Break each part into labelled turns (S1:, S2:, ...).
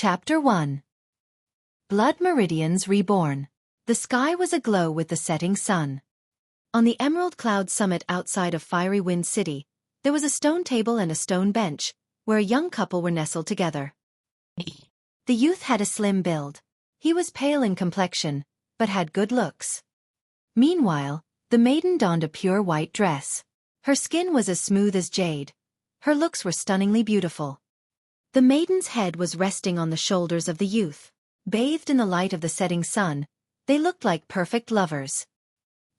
S1: Chapter 1. Blood Meridians Reborn. The sky was aglow with the setting sun. On the emerald cloud summit outside of Fiery Wind City, there was a stone table and a stone bench, where a young couple were nestled together. The youth had a slim build. He was pale in complexion, but had good looks. Meanwhile, the maiden donned a pure white dress. Her skin was as smooth as jade. Her looks were stunningly beautiful. The maiden's head was resting on the shoulders of the youth. Bathed in the light of the setting sun, they looked like perfect lovers.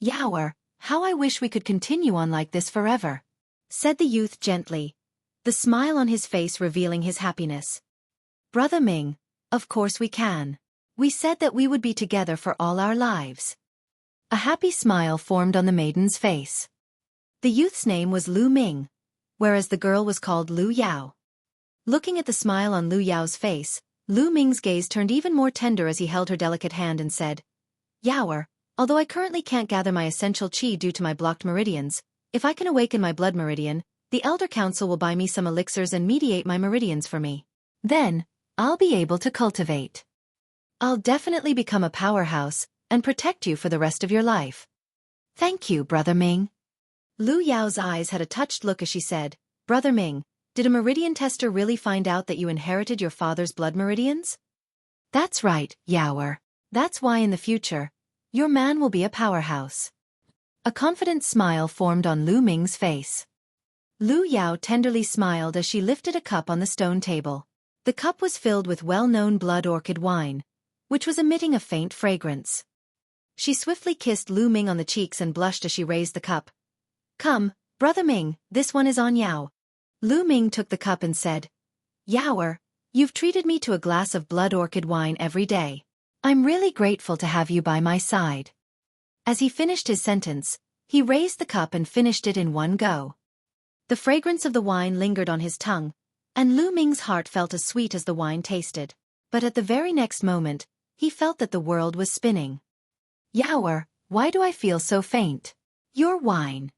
S1: "Yaoer, how I wish we could continue on like this forever," said the youth gently, the smile on his face revealing his happiness. "Brother Ming, of course we can. We said that we would be together for all our lives." A happy smile formed on the maiden's face. The youth's name was Lu Ming, whereas the girl was called Lu Yao. Looking at the smile on Lu Yao's face, Lu Ming's gaze turned even more tender as he held her delicate hand and said, "Yaoer, although I currently can't gather my essential qi due to my blocked meridians, if I can awaken my blood meridian, the Elder Council will buy me some elixirs and mediate my meridians for me. Then, I'll be able to cultivate. I'll definitely become a powerhouse and protect you for the rest of your life." "Thank you, Brother Ming." Lu Yao's eyes had a touched look as she said, "Brother Ming, did a meridian tester really find out that you inherited your father's blood meridians?" "That's right, Yaoer. That's why in the future, your man will be a powerhouse." A confident smile formed on Lu Ming's face. Lu Yao tenderly smiled as she lifted a cup on the stone table. The cup was filled with well-known blood orchid wine, which was emitting a faint fragrance. She swiftly kissed Lu Ming on the cheeks and blushed as she raised the cup. "Come, Brother Ming, this one is on Yao." Lu Ming took the cup and said, "Yaoer, you've treated me to a glass of blood orchid wine every day. I'm really grateful to have you by my side." As he finished his sentence, he raised the cup and finished it in one go. The fragrance of the wine lingered on his tongue, and Lu Ming's heart felt as sweet as the wine tasted. But at the very next moment, he felt that the world was spinning. "Yaoer, why do I feel so faint?" "Your wine."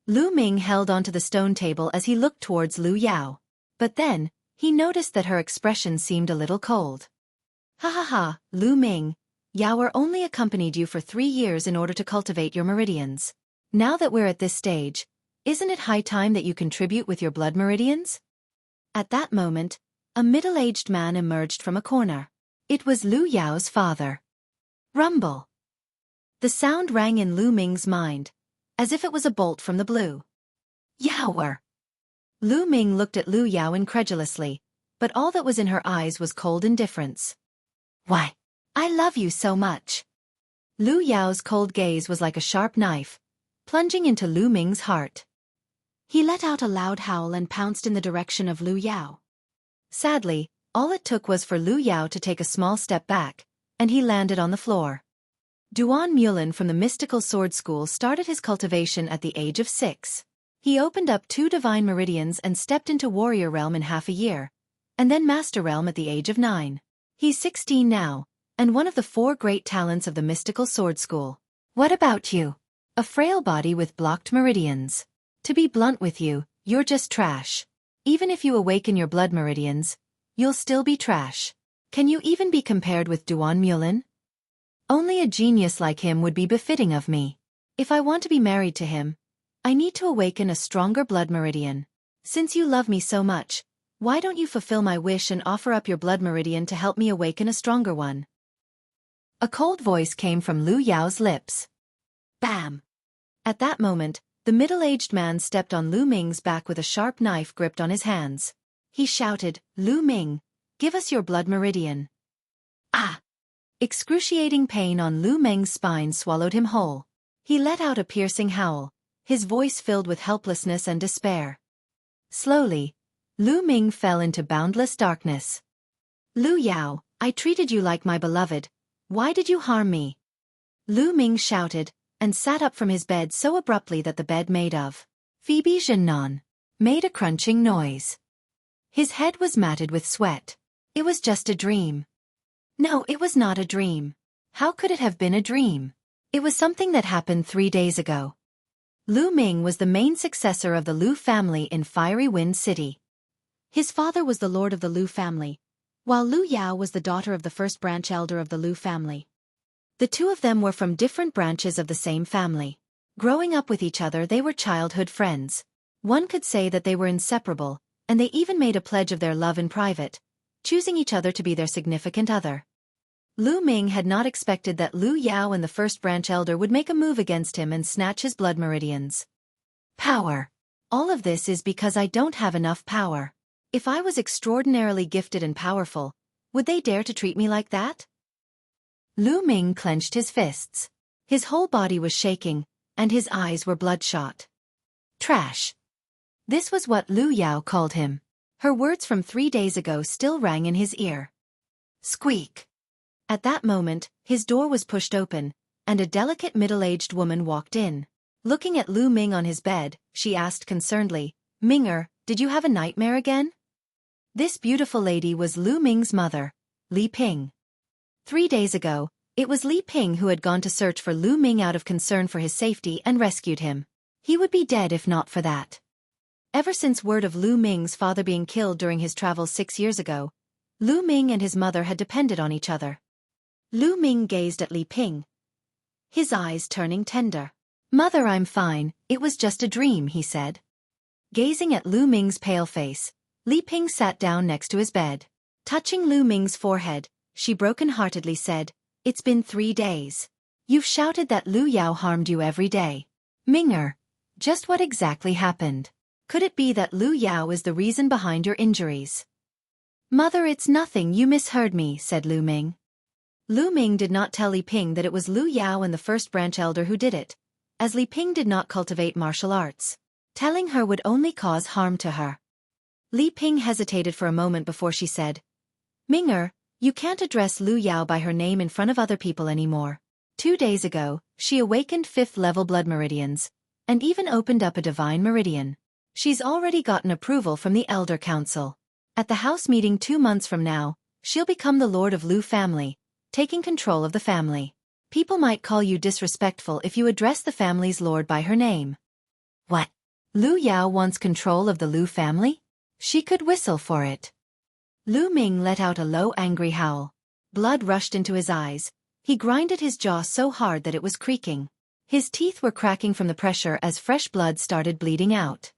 S1: Lu Ming held onto the stone table as he looked towards Lu Yao. But then, he noticed that her expression seemed a little cold. "Ha ha ha, Lu Ming, Yaoer only accompanied you for 3 years in order to cultivate your meridians. Now that we're at this stage, isn't it high time that you contribute with your blood meridians?" At that moment, a middle-aged man emerged from a corner. It was Lu Yao's father. Rumble. The sound rang in Lu Ming's mind, as if it was a bolt from the blue. "Yaoer." Lu Ming looked at Lu Yao incredulously, but all that was in her eyes was cold indifference. "Why, I love you so much." Lu Yao's cold gaze was like a sharp knife, plunging into Lu Ming's heart. He let out a loud howl and pounced in the direction of Lu Yao. Sadly, all it took was for Lu Yao to take a small step back, and he landed on the floor. Duan Mulin from the Mystical Sword School started his cultivation at the age of 6. He opened up 2 divine meridians and stepped into warrior realm in half a year, and then master realm at the age of 9. He's 16 now, and one of the 4 great talents of the Mystical Sword School. What about you? A frail body with blocked meridians. To be blunt with you, you're just trash. Even if you awaken your blood meridians, you'll still be trash. Can you even be compared with Duan Mulin? Only a genius like him would be befitting of me. If I want to be married to him, I need to awaken a stronger blood meridian. Since you love me so much, why don't you fulfill my wish and offer up your blood meridian to help me awaken a stronger one?" A cold voice came from Lu Yao's lips. Bam! At that moment, the middle-aged man stepped on Lu Ming's back with a sharp knife gripped on his hands. He shouted, "Lu Ming, give us your blood meridian." Ah! Excruciating pain on Lu Ming's spine swallowed him whole. He let out a piercing howl, his voice filled with helplessness and despair. Slowly, Lu Ming fell into boundless darkness. "Lu Yao, I treated you like my beloved. Why did you harm me?" Lu Ming shouted, and sat up from his bed so abruptly that the bed made of Phoebe Jinnan made a crunching noise. His head was matted with sweat. It was just a dream. No, it was not a dream. How could it have been a dream? It was something that happened 3 days ago. Lu Ming was the main successor of the Lu family in Fiery Wind City. His father was the lord of the Lu family, while Lu Yao was the daughter of the first branch elder of the Lu family. The two of them were from different branches of the same family. Growing up with each other, they were childhood friends. One could say that they were inseparable, and they even made a pledge of their love in private, choosing each other to be their significant other. Lu Ming had not expected that Lu Yao and the first branch elder would make a move against him and snatch his blood meridians. Power. All of this is because I don't have enough power. If I was extraordinarily gifted and powerful, would they dare to treat me like that? Lu Ming clenched his fists. His whole body was shaking, and his eyes were bloodshot. Trash. This was what Lu Yao called him. Her words from 3 days ago still rang in his ear. Squeak. At that moment, his door was pushed open, and a delicate middle-aged woman walked in. Looking at Lu Ming on his bed, she asked concernedly, "Minger, did you have a nightmare again?" This beautiful lady was Lu Ming's mother, Li Ping. 3 days ago, it was Li Ping who had gone to search for Lu Ming out of concern for his safety and rescued him. He would be dead if not for that. Ever since word of Lu Ming's father being killed during his travels 6 years ago, Lu Ming and his mother had depended on each other. Lu Ming gazed at Li Ping, his eyes turning tender. "Mother, I'm fine, it was just a dream," he said. Gazing at Lu Ming's pale face, Li Ping sat down next to his bed. Touching Lu Ming's forehead, she broken-heartedly said, "It's been 3 days. You've shouted that Lu Yao harmed you every day. Minger, just what exactly happened? Could it be that Lu Yao is the reason behind your injuries?" "Mother, it's nothing, you misheard me," said Lu Ming. Lu Ming did not tell Li Ping that it was Lu Yao and the first branch elder who did it, as Li Ping did not cultivate martial arts. Telling her would only cause harm to her. Li Ping hesitated for a moment before she said, "Minger, you can't address Lu Yao by her name in front of other people anymore. 2 days ago, she awakened 5th-level blood meridians, and even opened up a divine meridian. She's already gotten approval from the Elder Council. At the house meeting 2 months from now, she'll become the Lord of Lu family, taking control of the family. People might call you disrespectful if you address the family's lord by her name." "What? Lu Yao wants control of the Lu family?" She could whistle for it. Lu Ming let out a low angry howl. Blood rushed into his eyes. He grinded his jaw so hard that it was creaking. His teeth were cracking from the pressure as fresh blood started bleeding out.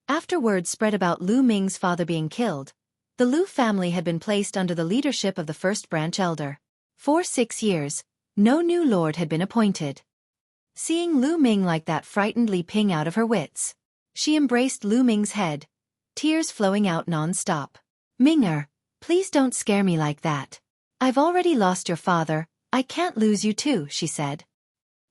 S1: After word spread about Lu Ming's father being killed, the Lu family had been placed under the leadership of the first branch elder. For 6 years, no new lord had been appointed. Seeing Lu Ming like that frightened Li Ping out of her wits. She embraced Lu Ming's head, tears flowing out non-stop. "Minger, please don't scare me like that. I've already lost your father, I can't lose you too," she said.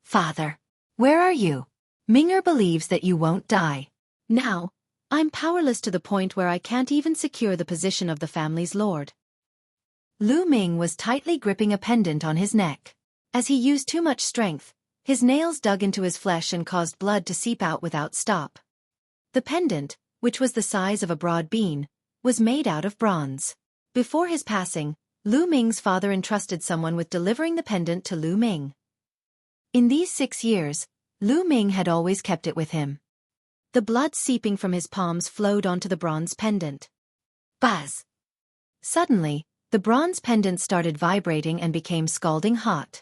S1: "Father, where are you? Minger believes that you won't die. Now, I'm powerless to the point where I can't even secure the position of the family's lord." Lu Ming was tightly gripping a pendant on his neck. As he used too much strength, his nails dug into his flesh and caused blood to seep out without stop. The pendant, which was the size of a broad bean, was made out of bronze. Before his passing, Lu Ming's father entrusted someone with delivering the pendant to Lu Ming. In these 6 years, Lu Ming had always kept it with him. The blood seeping from his palms flowed onto the bronze pendant. Buzz! Suddenly, the bronze pendant started vibrating and became scalding hot.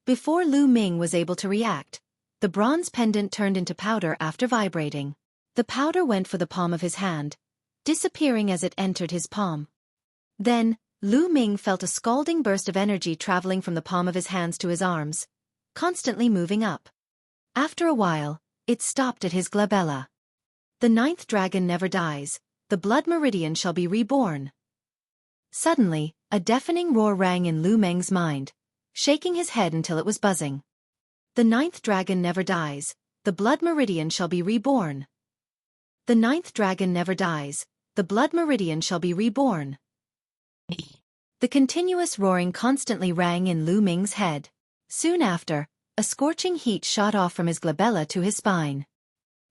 S1: Before Lu Ming was able to react, the bronze pendant turned into powder after vibrating. The powder went for the palm of his hand, disappearing as it entered his palm. Then, Lu Ming felt a scalding burst of energy traveling from the palm of his hands to his arms, constantly moving up. After a while, it stopped at his glabella. "The 9th dragon never dies, the blood meridian shall be reborn." Suddenly, a deafening roar rang in Lu Ming's mind, shaking his head until it was buzzing. "The 9th dragon never dies, the blood meridian shall be reborn. The 9th dragon never dies, the blood meridian shall be reborn." The continuous roaring constantly rang in Lu Ming's head. Soon after, a scorching heat shot off from his glabella to his spine.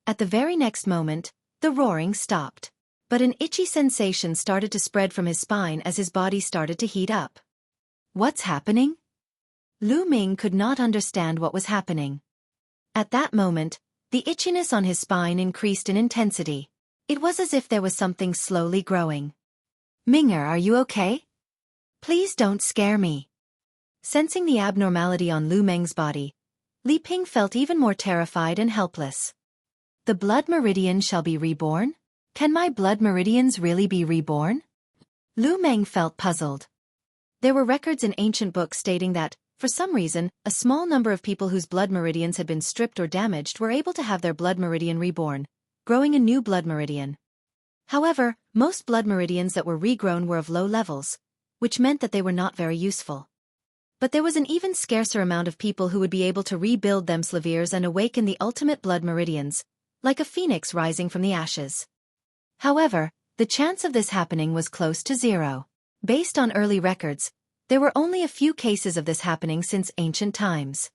S1: At the very next moment, the roaring stopped. But an itchy sensation started to spread from his spine as his body started to heat up. What's happening? Lu Ming could not understand what was happening. At that moment, the itchiness on his spine increased in intensity. It was as if there was something slowly growing. Ming'er, are you okay? Please don't scare me. Sensing the abnormality on Lu Meng's body, Li Ping felt even more terrified and helpless. The blood meridian shall be reborn? Can my blood meridians really be reborn? Lu Meng felt puzzled. There were records in ancient books stating that, for some reason, a small number of people whose blood meridians had been stripped or damaged were able to have their blood meridian reborn, growing a new blood meridian. However, most blood meridians that were regrown were of low levels, which meant that they were not very useful. But there was an even scarcer amount of people who would be able to rebuild themselves and awaken the ultimate blood meridians, like a phoenix rising from the ashes. However, the chance of this happening was close to zero. Based on early records, there were only a few cases of this happening since ancient times.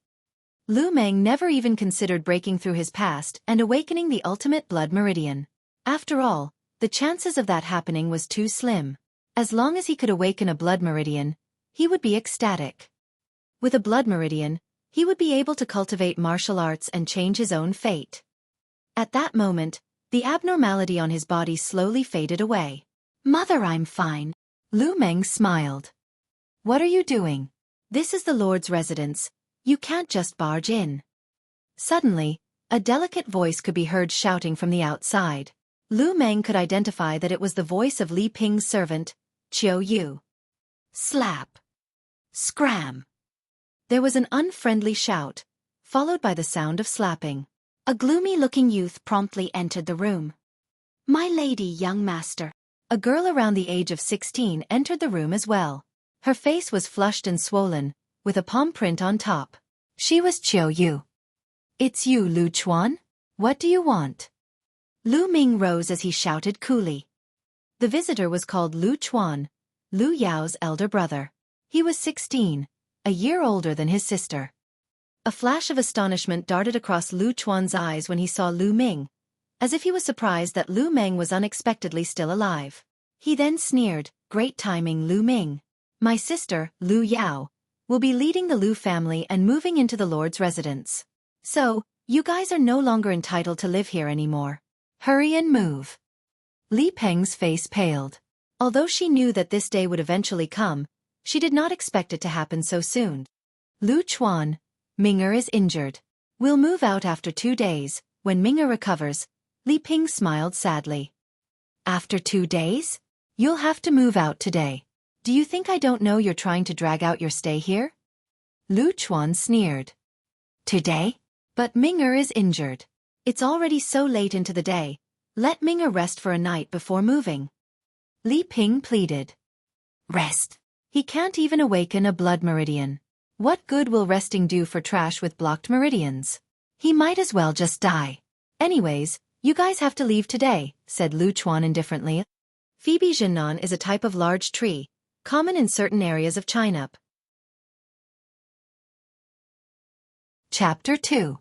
S1: Lu Meng never even considered breaking through his past and awakening the ultimate blood meridian. After all, the chances of that happening was too slim. As long as he could awaken a blood meridian, he would be ecstatic. With a blood meridian, he would be able to cultivate martial arts and change his own fate. At that moment, the abnormality on his body slowly faded away. Mother, I'm fine. Lu Meng smiled. What are you doing? This is the Lord's residence. You can't just barge in. Suddenly, a delicate voice could be heard shouting from the outside. Lu Meng could identify that it was the voice of Li Ping's servant, Xueqi. Slap. Scram. There was an unfriendly shout, followed by the sound of slapping. A gloomy-looking youth promptly entered the room. My lady, young master. A girl around the age of 16 entered the room as well. Her face was flushed and swollen, with a palm print on top. She was Xueqi. It's you, Lu Chuan? What do you want? Lu Ming rose as he shouted coolly. The visitor was called Lu Chuan, Lu Yao's elder brother. He was 16, a year older than his sister. A flash of astonishment darted across Lu Chuan's eyes when he saw Lu Ming, as if he was surprised that Lu Meng was unexpectedly still alive. He then sneered, great timing, Lu Ming. My sister, Lu Yao, will be leading the Lu family and moving into the Lord's residence. So, you guys are no longer entitled to live here anymore. Hurry and move. Li Peng's face paled. Although she knew that this day would eventually come, she did not expect it to happen so soon. Lu Chuan, Ming'er is injured. We'll move out after 2 days. When Ming'er recovers, Li Ping smiled sadly. After 2 days? You'll have to move out today. Do you think I don't know you're trying to drag out your stay here? Lu Chuan sneered. Today? But Ming'er is injured. It's already so late into the day. Let Ming'er rest for a night before moving. Li Ping pleaded. Rest. He can't even awaken a blood meridian. What good will resting do for trash with blocked meridians? He might as well just die. Anyways, you guys have to leave today, said Lu Chuan indifferently. Phoebe Jinnan is a type of large tree, common in certain areas of China. Chapter 2.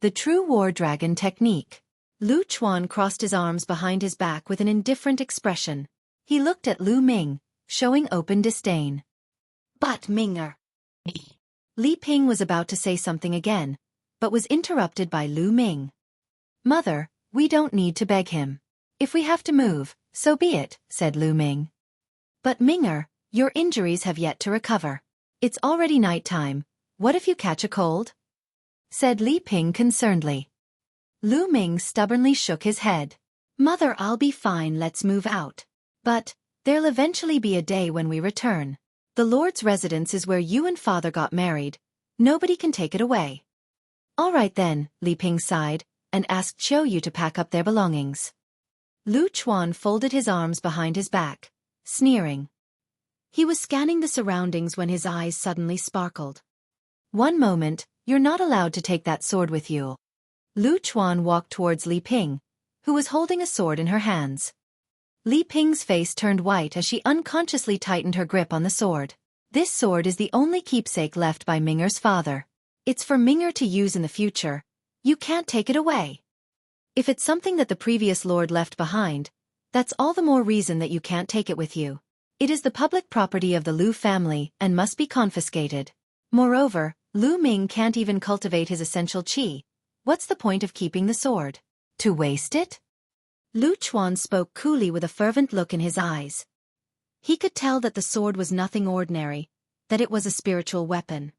S1: The True War Dragon Technique. Lu Chuan crossed his arms behind his back with an indifferent expression. He looked at Lu Ming, showing open disdain. But Ming'er. Li Ping was about to say something again, but was interrupted by Lu Ming. Mother, we don't need to beg him. If we have to move, so be it, said Lu Ming. But Ming'er, your injuries have yet to recover. It's already night time. What if you catch a cold? Said Li Ping concernedly. Lu Ming stubbornly shook his head. Mother, I'll be fine, let's move out. But, there'll eventually be a day when we return. The Lord's residence is where you and Father got married. Nobody can take it away. All right then, Li Ping sighed, and asked Xueqi to pack up their belongings. Lu Chuan folded his arms behind his back, sneering. He was scanning the surroundings when his eyes suddenly sparkled. One moment, you're not allowed to take that sword with you. Lu Chuan walked towards Li Ping, who was holding a sword in her hands. Li Ping's face turned white as she unconsciously tightened her grip on the sword. This sword is the only keepsake left by Ming'er's father. It's for Ming'er to use in the future. You can't take it away. If it's something that the previous lord left behind, that's all the more reason that you can't take it with you. It is the public property of the Lu family and must be confiscated. Moreover, Lu Ming can't even cultivate his essential qi. What's the point of keeping the sword? To waste it? Lu Chuan spoke coolly with a fervent look in his eyes. He could tell that the sword was nothing ordinary, that it was a spiritual weapon.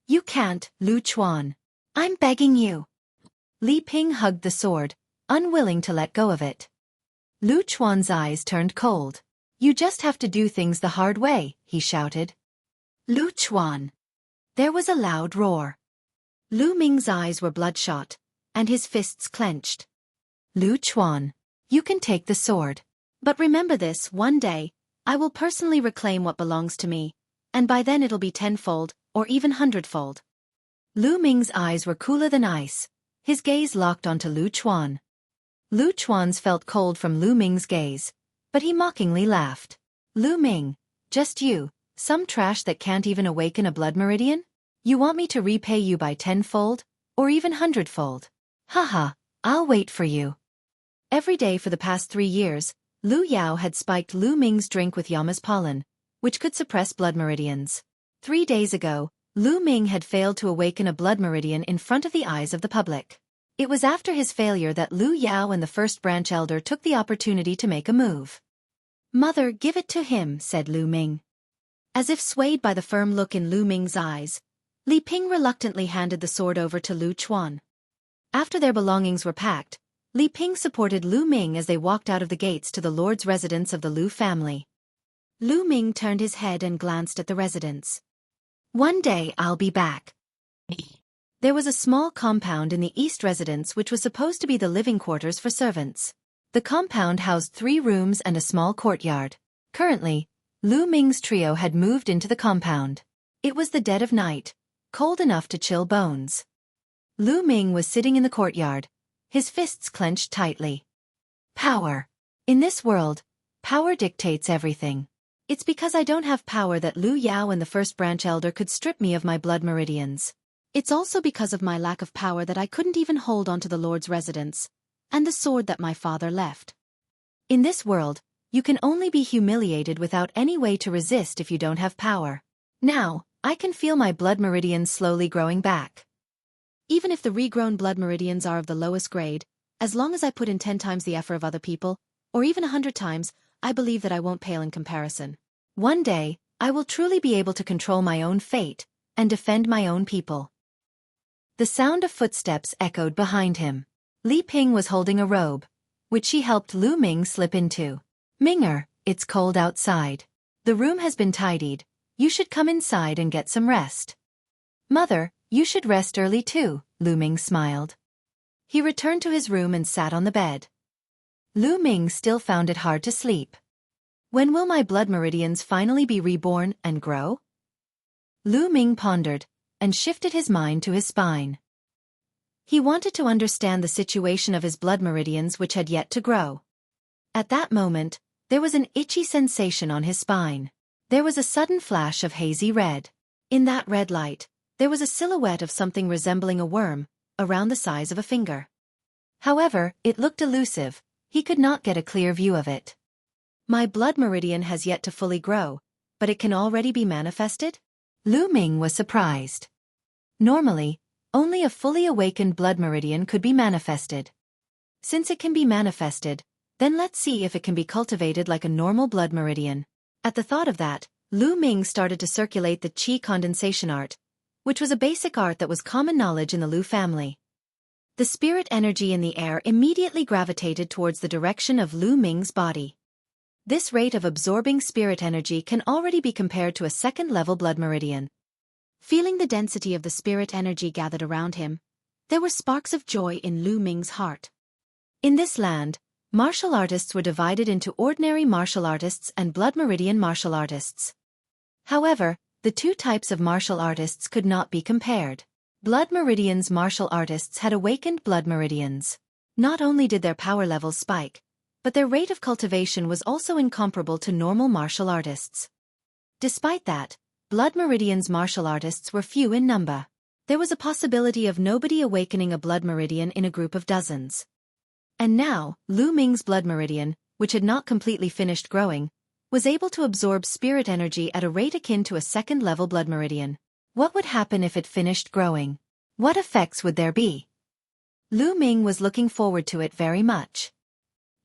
S1: You can't, Lu Chuan. I'm begging you. Li Ping hugged the sword, unwilling to let go of it. Lu Chuan's eyes turned cold. You just have to do things the hard way, he shouted. Lu Chuan. There was a loud roar. Lu Ming's eyes were bloodshot, and his fists clenched. Lu Chuan. You can take the sword. But remember this, one day, I will personally reclaim what belongs to me, and by then it'll be tenfold, or even hundredfold. Lu Ming's eyes were cooler than ice. His gaze locked onto Lu Chuan. Lu Chuan's felt cold from Lu Ming's gaze, but he mockingly laughed. Lu Ming, just you, some trash that can't even awaken a blood meridian? You want me to repay you by tenfold, or even hundredfold? Haha, I'll wait for you. Every day for the past 3 years, Lu Yao had spiked Lu Ming's drink with Yama's pollen, which could suppress blood meridians. 3 days ago, Lu Ming had failed to awaken a blood meridian in front of the eyes of the public. It was after his failure that Lu Yao and the first branch elder took the opportunity to make a move. Mother, give it to him, said Lu Ming. As if swayed by the firm look in Lu Ming's eyes, Li Ping reluctantly handed the sword over to Lu Chuan. After their belongings were packed, Li Ping supported Lu Ming as they walked out of the gates to the lord's residence of the Lu family. Lu Ming turned his head and glanced at the residence. One day I'll be back. There was a small compound in the east residence which was supposed to be the living quarters for servants. The compound housed 3 rooms and a small courtyard. Currently, Lu Ming's trio had moved into the compound. It was the dead of night, cold enough to chill bones. Lu Ming was sitting in the courtyard, his fists clenched tightly. Power. In this world, power dictates everything. It's because I don't have power that Lu Yao and the first branch elder could strip me of my blood meridians. It's also because of my lack of power that I couldn't even hold onto the Lord's residence, and the sword that my father left. In this world, you can only be humiliated without any way to resist if you don't have power. Now, I can feel my blood meridians slowly growing back. Even if the regrown blood meridians are of the lowest grade, as long as I put in 10 times the effort of other people, or even 100 times, I believe that I won't pale in comparison. One day, I will truly be able to control my own fate, and defend my own people. The sound of footsteps echoed behind him. Li Ping was holding a robe, which she helped Lu Ming slip into. Minger, it's cold outside. The room has been tidied. You should come inside and get some rest. Mother, you should rest early too, Lu Ming smiled. He returned to his room and sat on the bed. Lu Ming still found it hard to sleep. When will my blood meridians finally be reborn and grow? Lu Ming pondered, and shifted his mind to his spine. He wanted to understand the situation of his blood meridians which had yet to grow. At that moment, there was an itchy sensation on his spine. There was a sudden flash of hazy red. In that red light, there was a silhouette of something resembling a worm, around the size of a finger. However, it looked elusive. He could not get a clear view of it. My blood meridian has yet to fully grow, but it can already be manifested? Lu Ming was surprised. Normally, only a fully awakened blood meridian could be manifested. Since it can be manifested, then let's see if it can be cultivated like a normal blood meridian. At the thought of that, Lu Ming started to circulate the qi condensation art, which was a basic art that was common knowledge in the Lu family. The spirit energy in the air immediately gravitated towards the direction of Lu Ming's body. This rate of absorbing spirit energy can already be compared to a second-level blood meridian. Feeling the density of the spirit energy gathered around him, there were sparks of joy in Lu Ming's heart. In this land, martial artists were divided into ordinary martial artists and blood meridian martial artists. However, the 2 types of martial artists could not be compared. Blood meridians martial artists had awakened blood meridians. Not only did their power levels spike, but their rate of cultivation was also incomparable to normal martial artists. Despite that, blood meridians martial artists were few in number. There was a possibility of nobody awakening a blood meridian in a group of dozens. And now, Lu Ming's blood meridian, which had not completely finished growing, was able to absorb spirit energy at a rate akin to a second-level blood meridian. What would happen if it finished growing? What effects would there be? Lu Ming was looking forward to it very much.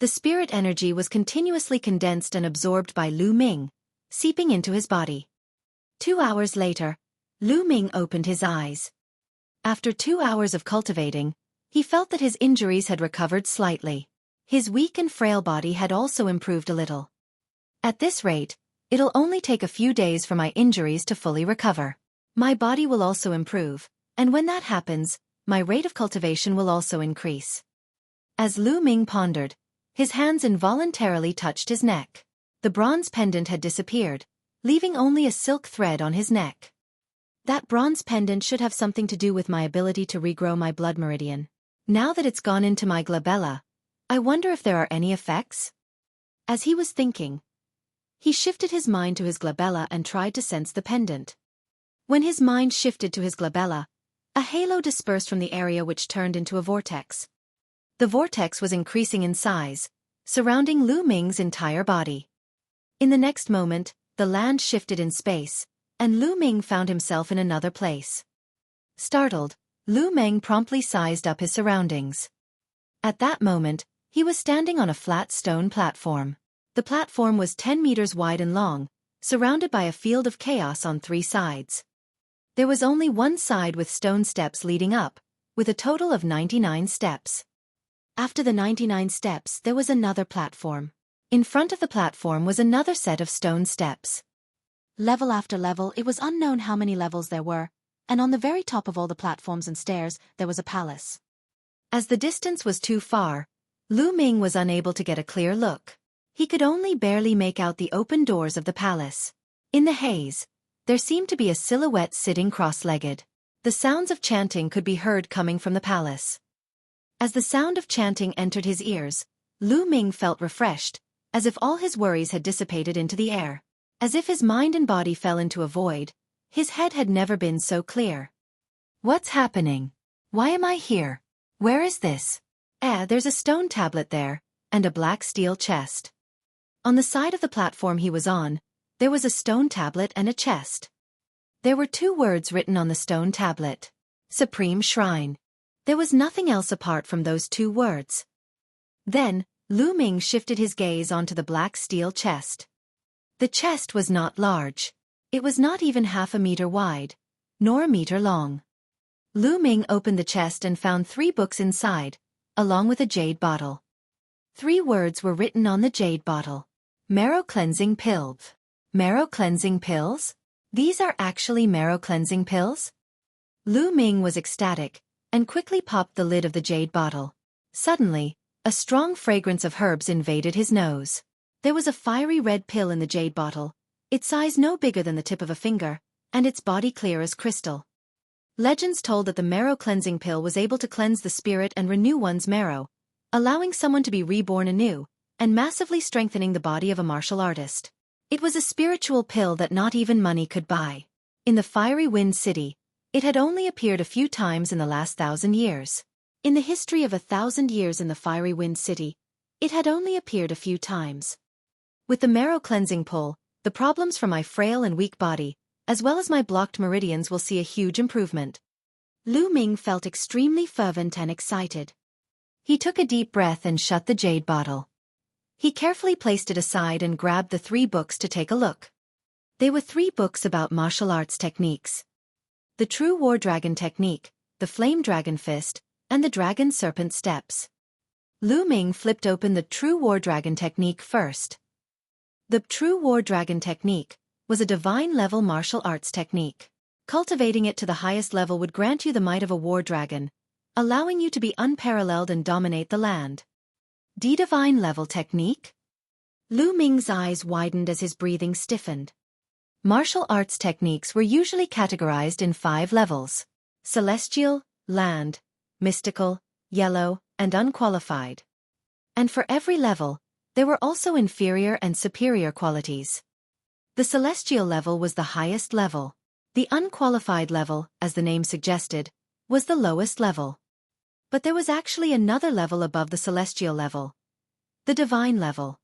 S1: The spirit energy was continuously condensed and absorbed by Lu Ming, seeping into his body. 2 hours later, Lu Ming opened his eyes. After 2 hours of cultivating, he felt that his injuries had recovered slightly. His weak and frail body had also improved a little. At this rate, it'll only take a few days for my injuries to fully recover. My body will also improve, and when that happens, my rate of cultivation will also increase. As Lu Ming pondered, his hands involuntarily touched his neck. The bronze pendant had disappeared, leaving only a silk thread on his neck. That bronze pendant should have something to do with my ability to regrow my blood meridian. Now that it's gone into my glabella, I wonder if there are any effects? As he was thinking, he shifted his mind to his glabella and tried to sense the pendant. When his mind shifted to his glabella, a halo dispersed from the area which turned into a vortex. The vortex was increasing in size, surrounding Lu Ming's entire body. In the next moment, the land shifted in space, and Lu Ming found himself in another place. Startled, Lu Ming promptly sized up his surroundings. At that moment, he was standing on a flat stone platform. The platform was 10 meters wide and long, surrounded by a field of chaos on 3 sides. There was only one side with stone steps leading up, with a total of 99 steps. After the 99 steps, there was another platform. In front of the platform was another set of stone steps. Level after level, it was unknown how many levels there were, and on the very top of all the platforms and stairs, there was a palace. As the distance was too far, Lu Ming was unable to get a clear look. He could only barely make out the open doors of the palace. In the haze, there seemed to be a silhouette sitting cross-legged. The sounds of chanting could be heard coming from the palace. As the sound of chanting entered his ears, Lu Ming felt refreshed, as if all his worries had dissipated into the air. As if his mind and body fell into a void, his head had never been so clear. What's happening? Why am I here? Where is this? There's a stone tablet there, and a black steel chest. On the side of the platform he was on, there was a stone tablet and a chest. There were 2 words written on the stone tablet. Supreme Shrine. There was nothing else apart from those 2 words. Then, Lu Ming shifted his gaze onto the black steel chest. The chest was not large. It was not even half a meter wide, nor a meter long. Lu Ming opened the chest and found 3 books inside, along with a jade bottle. 3 words were written on the jade bottle. Marrow cleansing pills. Marrow cleansing pills? These are actually marrow cleansing pills? Lu Ming was ecstatic, and quickly popped the lid of the jade bottle. Suddenly, a strong fragrance of herbs invaded his nose. There was a fiery red pill in the jade bottle, its size no bigger than the tip of a finger, and its body clear as crystal. Legends told that the marrow cleansing pill was able to cleanse the spirit and renew one's marrow, allowing someone to be reborn anew, and massively strengthening the body of a martial artist. It was a spiritual pill that not even money could buy. In the Fiery Wind City, it had only appeared a few times in the last 1,000 years. In the history of 1,000 years in the Fiery Wind City, it had only appeared a few times. With the marrow cleansing pull, the problems for my frail and weak body, as well as my blocked meridians, will see a huge improvement. Lu Ming felt extremely fervent and excited. He took a deep breath and shut the jade bottle. He carefully placed it aside and grabbed the 3 books to take a look. They were 3 books about martial arts techniques. The True War Dragon Technique, the Flame Dragon Fist, and the Dragon Serpent Steps. Lu Ming flipped open the True War Dragon Technique first. The True War Dragon Technique was a divine-level martial arts technique. Cultivating it to the highest level would grant you the might of a war dragon, allowing you to be unparalleled and dominate the land. Divine level technique? Lu Ming's eyes widened as his breathing stiffened. Martial arts techniques were usually categorized in 5 levels: celestial, land, mystical, yellow, and unqualified. And for every level, there were also inferior and superior qualities. The celestial level was the highest level. The unqualified level, as the name suggested, was the lowest level. But there was actually another level above the celestial level. The divine level.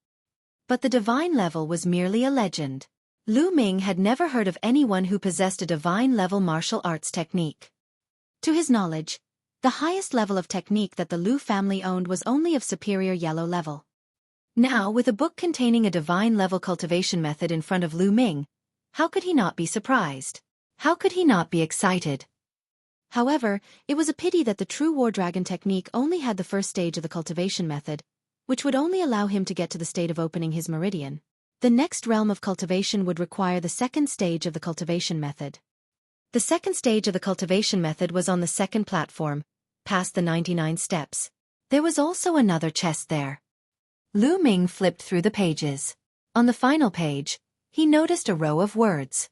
S1: But the divine level was merely a legend. Lu Ming had never heard of anyone who possessed a divine-level martial arts technique. To his knowledge, the highest level of technique that the Lu family owned was only of superior yellow level. Now, with a book containing a divine-level cultivation method in front of Lu Ming, how could he not be surprised? How could he not be excited? However, it was a pity that the true war dragon technique only had the first stage of the cultivation method, which would only allow him to get to the state of opening his meridian. The next realm of cultivation would require the second stage of the cultivation method. The second stage of the cultivation method was on the second platform, past the 99 steps. There was also another chest there. Lu Ming flipped through the pages. On the final page, he noticed a row of words.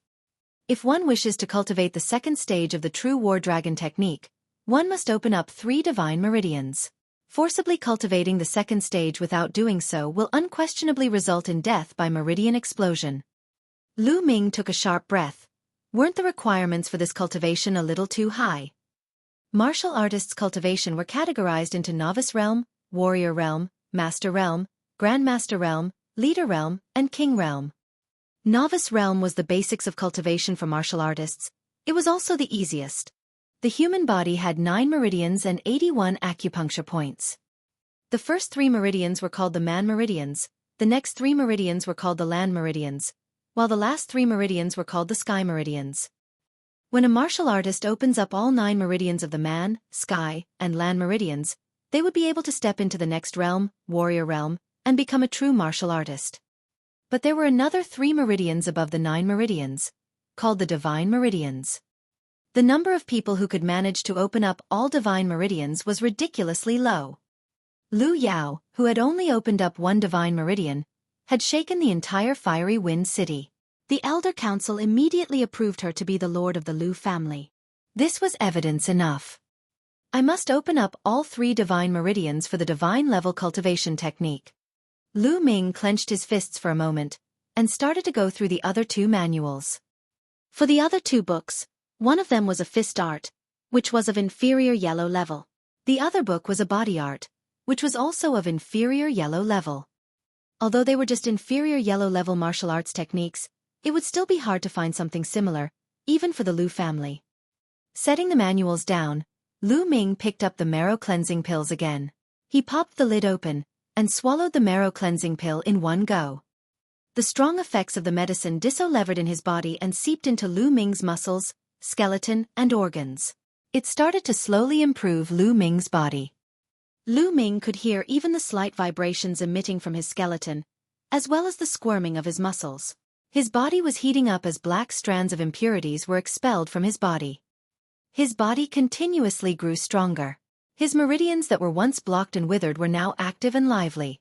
S1: If one wishes to cultivate the second stage of the true war dragon technique, one must open up 3 divine meridians. Forcibly cultivating the second stage without doing so will unquestionably result in death by meridian explosion. Lu Ming took a sharp breath. Weren't the requirements for this cultivation a little too high? Martial artists' cultivation were categorized into Novice Realm, Warrior Realm, Master Realm, Grandmaster Realm, Leader Realm, and King Realm. Novice Realm was the basics of cultivation for martial artists. It was also the easiest. The human body had 9 meridians and 81 acupuncture points. The first 3 meridians were called the man meridians, the next 3 meridians were called the land meridians, while the last 3 meridians were called the sky meridians. When a martial artist opens up all 9 meridians of the man, sky, and land meridians, they would be able to step into the next realm, warrior realm, and become a true martial artist. But there were another 3 meridians above the 9 meridians, called the divine meridians. The number of people who could manage to open up all divine meridians was ridiculously low. Lu Yao, who had only opened up 1 divine meridian, had shaken the entire Fiery Wind City. The Elder Council immediately approved her to be the lord of the Lu family. This was evidence enough. I must open up all 3 divine meridians for the divine level cultivation technique. Lu Ming clenched his fists for a moment, and started to go through the other 2 manuals. For the other 2 books, one of them was a fist art, which was of inferior yellow level. The other book was a body art, which was also of inferior yellow level. Although they were just inferior yellow level martial arts techniques, it would still be hard to find something similar, even for the Lu family. Setting the manuals down, Lu Ming picked up the marrow cleansing pills again. He popped the lid open, and swallowed the marrow cleansing pill in one go. The strong effects of the medicine dissolved in his body and seeped into Lu Ming's muscles, skeleton, and organs. It started to slowly improve Lu Ming's body. Lu Ming could hear even the slight vibrations emitting from his skeleton, as well as the squirming of his muscles. His body was heating up as black strands of impurities were expelled from his body. His body continuously grew stronger. His meridians that were once blocked and withered were now active and lively.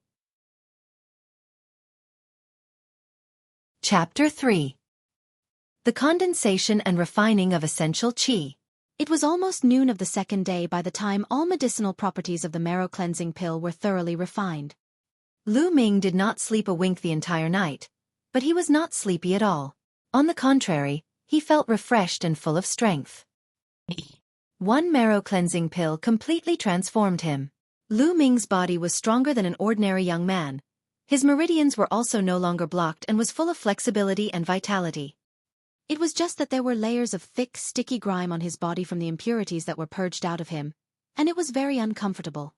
S1: Chapter 3. The condensation and refining of essential qi. It was almost noon of the second day by the time all medicinal properties of the marrow cleansing pill were thoroughly refined. Lu Ming did not sleep a wink the entire night, but he was not sleepy at all. On the contrary, he felt refreshed and full of strength. 1 marrow cleansing pill completely transformed him. Lu Ming's body was stronger than an ordinary young man. His meridians were also no longer blocked and was full of flexibility and vitality. It was just that there were layers of thick, sticky grime on his body from the impurities that were purged out of him, and it was very uncomfortable.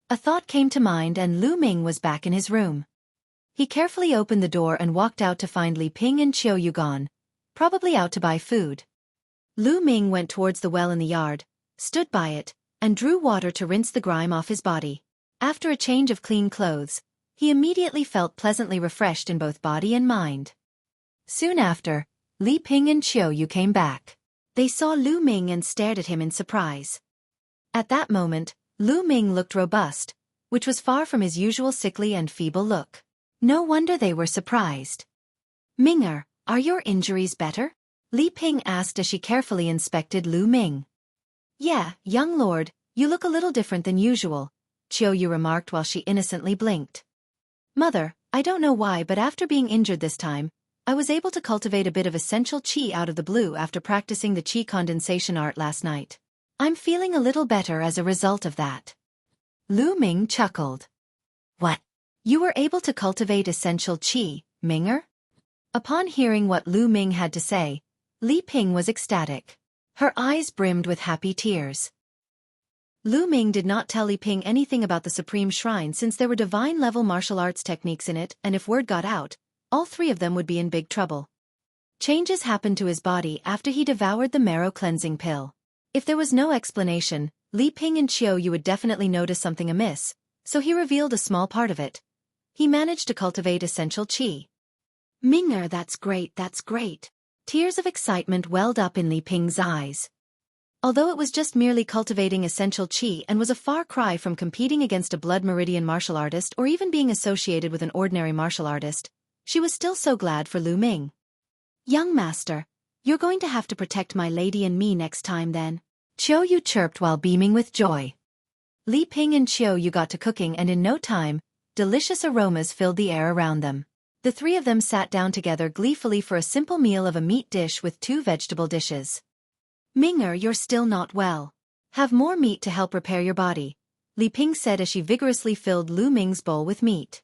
S1: A thought came to mind and Lu Ming was back in his room. He carefully opened the door and walked out to find Li Ping and Xueqi gone, probably out to buy food. Lu Ming went towards the well in the yard, stood by it, and drew water to rinse the grime off his body. After a change of clean clothes, he immediately felt pleasantly refreshed in both body and mind. Soon after, Li Ping and Xueqi came back. They saw Lu Ming and stared at him in surprise. At that moment, Lu Ming looked robust, which was far from his usual sickly and feeble look. No wonder they were surprised. "Minger, are your injuries better?" Li Ping asked as she carefully inspected Lu Ming. "Yeah, young lord, you look a little different than usual," Xueqi remarked while she innocently blinked. "Mother, I don't know why but after being injured this time, I was able to cultivate a bit of essential qi out of the blue after practicing the qi condensation art last night. I'm feeling a little better as a result of that." Lu Ming chuckled. "What? You were able to cultivate essential qi, Minger?" Upon hearing what Lu Ming had to say, Li Ping was ecstatic. Her eyes brimmed with happy tears. Lu Ming did not tell Li Ping anything about the Supreme Shrine since there were divine-level martial arts techniques in it, and if word got out, all three of them would be in big trouble. Changes happened to his body after he devoured the marrow cleansing pill. If there was no explanation, Li Ping and Xueqi would definitely notice something amiss, so he revealed a small part of it. He managed to cultivate essential qi. Ming'er, that's great, that's great. Tears of excitement welled up in Li Ping's eyes. Although it was just merely cultivating essential qi and was a far cry from competing against a blood meridian martial artist or even being associated with an ordinary martial artist, she was still so glad for Lu Ming. Young master, you're going to have to protect my lady and me next time then. Xueqi chirped while beaming with joy. Li Ping and Xueqi got to cooking, and in no time, delicious aromas filled the air around them. The three of them sat down together gleefully for a simple meal of a meat dish with 2 vegetable dishes. Ming'er, you're still not well. Have more meat to help repair your body, Li Ping said as she vigorously filled Lu Ming's bowl with meat.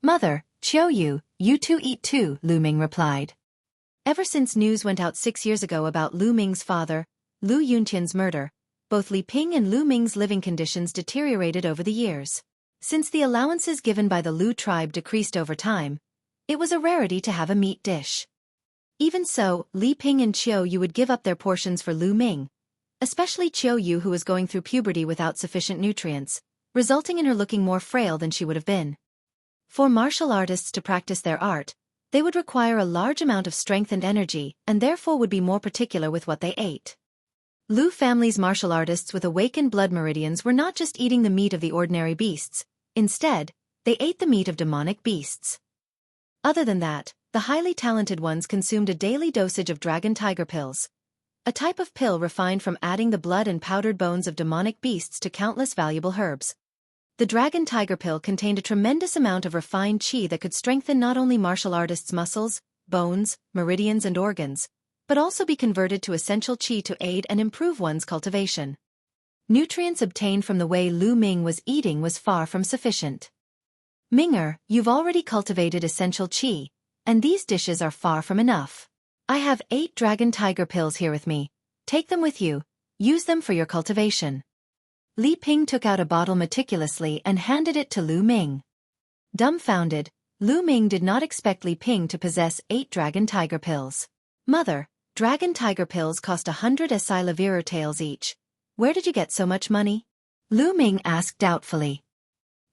S1: Mother, Xueqi, you two eat too, Lu Ming replied. Ever since news went out 6 years ago about Lu Ming's father, Lu Yuntian's murder, both Li Ping and Lu Ming's living conditions deteriorated over the years. Since the allowances given by the Lu tribe decreased over time, it was a rarity to have a meat dish. Even so, Li Ping and Xueqi would give up their portions for Lu Ming, especially Xueqi, who was going through puberty without sufficient nutrients, resulting in her looking more frail than she would have been. For martial artists to practice their art, they would require a large amount of strength and energy, and therefore would be more particular with what they ate. Lu family's martial artists with awakened blood meridians were not just eating the meat of the ordinary beasts, instead, they ate the meat of demonic beasts. Other than that, the highly talented ones consumed a daily dosage of dragon tiger pills, a type of pill refined from adding the blood and powdered bones of demonic beasts to countless valuable herbs. The dragon tiger pill contained a tremendous amount of refined qi that could strengthen not only martial artists' muscles, bones, meridians and organs, but also be converted to essential qi to aid and improve one's cultivation. Nutrients obtained from the way Lu Ming was eating was far from sufficient. Ming'er, you've already cultivated essential qi, and these dishes are far from enough. I have 8 dragon tiger pills here with me. Take them with you. Use them for your cultivation. Li Ping took out a bottle meticulously and handed it to Lu Ming. Dumbfounded, Lu Ming did not expect Li Ping to possess 8 dragon tiger pills. Mother, dragon tiger pills cost 100 Esilavirer taels each. Where did you get so much money? Lu Ming asked doubtfully.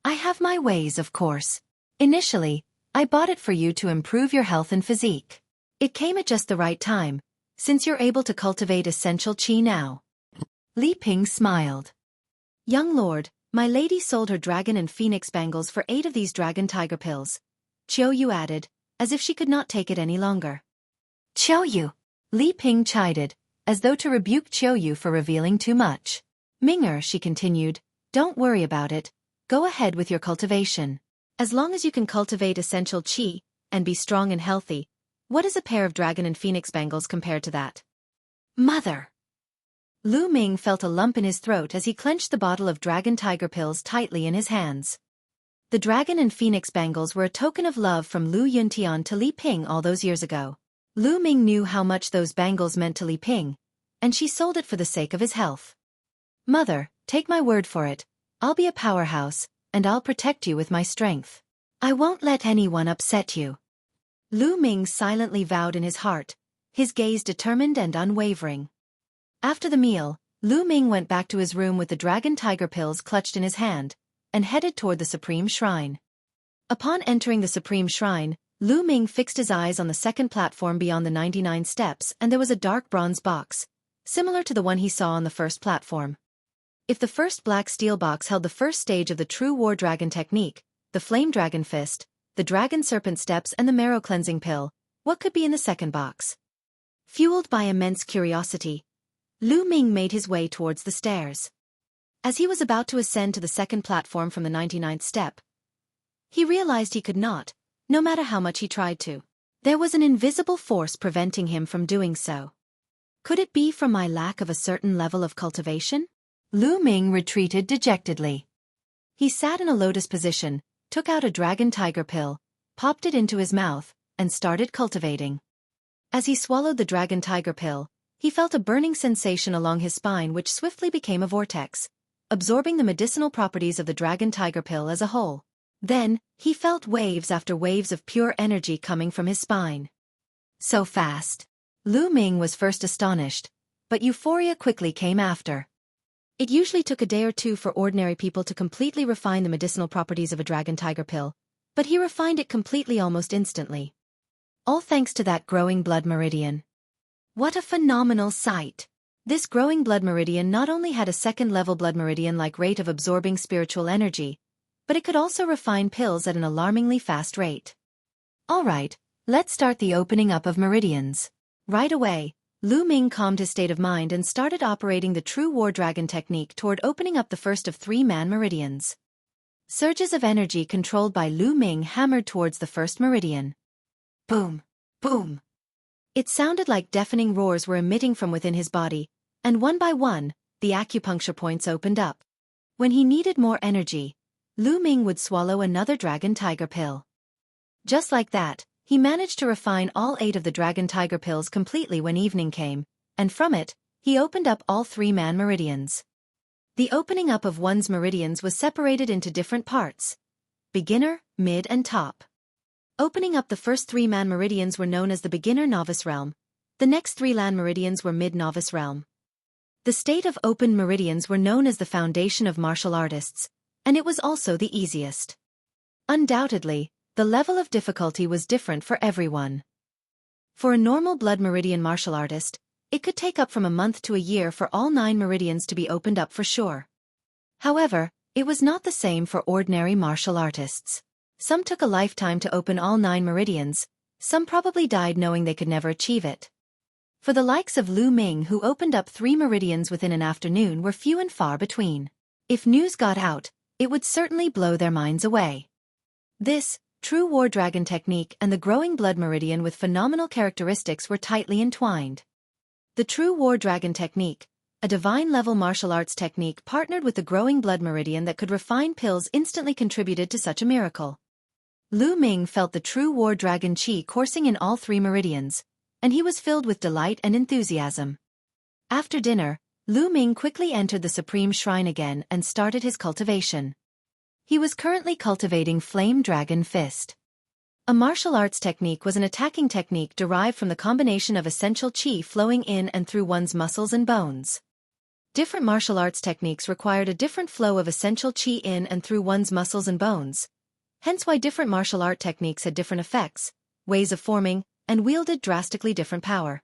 S1: I have my ways, of course. Initially, I bought it for you to improve your health and physique. It came at just the right time, since you're able to cultivate essential qi now. Li Ping smiled. Young lord, my lady sold her dragon and phoenix bangles for 8 of these dragon tiger pills, Xueqi added, as if she could not take it any longer. Xueqi, Li Ping chided, as though to rebuke Xueqi for revealing too much. Ming'er, she continued, don't worry about it, go ahead with your cultivation. As long as you can cultivate essential qi, and be strong and healthy, what is a pair of dragon and phoenix bangles compared to that? Mother! Lu Ming felt a lump in his throat as he clenched the bottle of dragon tiger pills tightly in his hands. The dragon and phoenix bangles were a token of love from Lu Yuntian to Li Ping all those years ago. Lu Ming knew how much those bangles meant to Li Ping, and she sold it for the sake of his health. Mother, take my word for it, I'll be a powerhouse, and I'll protect you with my strength. I won't let anyone upset you. Lu Ming silently vowed in his heart, his gaze determined and unwavering. After the meal, Lu Ming went back to his room with the dragon tiger pills clutched in his hand, and headed toward the Supreme Shrine. Upon entering the Supreme Shrine, Lu Ming fixed his eyes on the second platform beyond the 99 steps, and there was a dark bronze box, similar to the one he saw on the first platform. If the first black steel box held the first stage of the true war dragon technique, the flame dragon fist, the dragon serpent steps and the marrow cleansing pill, what could be in the second box? Fueled by immense curiosity, Lu Ming made his way towards the stairs. As he was about to ascend to the second platform from the 99th step, he realized he could not, no matter how much he tried to. There was an invisible force preventing him from doing so. Could it be from my lack of a certain level of cultivation? Lu Ming retreated dejectedly. He sat in a lotus position, took out a dragon tiger pill, popped it into his mouth, and started cultivating. As he swallowed the dragon tiger pill, he felt a burning sensation along his spine which swiftly became a vortex, absorbing the medicinal properties of the dragon tiger pill as a whole. Then, he felt waves after waves of pure energy coming from his spine. So fast. Lu Ming was first astonished, but euphoria quickly came after. It usually took a day or two for ordinary people to completely refine the medicinal properties of a dragon tiger pill, but he refined it completely almost instantly. All thanks to that growing blood meridian. What a phenomenal sight! This growing blood meridian not only had a second-level blood meridian-like rate of absorbing spiritual energy, but it could also refine pills at an alarmingly fast rate. Alright, let's start the opening up of meridians. Right away, Lu Ming calmed his state of mind and started operating the true war dragon technique toward opening up the first of 3 man meridians. Surges of energy controlled by Lu Ming hammered towards the first meridian. Boom! Boom! It sounded like deafening roars were emitting from within his body, and one by one, the acupuncture points opened up. When he needed more energy, Lu Ming would swallow another dragon tiger pill. Just like that, he managed to refine all 8 of the dragon tiger pills completely when evening came, and from it, he opened up all 3 man meridians. The opening up of one's meridians was separated into different parts: beginner, mid and top. Opening up the first 3 man meridians were known as the beginner-novice realm. The next 3 land meridians were mid-novice realm. The state of open meridians were known as the foundation of martial artists, and it was also the easiest. Undoubtedly, the level of difficulty was different for everyone. For a normal blood meridian martial artist, it could take up from a month to a year for all 9 meridians to be opened up for sure. However, it was not the same for ordinary martial artists. Some took a lifetime to open all 9 meridians, some probably died knowing they could never achieve it. For the likes of Lu Ming, who opened up 3 meridians within an afternoon, were few and far between. If news got out, it would certainly blow their minds away. This true war dragon technique and the growing blood meridian with phenomenal characteristics were tightly entwined. The true war dragon technique, a divine-level martial arts technique partnered with the growing blood meridian that could refine pills, instantly contributed to such a miracle. Lu Ming felt the true war dragon qi coursing in all 3 meridians, and he was filled with delight and enthusiasm. After dinner, Lu Ming quickly entered the Supreme Shrine again and started his cultivation. He was currently cultivating Flame Dragon Fist. A martial arts technique was an attacking technique derived from the combination of essential qi flowing in and through one's muscles and bones. Different martial arts techniques required a different flow of essential qi in and through one's muscles and bones, hence why different martial art techniques had different effects, ways of forming, and wielded drastically different power.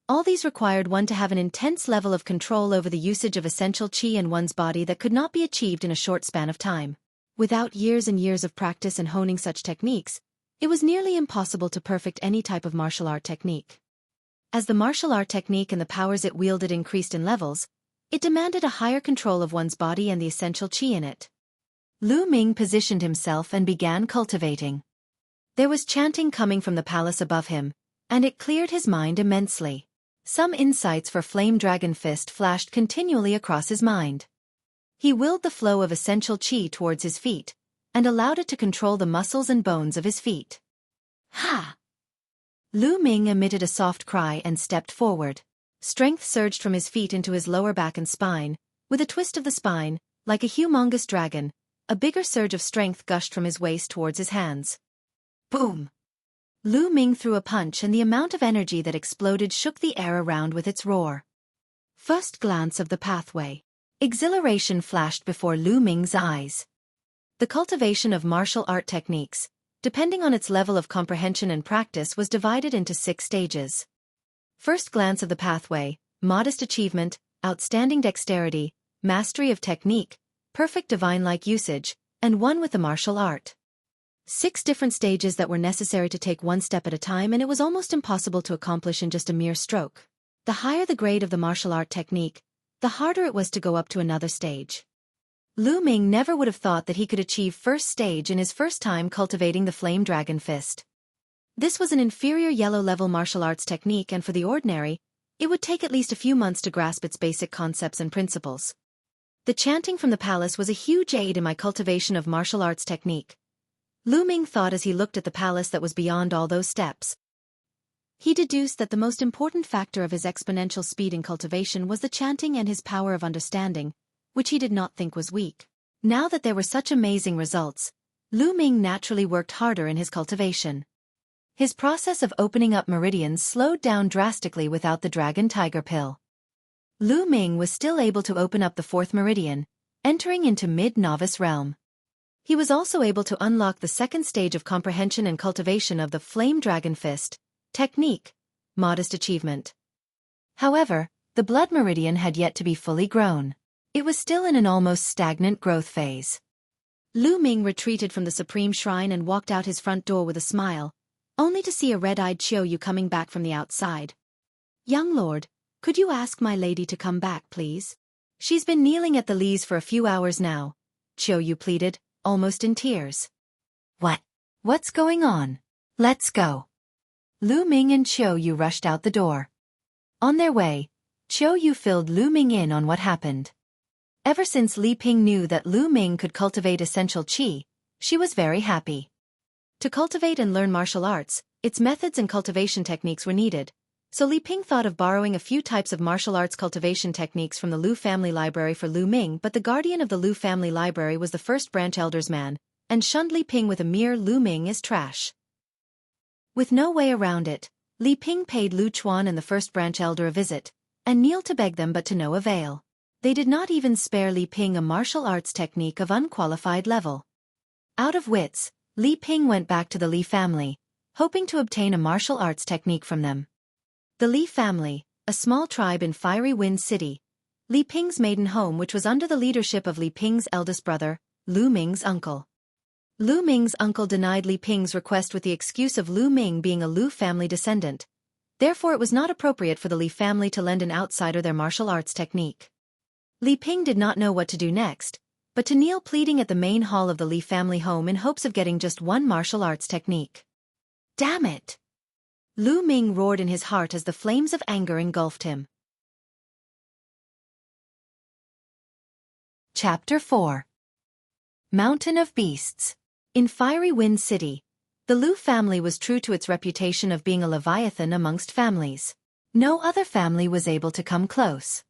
S1: All these required one to have an intense level of control over the usage of essential qi in one's body that could not be achieved in a short span of time. Without years and years of practice and honing such techniques, it was nearly impossible to perfect any type of martial art technique. As the martial art technique and the powers it wielded increased in levels, it demanded a higher control of one's body and the essential qi in it. Lu Ming positioned himself and began cultivating. There was chanting coming from the palace above him, and it cleared his mind immensely. Some insights for Flame Dragon Fist flashed continually across his mind. He willed the flow of essential qi towards his feet, and allowed it to control the muscles and bones of his feet. Ha! Lu Ming emitted a soft cry and stepped forward. Strength surged from his feet into his lower back and spine. With a twist of the spine, like a humongous dragon, a bigger surge of strength gushed from his waist towards his hands. Boom! Lu Ming threw a punch, and the amount of energy that exploded shook the air around with its roar. First glance of the pathway. Exhilaration flashed before Lu Ming's eyes. The cultivation of martial art techniques, depending on its level of comprehension and practice, was divided into 6 stages. First glance of the pathway, modest achievement, outstanding dexterity, mastery of technique, perfect divine-like usage, and one with the martial art. 6 different stages that were necessary to take one step at a time, and it was almost impossible to accomplish in just a mere stroke. The higher the grade of the martial art technique, the harder it was to go up to another stage. Lu Ming never would have thought that he could achieve first stage in his first time cultivating the Flame Dragon Fist. This was an inferior yellow-level martial arts technique, and for the ordinary, it would take at least a few months to grasp its basic concepts and principles. The chanting from the palace was a huge aid in my cultivation of martial arts technique. Lu Ming thought as he looked at the palace that was beyond all those steps. He deduced that the most important factor of his exponential speed in cultivation was the chanting and his power of understanding, which he did not think was weak. Now that there were such amazing results, Lu Ming naturally worked harder in his cultivation. His process of opening up meridians slowed down drastically without the dragon tiger pill. Lu Ming was still able to open up the fourth meridian, entering into mid-novice realm. He was also able to unlock the second stage of comprehension and cultivation of the Flame Dragon Fist technique, modest achievement. However, the blood meridian had yet to be fully grown. It was still in an almost stagnant growth phase. Lu Ming retreated from the Supreme Shrine and walked out his front door with a smile, only to see a red-eyed Xueqi coming back from the outside. "Young lord, could you ask my lady to come back, please? She's been kneeling at the lees for a few hours now," Xueqi pleaded, almost in tears. What's going on? Let's go." Lu Ming and Xueqi rushed out the door. On their way, Xueqi filled Lu Ming in on what happened. Ever since Li Ping knew that Lu Ming could cultivate essential qi, she was very happy. To cultivate and learn martial arts, its methods and cultivation techniques were needed, so Li Ping thought of borrowing a few types of martial arts cultivation techniques from the Lu family library for Lu Ming, but the guardian of the Lu family library was the first branch elder's man, and shunned Li Ping with a mere "Lu Ming is trash." With no way around it, Li Ping paid Lu Chuan and the first branch elder a visit, and kneeled to beg them, but to no avail. They did not even spare Li Ping a martial arts technique of unqualified level. Out of wits, Li Ping went back to the Li family, hoping to obtain a martial arts technique from them. The Li family, a small tribe in Fiery Wind City, Li Ping's maiden home, which was under the leadership of Li Ping's eldest brother, Lu Ming's uncle. Lu Ming's uncle denied Li Ping's request with the excuse of Lu Ming being a Lu family descendant. Therefore it was not appropriate for the Li family to lend an outsider their martial arts technique. Li Ping did not know what to do next, but to kneel pleading at the main hall of the Li family home in hopes of getting just one martial arts technique. "Damn it!" Lu Ming roared in his heart as the flames of anger engulfed him. Chapter 4. Mountain of Beasts. In Fiery Wind City, the Lu family was true to its reputation of being a leviathan amongst families. No other family was able to come close.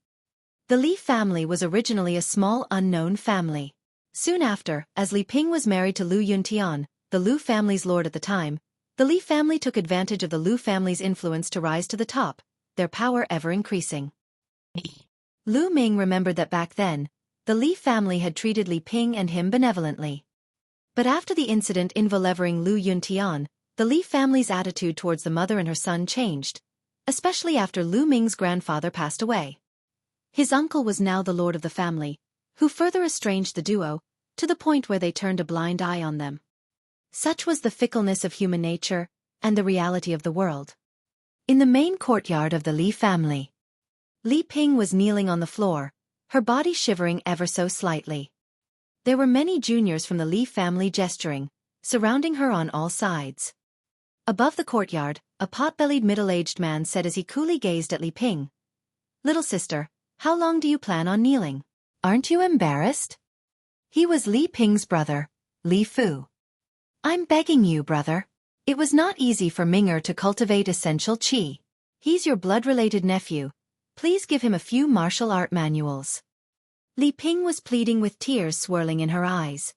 S1: The Li family was originally a small unknown family. Soon after, as Li Ping was married to Lu Yuntian, the Lu family's lord at the time, the Li family took advantage of the Lu family's influence to rise to the top, their power ever increasing. Lu Ming remembered that back then, the Li family had treated Li Ping and him benevolently. But after the incident involving Lu Yuntian, the Li family's attitude towards the mother and her son changed, especially after Lu Ming's grandfather passed away. His uncle was now the lord of the family, who further estranged the duo, to the point where they turned a blind eye on them. Such was the fickleness of human nature, and the reality of the world. In the main courtyard of the Li family, Li Ping was kneeling on the floor, her body shivering ever so slightly. There were many juniors from the Li family gesturing, surrounding her on all sides. Above the courtyard, a pot-bellied middle-aged man said as he coolly gazed at Li Ping, "Little sister, how long do you plan on kneeling? Aren't you embarrassed?" He was Li Ping's brother, Li Fu. "I'm begging you, brother. It was not easy for Minger to cultivate essential qi. He's your blood-related nephew. Please give him a few martial art manuals." Li Ping was pleading with tears swirling in her eyes.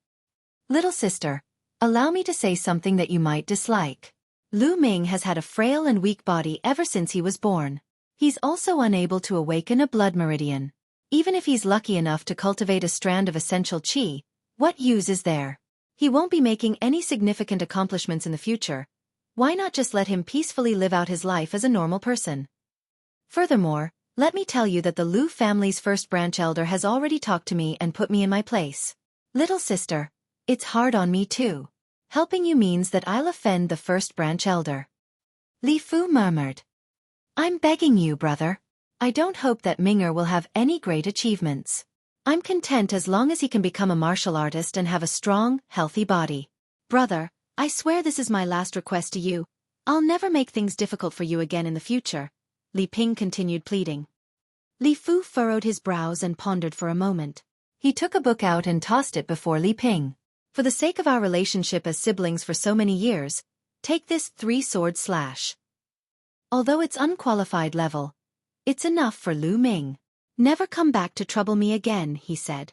S1: "Little sister, allow me to say something that you might dislike. Lu Ming has had a frail and weak body ever since he was born. He's also unable to awaken a blood meridian. Even if he's lucky enough to cultivate a strand of essential qi, what use is there? He won't be making any significant accomplishments in the future. Why not just let him peacefully live out his life as a normal person? Furthermore, let me tell you that the Lu family's first branch elder has already talked to me and put me in my place. Little sister, it's hard on me too. Helping you means that I'll offend the first branch elder." Li Fu murmured, "I'm begging you, brother. I don't hope that Minger will have any great achievements. I'm content as long as he can become a martial artist and have a strong, healthy body. Brother, I swear this is my last request to you. I'll never make things difficult for you again in the future," Li Ping continued pleading. Li Fu furrowed his brows and pondered for a moment. He took a book out and tossed it before Li Ping. "For the sake of our relationship as siblings for so many years, take this 3-sword slash. Although it's unqualified level, it's enough for Lu Ming. Never come back to trouble me again, he said.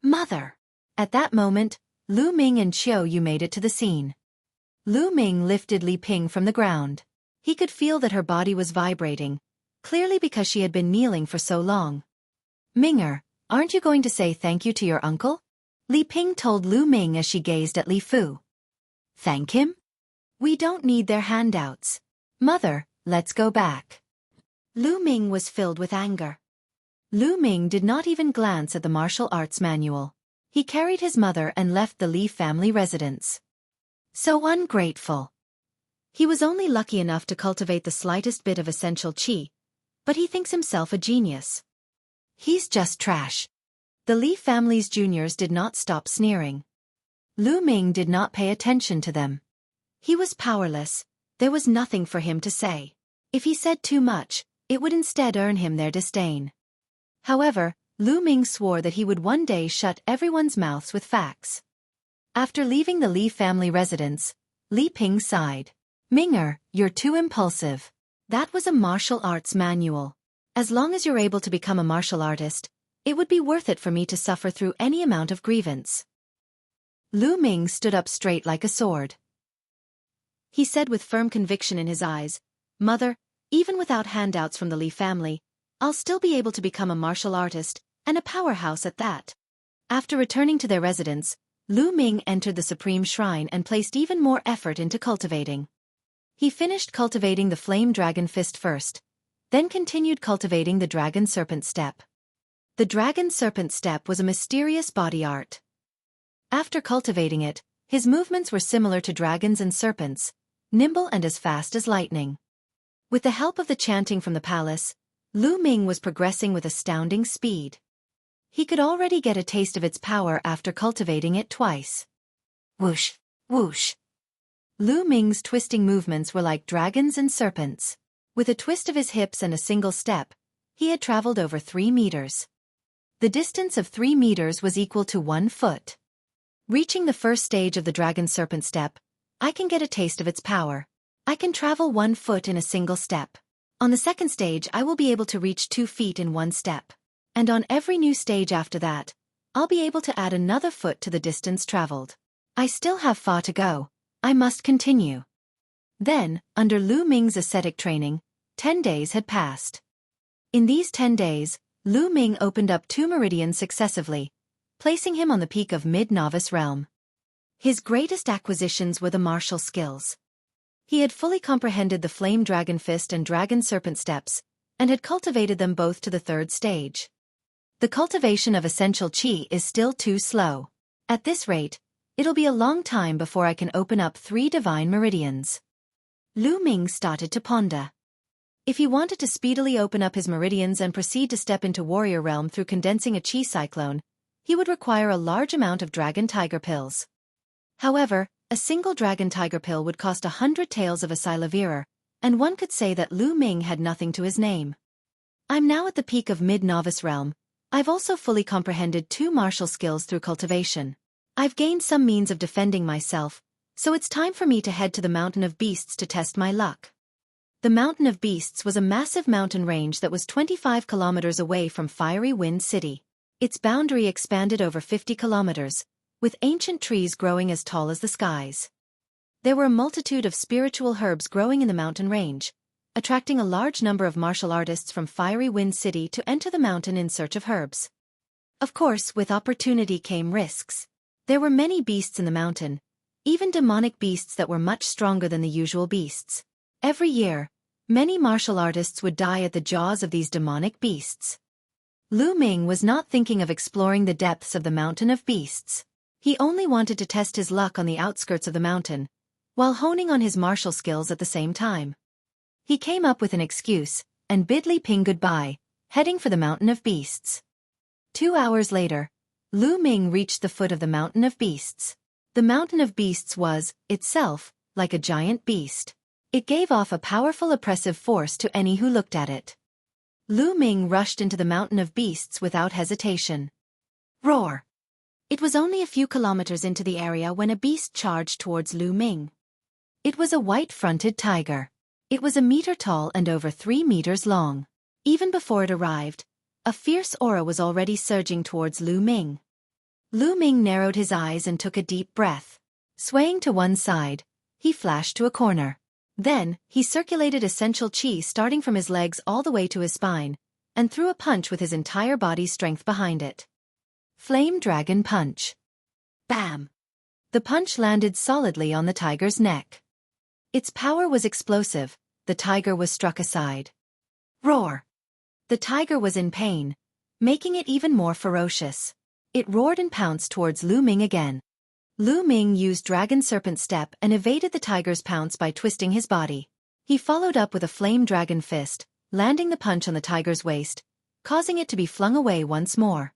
S1: Mother! At that moment, Lu Ming and Xueqi made it to the scene. Lu Ming lifted Li Ping from the ground. He could feel that her body was vibrating, clearly because she had been kneeling for so long. Minger, aren't you going to say thank you to your uncle? Li Ping told Lu Ming as she gazed at Li Fu. Thank him? We don't need their handouts. Mother, let's go back. Lu Ming was filled with anger. Lu Ming did not even glance at the martial arts manual. He carried his mother and left the Li family residence. So ungrateful. He was only lucky enough to cultivate the slightest bit of essential qi, but he thinks himself a genius. He's just trash. The Li family's juniors did not stop sneering. Lu Ming did not pay attention to them. He was powerless, there was nothing for him to say. If he said too much, it would instead earn him their disdain. However, Lu Ming swore that he would one day shut everyone's mouths with facts. After leaving the Li family residence, Li Ping sighed. Minger, you're too impulsive. That was a martial arts manual. As long as you're able to become a martial artist, it would be worth it for me to suffer through any amount of grievance. Lu Ming stood up straight like a sword. He said with firm conviction in his eyes, Mother, even without handouts from the Li family, I'll still be able to become a martial artist, and a powerhouse at that. After returning to their residence, Lu Ming entered the Supreme Shrine and placed even more effort into cultivating. He finished cultivating the Flame Dragon Fist first, then continued cultivating the Dragon Serpent Step. The Dragon Serpent Step was a mysterious body art. After cultivating it, his movements were similar to dragons and serpents, nimble and as fast as lightning. With the help of the chanting from the palace, Lu Ming was progressing with astounding speed. He could already get a taste of its power after cultivating it twice. Whoosh, whoosh. Lu Ming's twisting movements were like dragons and serpents. With a twist of his hips and a single step, he had traveled over 3 meters. The distance of 3 meters was equal to 1 foot. Reaching the first stage of the Dragon Serpent Step, I can get a taste of its power. I can travel 1 foot in a single step. On the second stage I will be able to reach 2 feet in 1 step. And on every new stage after that, I'll be able to add another foot to the distance traveled. I still have far to go. I must continue. Then, under Lu Ming's ascetic training, 10 days had passed. In these 10 days, Lu Ming opened up 2 meridians successively, placing him on the peak of mid-novice realm. His greatest acquisitions were the martial skills. He had fully comprehended the Flame Dragon Fist and Dragon Serpent Steps, and had cultivated them both to the 3rd stage. The cultivation of essential qi is still too slow. At this rate, it'll be a long time before I can open up 3 divine meridians. Lu Ming started to ponder. If he wanted to speedily open up his meridians and proceed to step into warrior realm through condensing a qi cyclone, he would require a large amount of dragon tiger pills. However, a single dragon tiger pill would cost 100 taels of a Silavira, and one could say that Lu Ming had nothing to his name. I'm now at the peak of mid-novice realm. I've also fully comprehended 2 martial skills through cultivation. I've gained some means of defending myself, so it's time for me to head to the Mountain of Beasts to test my luck. The Mountain of Beasts was a massive mountain range that was 25 kilometers away from Fiery Wind City. Its boundary expanded over 50 kilometers, with ancient trees growing as tall as the skies. There were a multitude of spiritual herbs growing in the mountain range, attracting a large number of martial artists from Fiery Wind City to enter the mountain in search of herbs. Of course, with opportunity came risks. There were many beasts in the mountain, even demonic beasts that were much stronger than the usual beasts. Every year, many martial artists would die at the jaws of these demonic beasts. Lu Ming was not thinking of exploring the depths of the Mountain of Beasts. He only wanted to test his luck on the outskirts of the mountain, while honing on his martial skills at the same time. He came up with an excuse, and bid Li Ping goodbye, heading for the Mountain of Beasts. 2 hours later, Lu Ming reached the foot of the Mountain of Beasts. The Mountain of Beasts was, itself, like a giant beast. It gave off a powerful oppressive force to any who looked at it. Lu Ming rushed into the Mountain of Beasts without hesitation. Roar! It was only a few kilometers into the area when a beast charged towards Lu Ming. It was a white-fronted tiger. It was 1 meter tall and over 3 meters long. Even before it arrived, A fierce aura was already surging towards Lu Ming. Lu Ming narrowed his eyes and took a deep breath. Swaying to one side, he flashed to a corner. Then, he circulated essential qi starting from his legs all the way to his spine, and threw a punch with his entire body's strength behind it. Flame Dragon Punch. Bam! The punch landed solidly on the tiger's neck. Its power was explosive. The tiger was struck aside. Roar! The tiger was in pain, making it even more ferocious. It roared and pounced towards Lu Ming again. Lu Ming used Dragon Serpent Step and evaded the tiger's pounce by twisting his body. He followed up with a Flame Dragon Fist, landing the punch on the tiger's waist, causing it to be flung away once more.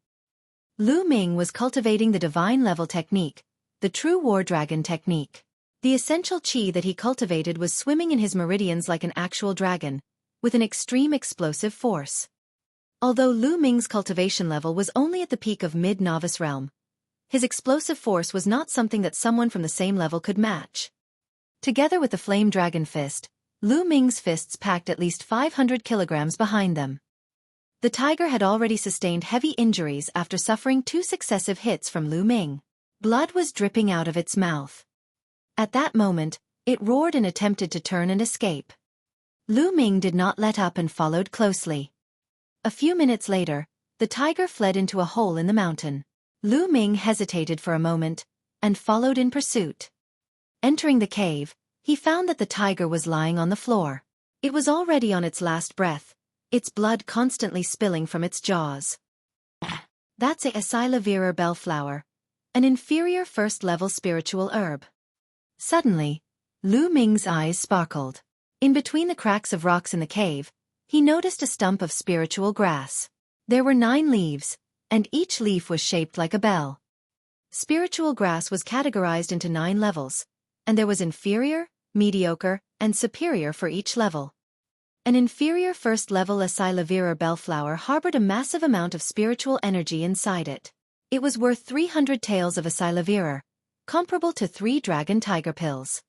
S1: Lu Ming was cultivating the divine level technique, the true war dragon technique. The essential qi that he cultivated was swimming in his meridians like an actual dragon, with an extreme explosive force. Although Lu Ming's cultivation level was only at the peak of mid-novice realm, his explosive force was not something that someone from the same level could match. Together with the Flame Dragon Fist, Lu Ming's fists packed at least 500 kilograms behind them. The tiger had already sustained heavy injuries after suffering 2 successive hits from Lu Ming. Blood was dripping out of its mouth. At that moment, it roared and attempted to turn and escape. Lu Ming did not let up and followed closely. A few minutes later, the tiger fled into a hole in the mountain. Lu Ming hesitated for a moment, and followed in pursuit. Entering the cave, he found that the tiger was lying on the floor. It was already on its last breath, its blood constantly spilling from its jaws. That's a Silaverer bellflower, an inferior first-level spiritual herb. Suddenly, Lu Ming's eyes sparkled. In between the cracks of rocks in the cave, he noticed a stump of spiritual grass. There were 9 leaves, and each leaf was shaped like a bell. Spiritual grass was categorized into 9 levels, and there was inferior, mediocre, and superior for each level. An inferior first-level Silaverer bellflower harbored a massive amount of spiritual energy inside it. It was worth 300 taels of Silaverer, comparable to 3 dragon tiger pills.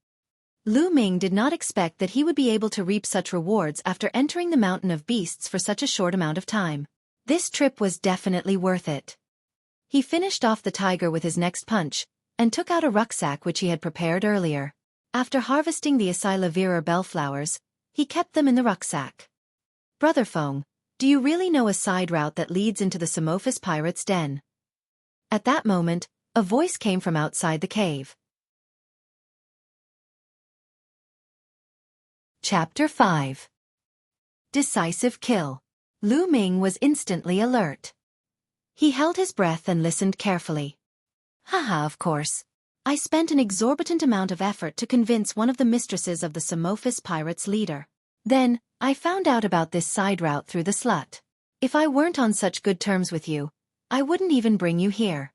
S1: Lu Ming did not expect that he would be able to reap such rewards after entering the Mountain of Beasts for such a short amount of time. This trip was definitely worth it. He finished off the tiger with his next punch, and took out a rucksack which he had prepared earlier. After harvesting the Silaverer bellflowers, he kept them in the rucksack. Brother Feng, do you really know a side route that leads into the Samophis pirates' den? At that moment, a voice came from outside the cave. Chapter 5. Decisive Kill. Lu Ming was instantly alert. He held his breath and listened carefully. Haha, of course. I spent an exorbitant amount of effort to convince one of the mistresses of the Samophis pirates' leader. Then, I found out about this side route through the slut. If I weren't on such good terms with you, I wouldn't even bring you here.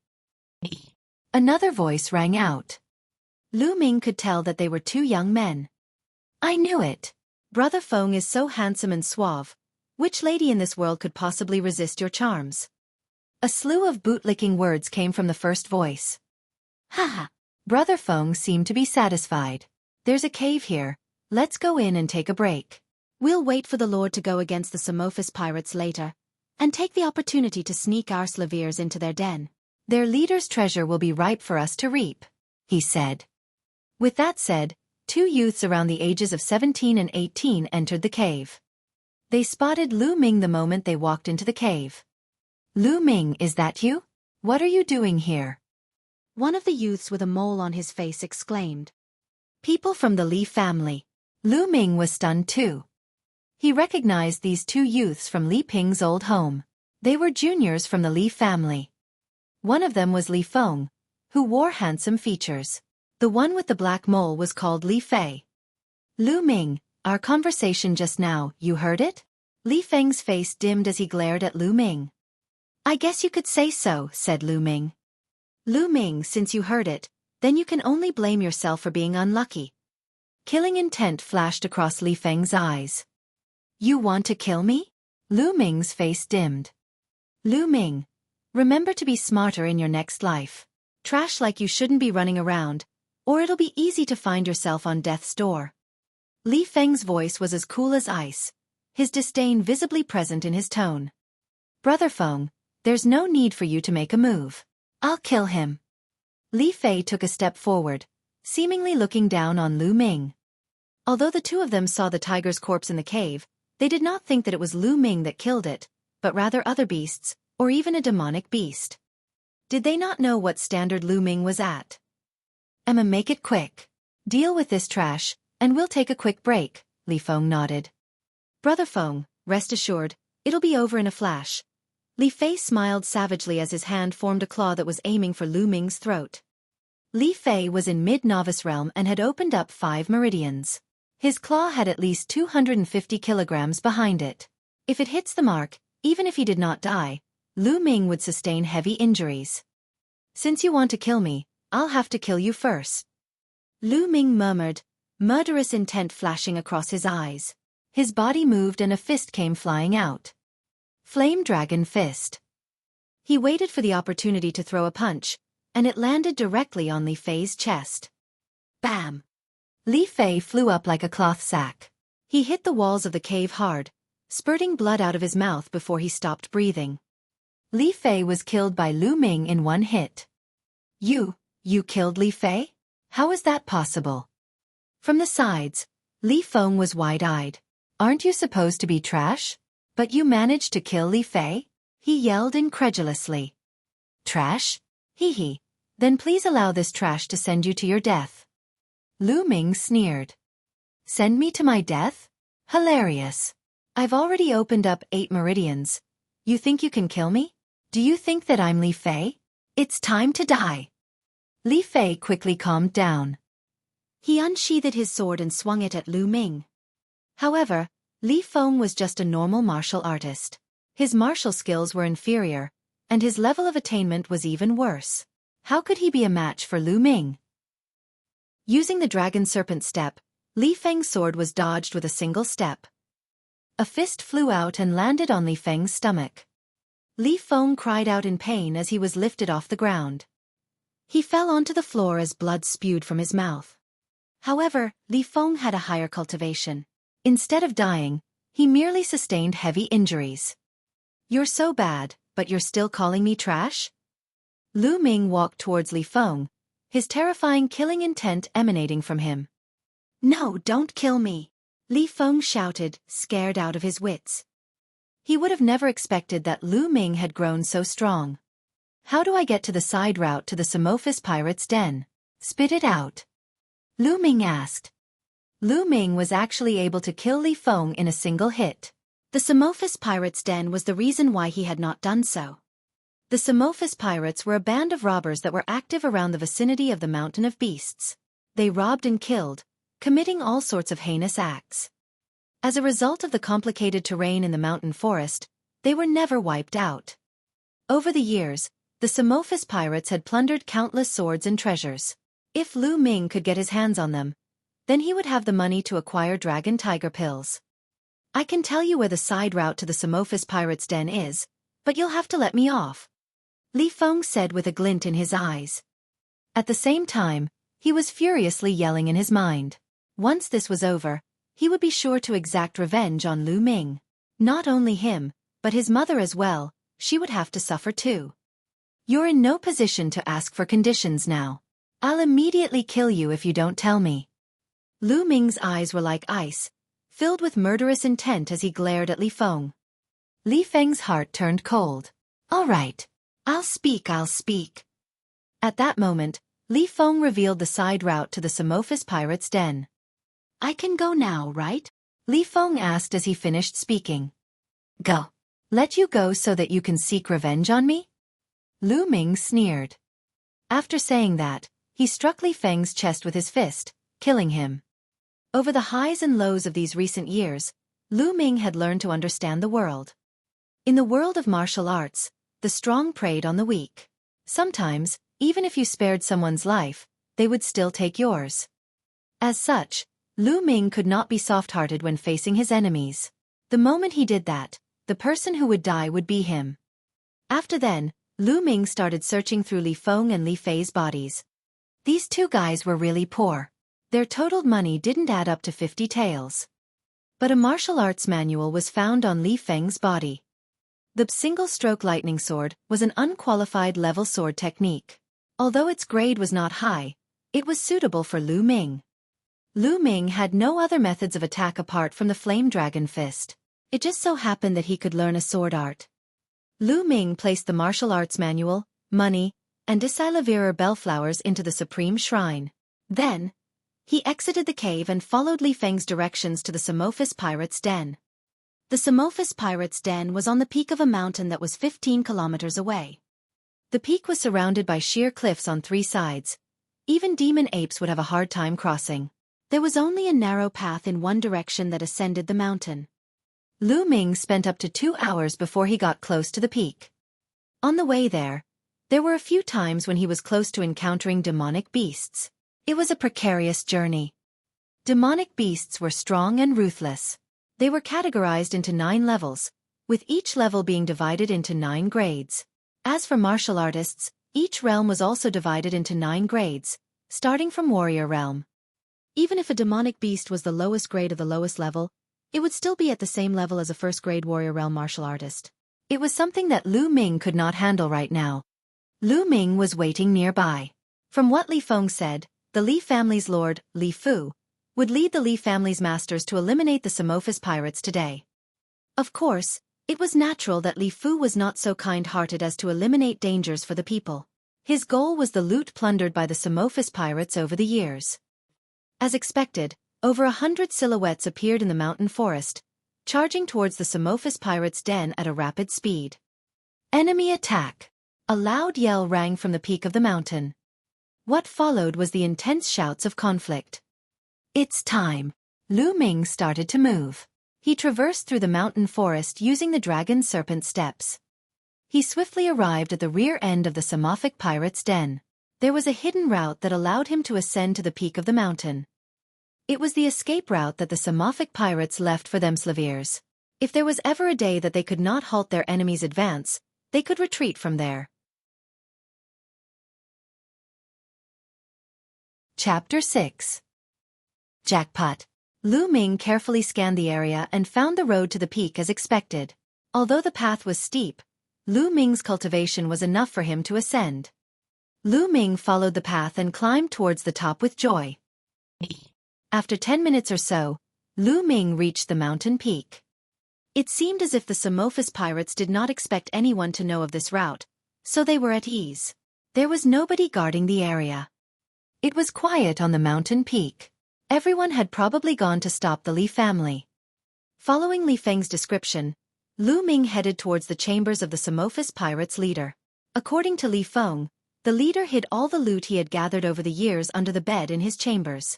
S1: Another voice rang out. Lu Ming could tell that they were 2 young men. I knew it. Brother Feng is so handsome and suave. Which lady in this world could possibly resist your charms? A slew of bootlicking words came from the first voice. Haha. Brother Feng seemed to be satisfied. There's a cave here. Let's go in and take a break. We'll wait for the Lord to go against the Samophis pirates later, and take the opportunity to sneak our slavers into their den. Their leader's treasure will be ripe for us to reap, he said. With that said, 2 youths around the ages of 17 and 18 entered the cave. They spotted Lu Ming the moment they walked into the cave. Lu Ming, is that you? What are you doing here? One of the youths with a mole on his face exclaimed. People from the Li family. Lu Ming was stunned too. He recognized these 2 youths from Li Ping's old home. They were juniors from the Li family. One of them was Li Feng, who wore handsome features. The one with the black mole was called Li Fei. Lu Ming, our conversation just now, you heard it? Li Feng's face dimmed as he glared at Lu Ming. I guess you could say so, said Lu Ming. Lu Ming, since you heard it, then you can only blame yourself for being unlucky. Killing intent flashed across Li Feng's eyes. You want to kill me? Lu Ming's face dimmed. Lu Ming, remember to be smarter in your next life. Trash like you shouldn't be running around, or it'll be easy to find yourself on death's door. Li Feng's voice was as cool as ice, his disdain visibly present in his tone. Brother Feng, there's no need for you to make a move. I'll kill him. Li Fei took a step forward, seemingly looking down on Lu Ming. Although the two of them saw the tiger's corpse in the cave, they did not think that it was Lu Ming that killed it, but rather other beasts, or even a demonic beast. Did they not know what standard Lu Ming was at? Emma, make it quick. Deal with this trash, and we'll take a quick break, Li Feng nodded. Brother Feng, rest assured, it'll be over in a flash. Li Fei smiled savagely as his hand formed a claw that was aiming for Lu Ming's throat. Li Fei was in mid-novice realm and had opened up 5 meridians. His claw had at least 250 kilograms behind it. If it hits the mark, even if he did not die, Lu Ming would sustain heavy injuries. Since you want to kill me, I'll have to kill you first. Lu Ming murmured, murderous intent flashing across his eyes. His body moved and a fist came flying out. Flame Dragon Fist. He waited for the opportunity to throw a punch, and it landed directly on Li Fei's chest. Bam! Li Fei flew up like a cloth sack. He hit the walls of the cave hard, spurting blood out of his mouth before he stopped breathing. Li Fei was killed by Lu Ming in one hit. You killed Li Fei? How is that possible? From the sides, Li Feng was wide-eyed. Aren't you supposed to be trash? But you managed to kill Li Fei? He yelled incredulously. Trash? Hee hee. Then please allow this trash to send you to your death. Lu Ming sneered. Send me to my death? Hilarious. I've already opened up 8 meridians. You think you can kill me? Do you think that I'm Li Fei? It's time to die. Li Fei quickly calmed down. He unsheathed his sword and swung it at Lu Ming. However, Li Feng was just a normal martial artist. His martial skills were inferior, and his level of attainment was even worse. How could he be a match for Lu Ming? Using the dragon serpent step, Li Feng's sword was dodged with a single step. A fist flew out and landed on Li Feng's stomach. Li Feng cried out in pain as he was lifted off the ground. He fell onto the floor as blood spewed from his mouth. However, Li Feng had a higher cultivation. Instead of dying, he merely sustained heavy injuries. You're so bad, but you're still calling me trash? Lu Ming walked towards Li Feng, his terrifying killing intent emanating from him. No, don't kill me! Li Feng shouted, scared out of his wits. He would have never expected that Lu Ming had grown so strong. How do I get to the side route to the Samophis pirate's den? Spit it out. Lu Ming asked. Lu Ming was actually able to kill Li Feng in a single hit. The Samophis pirate's den was the reason why he had not done so. The Samophis pirates were a band of robbers that were active around the vicinity of the Mountain of Beasts. They robbed and killed, committing all sorts of heinous acts. As a result of the complicated terrain in the mountain forest, they were never wiped out. Over the years, the Samophis pirates had plundered countless swords and treasures. If Lu Ming could get his hands on them, then he would have the money to acquire dragon tiger pills. I can tell you where the side route to the Samophis pirate's den is, but you'll have to let me off. Li Feng said with a glint in his eyes. At the same time, he was furiously yelling in his mind. Once this was over, he would be sure to exact revenge on Lu Ming. Not only him, but his mother as well, she would have to suffer too. You're in no position to ask for conditions now. I'll immediately kill you if you don't tell me. Lu Ming's eyes were like ice, filled with murderous intent as he glared at Li Feng. Li Feng's heart turned cold. All right. I'll speak. At that moment, Li Feng revealed the side route to the Samophis pirate's den. I can go now, right? Li Feng asked as he finished speaking. Go. Let you go so that you can seek revenge on me? Lu Ming sneered. After saying that, he struck Li Feng's chest with his fist, killing him. Over the highs and lows of these recent years, Lu Ming had learned to understand the world. In the world of martial arts, the strong preyed on the weak. Sometimes, even if you spared someone's life, they would still take yours. As such, Lu Ming could not be soft-hearted when facing his enemies. The moment he did that, the person who would die would be him. After then, Lu Ming started searching through Li Feng and Li Fei's bodies. These two guys were really poor. Their totaled money didn't add up to 50 taels. But a martial arts manual was found on Li Feng's body. The single-stroke lightning sword was an unqualified level sword technique. Although its grade was not high, it was suitable for Lu Ming. Lu Ming had no other methods of attack apart from the flame dragon fist. It just so happened that he could learn a sword art. Lu Ming placed the martial arts manual, money, and Isilavirer bellflowers into the supreme shrine. Then, he exited the cave and followed Li Feng's directions to the Samophis pirates' den. The Samophis pirates' den was on the peak of a mountain that was 15 kilometers away. The peak was surrounded by sheer cliffs on 3 sides. Even demon apes would have a hard time crossing. There was only a narrow path in one direction that ascended the mountain. Lu Ming spent up to 2 hours before he got close to the peak. On the way there were a few times when he was close to encountering demonic beasts. It was a precarious journey. Demonic beasts were strong and ruthless. They were categorized into 9 levels, with each level being divided into 9 grades. As for martial artists, each realm was also divided into 9 grades, starting from warrior realm. Even if a demonic beast was the lowest grade of the lowest level, it would still be at the same level as a first-grade warrior realm martial artist. It was something that Lu Ming could not handle right now. Lu Ming was waiting nearby. From what Li Feng said, the Li family's lord, Li Fu, would lead the Li family's masters to eliminate the Samophis pirates today. Of course, it was natural that Li Fu was not so kind-hearted as to eliminate dangers for the people. His goal was the loot plundered by the Samophis pirates over the years. As expected, over 100 silhouettes appeared in the mountain forest, charging towards the Samophis pirates' den at a rapid speed. Enemy attack! A loud yell rang from the peak of the mountain. What followed was the intense shouts of conflict. It's time! Lu Ming started to move. He traversed through the mountain forest using the dragon serpent steps. He swiftly arrived at the rear end of the Samophic pirates' den. There was a hidden route that allowed him to ascend to the peak of the mountain. It was the escape route that the Samophic pirates left for themselves. If there was ever a day that they could not halt their enemy's advance, they could retreat from there. Chapter 6. Jackpot. Lu Ming carefully scanned the area and found the road to the peak as expected. Although the path was steep, Lu Ming's cultivation was enough for him to ascend. Lu Ming followed the path and climbed towards the top with joy. After 10 minutes or so, Lu Ming reached the mountain peak. It seemed as if the Samophis pirates did not expect anyone to know of this route, so they were at ease. There was nobody guarding the area. It was quiet on the mountain peak. Everyone had probably gone to stop the Li family. Following Li Feng's description, Lu Ming headed towards the chambers of the Samophis pirates' leader. According to Li Feng, the leader hid all the loot he had gathered over the years under the bed in his chambers.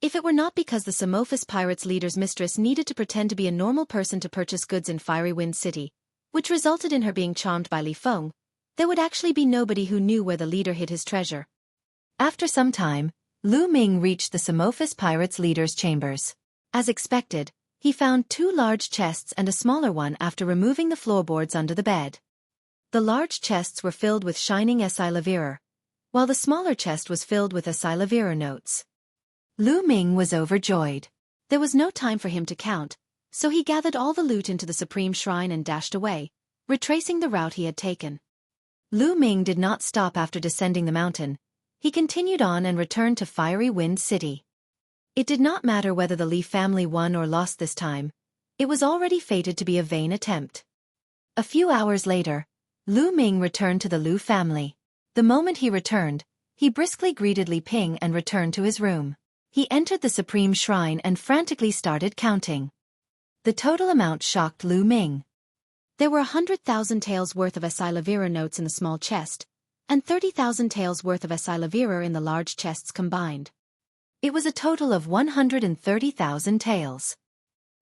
S1: If it were not because the Samophis pirates' leader's mistress needed to pretend to be a normal person to purchase goods in Fiery Wind City, which resulted in her being charmed by Li Feng, there would actually be nobody who knew where the leader hid his treasure. After some time, Lu Ming reached the Samophis pirates' leader's chambers. As expected, he found 2 large chests and a smaller one after removing the floorboards under the bed. The large chests were filled with shining Isilavirer, while the smaller chest was filled with Isilavirer notes. Lu Ming was overjoyed. There was no time for him to count, so he gathered all the loot into the Supreme Shrine and dashed away, retracing the route he had taken. Lu Ming did not stop after descending the mountain. He continued on and returned to Fiery Wind City. It did not matter whether the Li family won or lost this time. It was already fated to be a vain attempt. A few hours later, Lu Ming returned to the Lu family. The moment he returned, he briskly greeted Li Ping and returned to his room. He entered the Supreme Shrine and frantically started counting. The total amount shocked Lu Ming. There were 100,000 taels worth of Isilavirer notes in the small chest, and 30,000 taels worth of Isilavirer in the large chests combined. It was a total of 130,000 taels.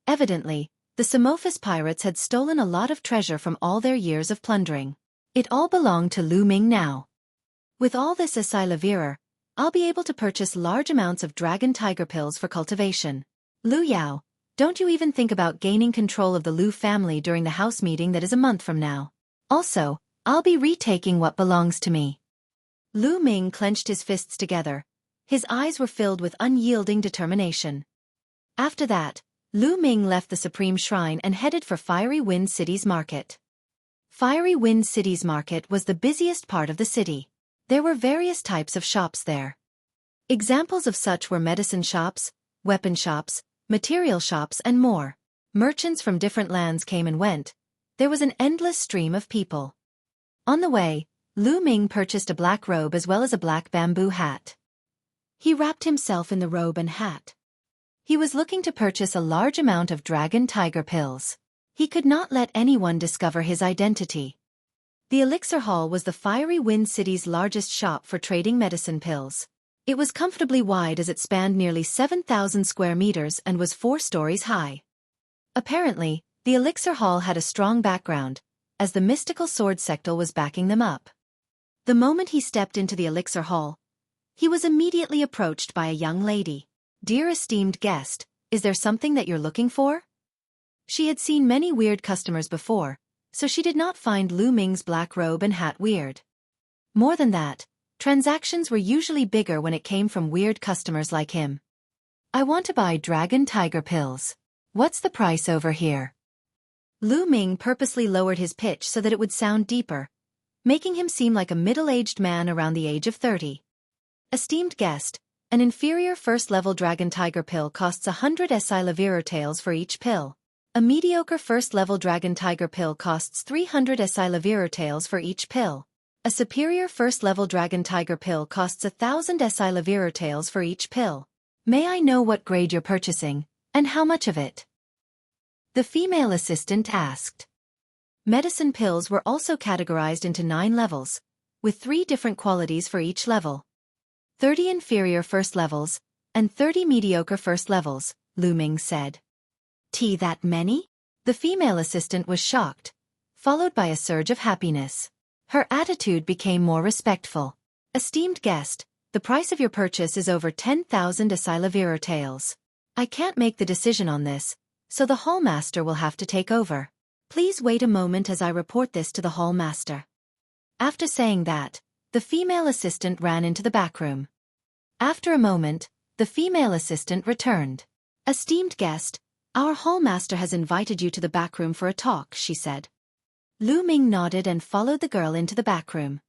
S1: Evidently, the Samophis pirates had stolen a lot of treasure from all their years of plundering. It all belonged to Lu Ming now. With all this Isilavirer, I'll be able to purchase large amounts of dragon tiger pills for cultivation. Lu Yao, don't you even think about gaining control of the Lu family during the house meeting that is a month from now. Also, I'll be retaking what belongs to me. Lu Ming clenched his fists together. His eyes were filled with unyielding determination. After that, Lu Ming left the Supreme Shrine and headed for Fiery Wind City's market. Fiery Wind City's market was the busiest part of the city. There were various types of shops there. Examples of such were medicine shops, weapon shops, material shops and more. Merchants from different lands came and went. There was an endless stream of people. On the way, Lu Ming purchased a black robe as well as a black bamboo hat. He wrapped himself in the robe and hat. He was looking to purchase a large amount of dragon tiger pills. He could not let anyone discover his identity. The Elixir Hall was the Fiery Wind City's largest shop for trading medicine pills. It was comfortably wide as it spanned nearly 7,000 square meters and was 4 stories high. Apparently, the Elixir Hall had a strong background, as the mystical sword sectal was backing them up. The moment he stepped into the Elixir Hall, he was immediately approached by a young lady. "Dear esteemed guest, is there something that you're looking for?" She had seen many weird customers before, so she did not find Lu Ming's black robe and hat weird. More than that, transactions were usually bigger when it came from weird customers like him. "I want to buy dragon tiger pills. What's the price over here?" Lu Ming purposely lowered his pitch so that it would sound deeper, making him seem like a middle-aged man around the age of 30. "Esteemed guest, an inferior first-level dragon tiger pill costs 100 SI Levirer taels for each pill. A mediocre first-level dragon tiger pill costs 300 SI Levirer taels for each pill. A superior first-level dragon tiger pill costs 1,000 SI Levirer taels for each pill. May I know what grade you're purchasing, and how much of it?" The female assistant asked. Medicine pills were also categorized into 9 levels, with 3 different qualities for each level. 30 inferior first levels, and 30 mediocre first levels, Lu Ming said. That many?" The female assistant was shocked, followed by a surge of happiness. Her attitude became more respectful. "Esteemed guest, the price of your purchase is over 10,000 SI Levirer taels. I can't make the decision on this, so the hallmaster will have to take over. Please wait a moment as I report this to the hallmaster." After saying that, the female assistant ran into the back room. After a moment, the female assistant returned. "Esteemed guest, our hallmaster has invited you to the back room for a talk," she said. Lu Ming nodded and followed the girl into the back room.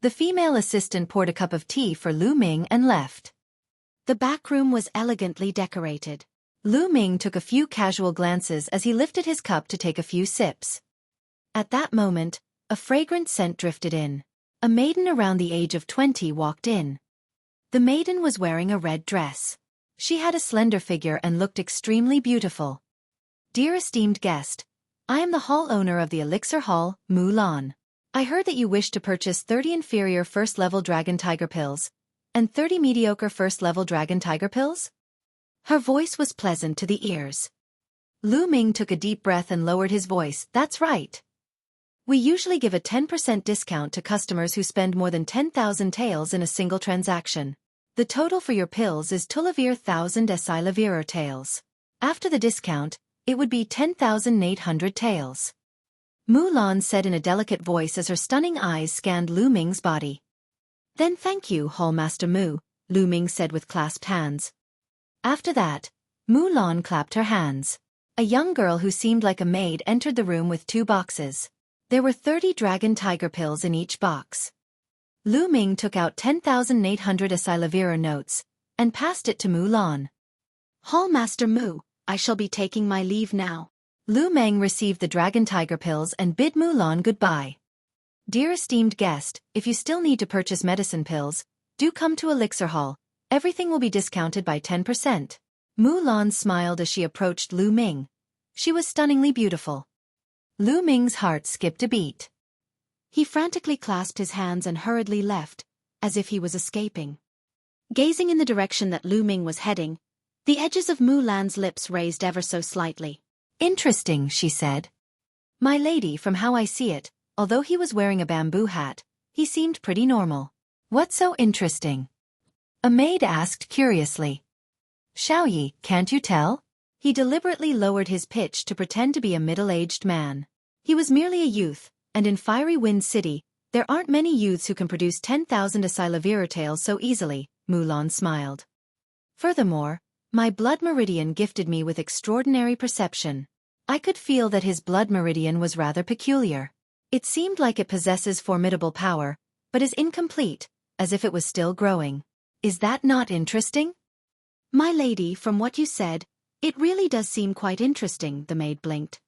S1: The female assistant poured a cup of tea for Lu Ming and left. The back room was elegantly decorated. Lu Ming took a few casual glances as he lifted his cup to take a few sips. At that moment, a fragrant scent drifted in. A maiden around the age of 20 walked in. The maiden was wearing a red dress. She had a slender figure and looked extremely beautiful. "Dear esteemed guest, I am the hall owner of the Elixir Hall, Mulan. I heard that you wish to purchase 30 inferior first-level dragon tiger pills, and 30 mediocre first-level dragon tiger pills?" Her voice was pleasant to the ears. Lu Ming took a deep breath and lowered his voice. "That's right. We usually give a 10% discount to customers who spend more than 10,000 taels in a single transaction. The total for your pills is 12,000 SI Levirer taels. After the discount, it would be 10,800 taels." Mulan said in a delicate voice as her stunning eyes scanned Lu Ming's body. "Then thank you, Hallmaster Mu," Lu Ming said with clasped hands. After that, Mulan clapped her hands. A young girl who seemed like a maid entered the room with 2 boxes. There were 30 dragon tiger pills in each box. Lu Ming took out 10,800 SI Levirer notes and passed it to Mulan. "Hallmaster Mu, I shall be taking my leave now." Lu Ming received the dragon tiger pills and bid Mulan goodbye. "Dear esteemed guest, if you still need to purchase medicine pills, do come to Elixir Hall. Everything will be discounted by 10%. Mulan smiled as she approached Lu Ming. She was stunningly beautiful. Lu Ming's heart skipped a beat. He frantically clasped his hands and hurriedly left, as if he was escaping. Gazing in the direction that Lu Ming was heading, the edges of Mulan's lips raised ever so slightly. "Interesting," she said. "My lady, from how I see it, although he was wearing a bamboo hat, he seemed pretty normal." "What's so interesting?" a maid asked curiously. "Xueqi, can't you tell?" He deliberately lowered his pitch to pretend to be a middle-aged man. He was merely a youth, and in Fiery Wind City, there aren't many youths who can produce 10,000 SI Levirer taels so easily, Mulan smiled. "Furthermore, my blood meridian gifted me with extraordinary perception. I could feel that his blood meridian was rather peculiar. It seemed like it possesses formidable power, but is incomplete, as if it was still growing. Is that not interesting? My lady, from what you said, it really does seem quite interesting, the maid blinked.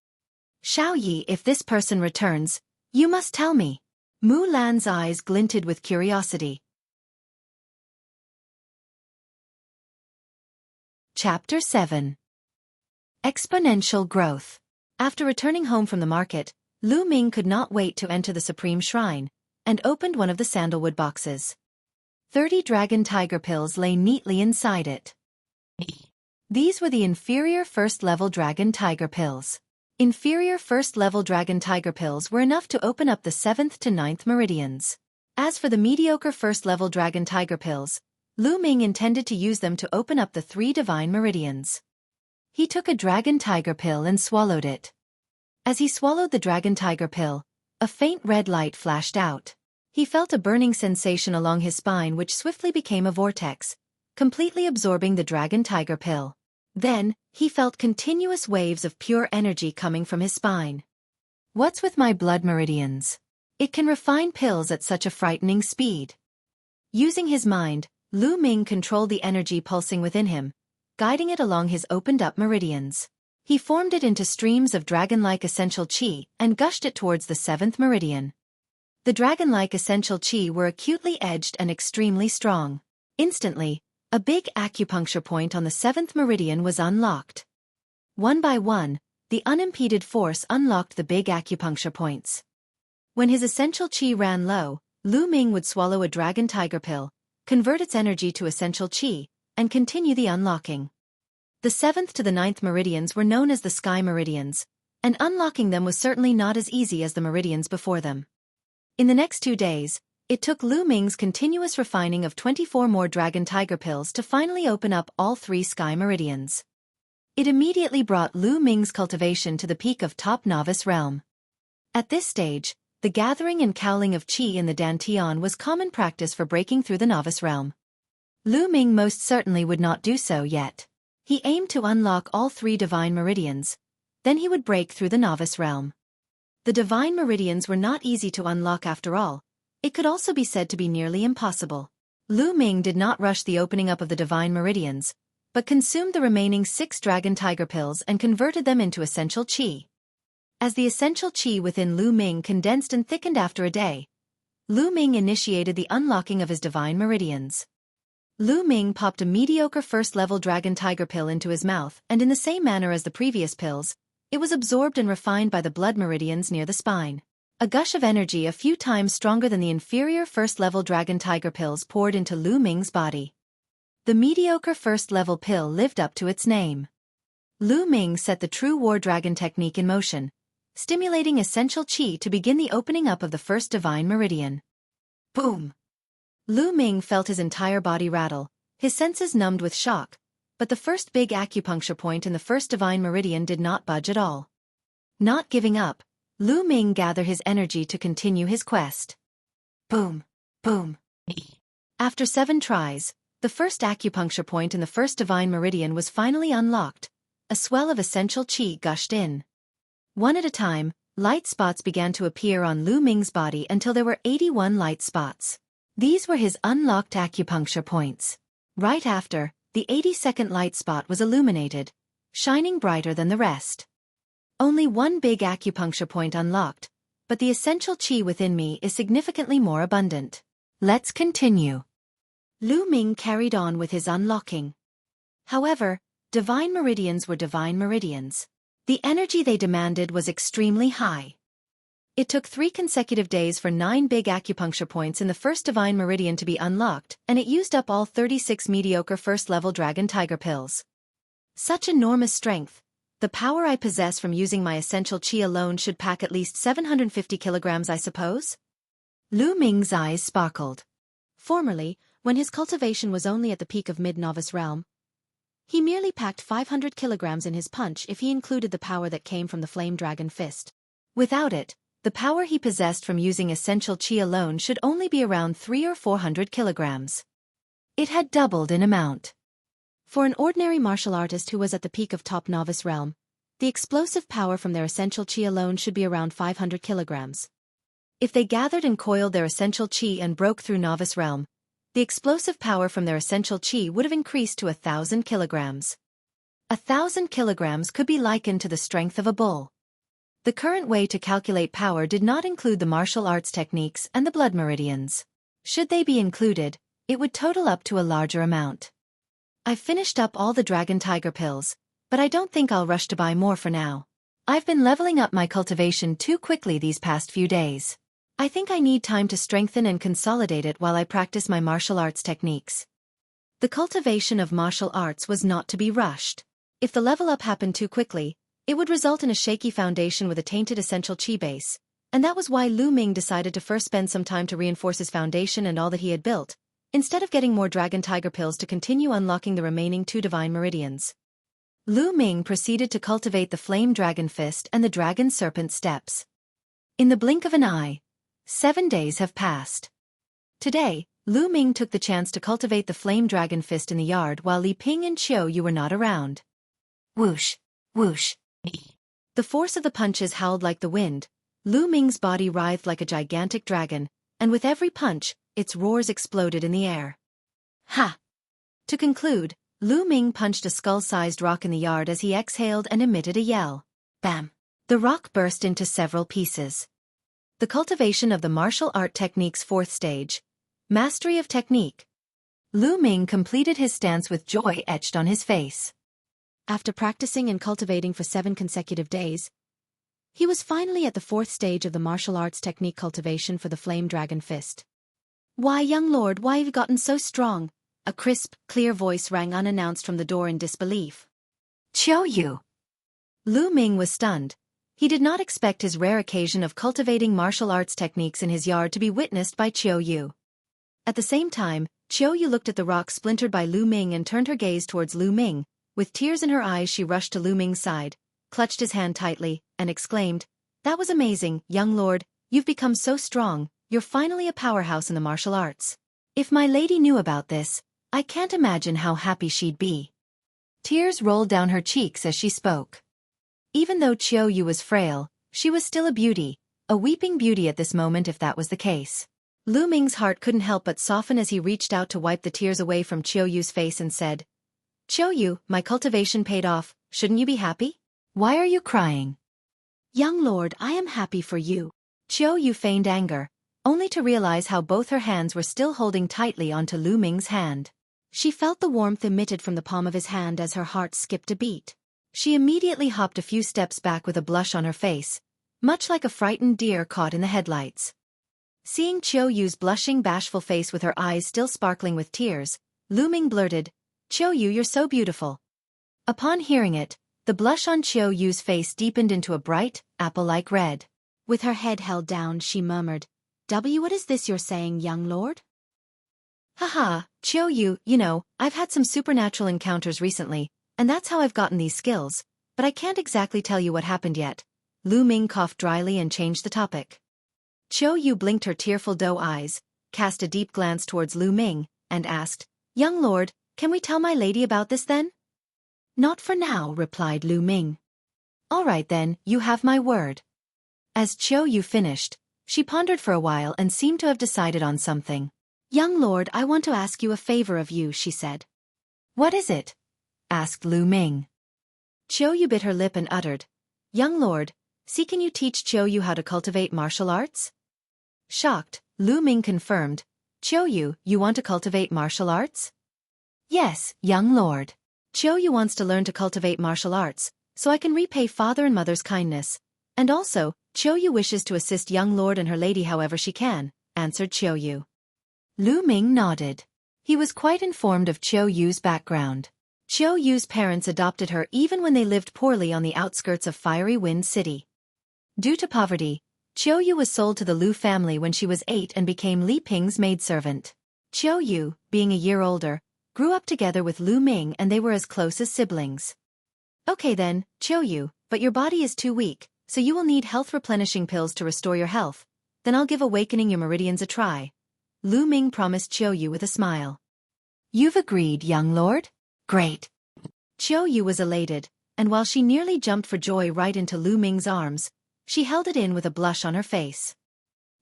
S1: Xueqi, if this person returns, you must tell me. Mulan's eyes glinted with curiosity. Chapter 7. Exponential Growth. After returning home from the market, Lu Ming could not wait to enter the Supreme Shrine, and opened one of the sandalwood boxes. 30 dragon tiger pills lay neatly inside it. These were the inferior first-level dragon tiger pills. Inferior first-level dragon tiger pills were enough to open up the 7th to 9th meridians. As for the mediocre first-level dragon tiger pills, Lu Ming intended to use them to open up the 3 divine meridians. He took a dragon tiger pill and swallowed it. As he swallowed the dragon tiger pill, a faint red light flashed out. He felt a burning sensation along his spine which swiftly became a vortex, completely absorbing the dragon tiger pill. Then, he felt continuous waves of pure energy coming from his spine. What's with my blood meridians? It can refine pills at such a frightening speed. Using his mind, Lu Ming controlled the energy pulsing within him, guiding it along his opened-up meridians. He formed it into streams of dragon-like essential qi and gushed it towards the 7th meridian. The dragon-like essential qi were acutely edged and extremely strong. Instantly, a big acupuncture point on the 7th meridian was unlocked. One by one, the unimpeded force unlocked the big acupuncture points. When his essential qi ran low, Lu Ming would swallow a dragon tiger pill, convert its energy to essential qi, and continue the unlocking. The 7th to the 9th meridians were known as the sky meridians, and unlocking them was certainly not as easy as the meridians before them. In the next 2 days, it took Lu Ming's continuous refining of 24 more dragon tiger pills to finally open up all 3 sky meridians. It immediately brought Lu Ming's cultivation to the peak of top novice realm. At this stage, the gathering and cowling of qi in the dantian was common practice for breaking through the novice realm. Lu Ming most certainly would not do so yet. He aimed to unlock all 3 divine meridians, then he would break through the novice realm. The divine meridians were not easy to unlock after all. It could also be said to be nearly impossible. Lu Ming did not rush the opening up of the divine meridians, but consumed the remaining 6 dragon tiger pills and converted them into essential qi. As the essential qi within Lu Ming condensed and thickened after a day, Lu Ming initiated the unlocking of his divine meridians. Lu Ming popped a mediocre first-level dragon tiger pill into his mouth, and in the same manner as the previous pills, it was absorbed and refined by the blood meridians near the spine. A gush of energy a few times stronger than the inferior first-level dragon tiger pills poured into Lu Ming's body. The mediocre first-level pill lived up to its name. Lu Ming set the true war dragon technique in motion, stimulating essential qi to begin the opening up of the first divine meridian. Boom! Lu Ming felt his entire body rattle, his senses numbed with shock, but the first big acupuncture point in the first divine meridian did not budge at all. Not giving up, Lu Ming gathered his energy to continue his quest. Boom! Boom! After 7 tries, the first acupuncture point in the first divine meridian was finally unlocked. A swell of essential qi gushed in. One at a time, light spots began to appear on Lu Ming's body until there were 81 light spots. These were his unlocked acupuncture points. Right after, the 82nd light spot was illuminated, shining brighter than the rest. Only one big acupuncture point unlocked, but the essential qi within me is significantly more abundant. Let's continue. Lu Ming carried on with his unlocking. However, divine meridians were divine meridians. The energy they demanded was extremely high. It took 3 consecutive days for 9 big acupuncture points in the first divine meridian to be unlocked, and it used up all 36 mediocre first-level dragon tiger pills. Such enormous strength. The power I possess from using my essential qi alone should pack at least 750 kilograms, I suppose? Lu Ming's eyes sparkled. Formerly, when his cultivation was only at the peak of mid-novice realm, he merely packed 500 kilograms in his punch if he included the power that came from the flame dragon fist. Without it, the power he possessed from using essential qi alone should only be around 300 or 400 kilograms. It had doubled in amount. For an ordinary martial artist who was at the peak of top novice realm, the explosive power from their essential qi alone should be around 500 kilograms. If they gathered and coiled their essential chi and broke through novice realm, the explosive power from their essential chi would have increased to 1,000 kilograms. 1,000 kilograms could be likened to the strength of a bull. The current way to calculate power did not include the martial arts techniques and the blood meridians. Should they be included, it would total up to a larger amount. I've finished up all the dragon tiger pills, but I don't think I'll rush to buy more for now. I've been leveling up my cultivation too quickly these past few days. I think I need time to strengthen and consolidate it while I practice my martial arts techniques. The cultivation of martial arts was not to be rushed. If the level up happened too quickly, it would result in a shaky foundation with a tainted essential chi base, and that was why Lu Ming decided to first spend some time to reinforce his foundation and all that he had built, instead of getting more dragon tiger pills to continue unlocking the remaining 2 divine meridians. Lu Ming proceeded to cultivate the flame dragon fist and the dragon serpent steps. In the blink of an eye, 7 days have passed. Today, Lu Ming took the chance to cultivate the flame dragon fist in the yard while Li Ping and Qiu were not around. Whoosh, whoosh. The force of the punches howled like the wind. Lu Ming's body writhed like a gigantic dragon, and with every punch, its roars exploded in the air. Ha! To conclude, Lu Ming punched a skull-sized rock in the yard as he exhaled and emitted a yell. Bam! The rock burst into several pieces. The cultivation of the martial art technique's 4th stage. Mastery of technique. Lu Ming completed his stance with joy etched on his face. After practicing and cultivating for 7 consecutive days, he was finally at the 4th stage of the martial arts technique cultivation for the flame dragon fist. Why, young lord, why have you gotten so strong? A crisp, clear voice rang unannounced from the door in disbelief. Qiu. Lu Ming was stunned. He did not expect his rare occasion of cultivating martial arts techniques in his yard to be witnessed by Qiu. At the same time, Qiu looked at the rock splintered by Lu Ming and turned her gaze towards Lu Ming. With tears in her eyes, she rushed to Lu Ming's side, clutched his hand tightly, and exclaimed, "That was amazing, young lord, you've become so strong, you're finally a powerhouse in the martial arts. If my lady knew about this, I can't imagine how happy she'd be." Tears rolled down her cheeks as she spoke. Even though Qiu was frail, she was still a beauty, a weeping beauty at this moment if that was the case. Lu Ming's heart couldn't help but soften as he reached out to wipe the tears away from Qiu's face and said, "Qiu, my cultivation paid off, shouldn't you be happy? Why are you crying?" "Young lord, I am happy for you." Qiu feigned anger, only to realize how both her hands were still holding tightly onto Lu Ming's hand. She felt the warmth emitted from the palm of his hand as her heart skipped a beat. She immediately hopped a few steps back with a blush on her face, much like a frightened deer caught in the headlights. Seeing Qiu's blushing, bashful face with her eyes still sparkling with tears, Lu Ming blurted, "Qiu, you're so beautiful." Upon hearing it, the blush on Qiu's face deepened into a bright, apple-like red. With her head held down, she murmured, What is this you're saying, young lord?" "Haha, Qiu, you know, I've had some supernatural encounters recently, and that's how I've gotten these skills, but I can't exactly tell you what happened yet." Lu Ming coughed dryly and changed the topic. Qiu blinked her tearful doe eyes, cast a deep glance towards Lu Ming, and asked, "Young lord, can we tell my lady about this then?" "Not for now," replied Lu Ming. "All right then, you have my word." As Qiu finished, she pondered for a while and seemed to have decided on something. "Young lord, I want to ask you a favor of you," she said. "What is it?" asked Lu Ming. Qiu bit her lip and uttered, "Young lord, see, can you teach Qiu how to cultivate martial arts?" Shocked, Lu Ming confirmed, "Qiu, you want to cultivate martial arts?" "Yes, young lord. Qiu wants to learn to cultivate martial arts, so I can repay father and mother's kindness. And also, Qiu wishes to assist young lord and her lady however she can," answered Qiu. Lu Ming nodded. He was quite informed of Qiu's background. Qiu's parents adopted her even when they lived poorly on the outskirts of Fiery Wind City. Due to poverty, Qiu was sold to the Lu family when she was 8 and became Li Ping's maidservant. Qiu, being a year older, grew up together with Lu Ming and they were as close as siblings. "Okay then, Qiu, but your body is too weak, so you will need health-replenishing pills to restore your health. Then I'll give awakening your meridians a try," Lu Ming promised Qiu with a smile. "You've agreed, young lord? Great." Qiu was elated, and while she nearly jumped for joy right into Lu Ming's arms, she held it in with a blush on her face.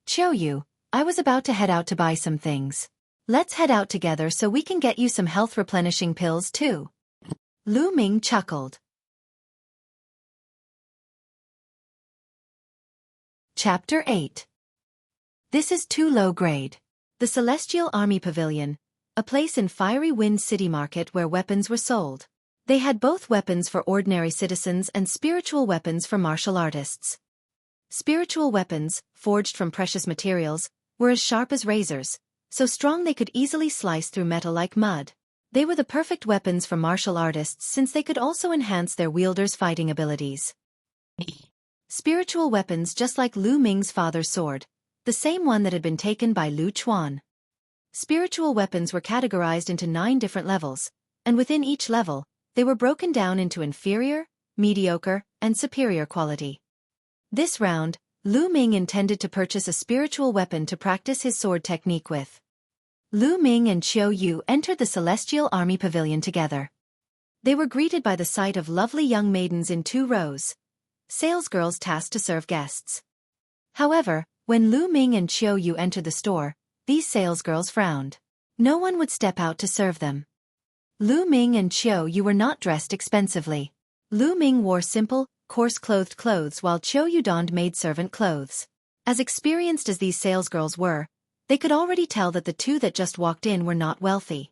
S1: Xueqi, I was about to head out to buy some things. Let's head out together so we can get you some health-replenishing pills too. Lu Ming chuckled. Chapter 8. This is too low grade. The Celestial Army Pavilion, a place in Fiery Wind City Market where weapons were sold. They had both weapons for ordinary citizens and spiritual weapons for martial artists. Spiritual weapons, forged from precious materials, were as sharp as razors, so strong they could easily slice through metal like mud. They were the perfect weapons for martial artists since they could also enhance their wielders' fighting abilities. Spiritual weapons just like Lu Ming's father's sword, the same one that had been taken by Lu Chuan. Spiritual weapons were categorized into 9 different levels, and within each level, they were broken down into inferior, mediocre, and superior quality. This round, Lu Ming intended to purchase a spiritual weapon to practice his sword technique with. Lu Ming and Xueqi entered the Celestial Army Pavilion together. They were greeted by the sight of lovely young maidens in 2 rows, salesgirls tasked to serve guests. However, when Lu Ming and Xueqi entered the store, these salesgirls frowned. No one would step out to serve them. Lu Ming and Xueqi were not dressed expensively. Lu Ming wore simple, coarse-clothed clothes while Xueqi donned maidservant clothes. As experienced as these salesgirls were, they could already tell that the 2 that just walked in were not wealthy.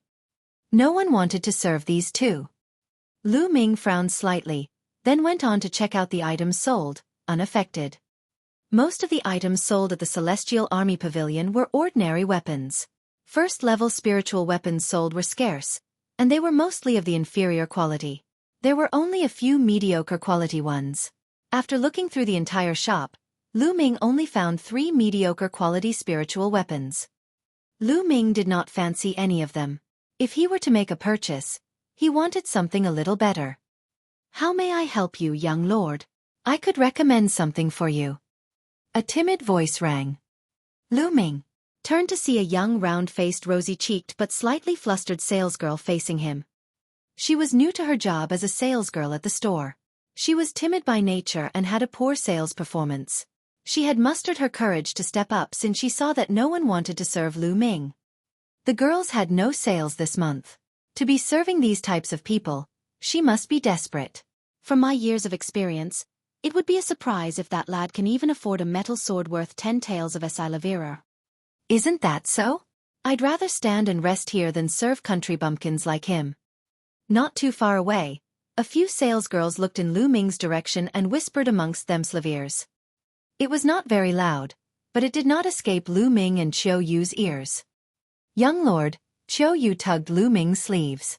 S1: No one wanted to serve these 2. Lu Ming frowned slightly, then went on to check out the items sold, unaffected. Most of the items sold at the Celestial Army Pavilion were ordinary weapons. First-level spiritual weapons sold were scarce, and they were mostly of the inferior quality. There were only a few mediocre quality ones. After looking through the entire shop, Lu Ming only found 3 mediocre quality spiritual weapons. Lu Ming did not fancy any of them. If he were to make a purchase, he wanted something a little better. How may I help you, young lord? I could recommend something for you. A timid voice rang. Lu Ming turned to see a young round-faced rosy-cheeked but slightly flustered salesgirl facing him. She was new to her job as a salesgirl at the store. She was timid by nature and had a poor sales performance. She had mustered her courage to step up since she saw that no one wanted to serve Lu Ming. The girls had no sales this month. To be serving these types of people, she must be desperate. From my years of experience, it would be a surprise if that lad can even afford a metal sword worth 10 taels of Esilavira. Isn't that so? I'd rather stand and rest here than serve country bumpkins like him. Not too far away, a few salesgirls looked in Lu Ming's direction and whispered amongst themselves. It was not very loud, but it did not escape Lu Ming and Xueqi's ears. Young lord, Xueqi tugged Lu Ming's sleeves.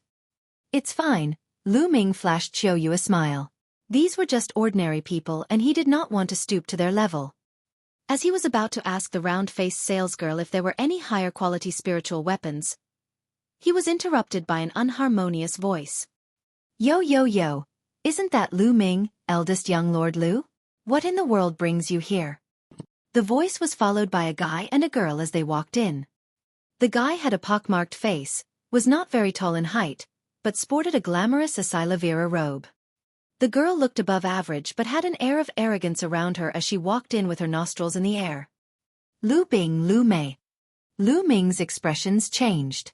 S1: It's fine, Lu Ming flashed Xueqi a smile. These were just ordinary people and he did not want to stoop to their level. As he was about to ask the round-faced salesgirl if there were any higher-quality spiritual weapons, he was interrupted by an unharmonious voice. Yo yo yo, isn't that Lu Ming, eldest young Lord Lu? What in the world brings you here? The voice was followed by a guy and a girl as they walked in. The guy had a pockmarked face, was not very tall in height, but sported a glamorous Esilavira robe. The girl looked above average but had an air of arrogance around her as she walked in with her nostrils in the air. Lu Bing Lu Mei. Lu Ming's expressions changed.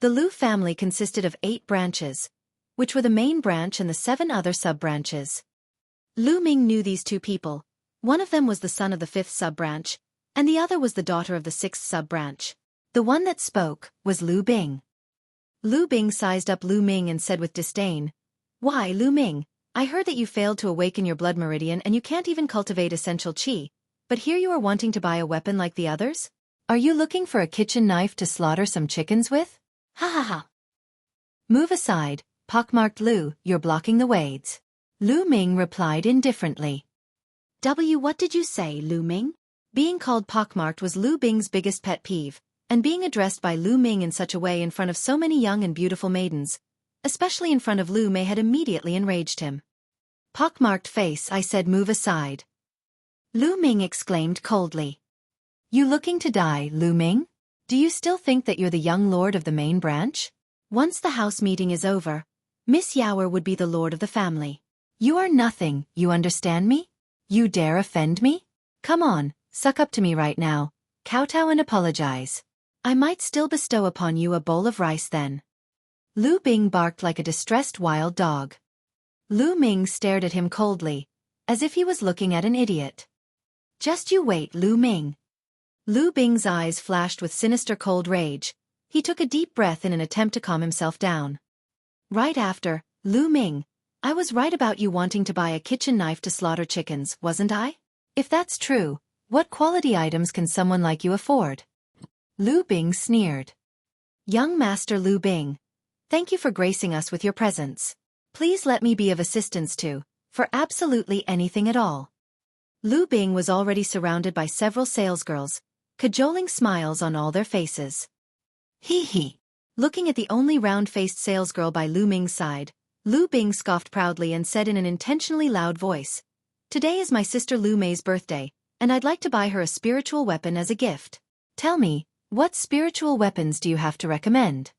S1: The Lu family consisted of 8 branches, which were the main branch and the 7 other sub-branches. Lu Ming knew these 2 people. One of them was the son of the 5th sub-branch, and the other was the daughter of the 6th sub-branch. The one that spoke was Lu Bing. Lu Bing sized up Lu Ming and said with disdain, "Why, Lu Ming? I heard that you failed to awaken your blood meridian and you can't even cultivate essential qi, but here you are wanting to buy a weapon like the others? Are you looking for a kitchen knife to slaughter some chickens with? Ha ha ha. Move aside, pockmarked Lu, you're blocking the ways." Lu Ming replied indifferently. What did you say, Lu Ming? Being called pockmarked was Lu Bing's biggest pet peeve, and being addressed by Lu Ming in such a way in front of so many young and beautiful maidens, especially in front of Lu Mei, had immediately enraged him. Pockmarked face, I said, move aside. Lu Ming exclaimed coldly. You looking to die, Lu Ming? Do you still think that you're the young lord of the main branch? Once the house meeting is over, Miss Yaoer would be the lord of the family. You are nothing, you understand me? You dare offend me? Come on, Suck up to me right now, kowtow and apologize. I might still bestow upon you a bowl of rice then. Lu Bing barked like a distressed wild dog. Lu Ming stared at him coldly, as if he was looking at an idiot. Just you wait, Lu Ming. Lu Bing's eyes flashed with sinister cold rage. He took a deep breath in an attempt to calm himself down. Right after, Lu Ming, I was right about you wanting to buy a kitchen knife to slaughter chickens, wasn't I? If that's true, what quality items can someone like you afford? Lu Bing sneered. Young Master Lu Bing, thank you for gracing us with your presence. Please let me be of assistance for absolutely anything at all. Lu Bing was already surrounded by several salesgirls, cajoling smiles on all their faces. Hee hee. Looking at the only round-faced salesgirl by Lu Ming's side, Lu Bing scoffed proudly and said in an intentionally loud voice, Today is my sister Lu Mei's birthday, and I'd like to buy her a spiritual weapon as a gift. Tell me, what spiritual weapons do you have to recommend?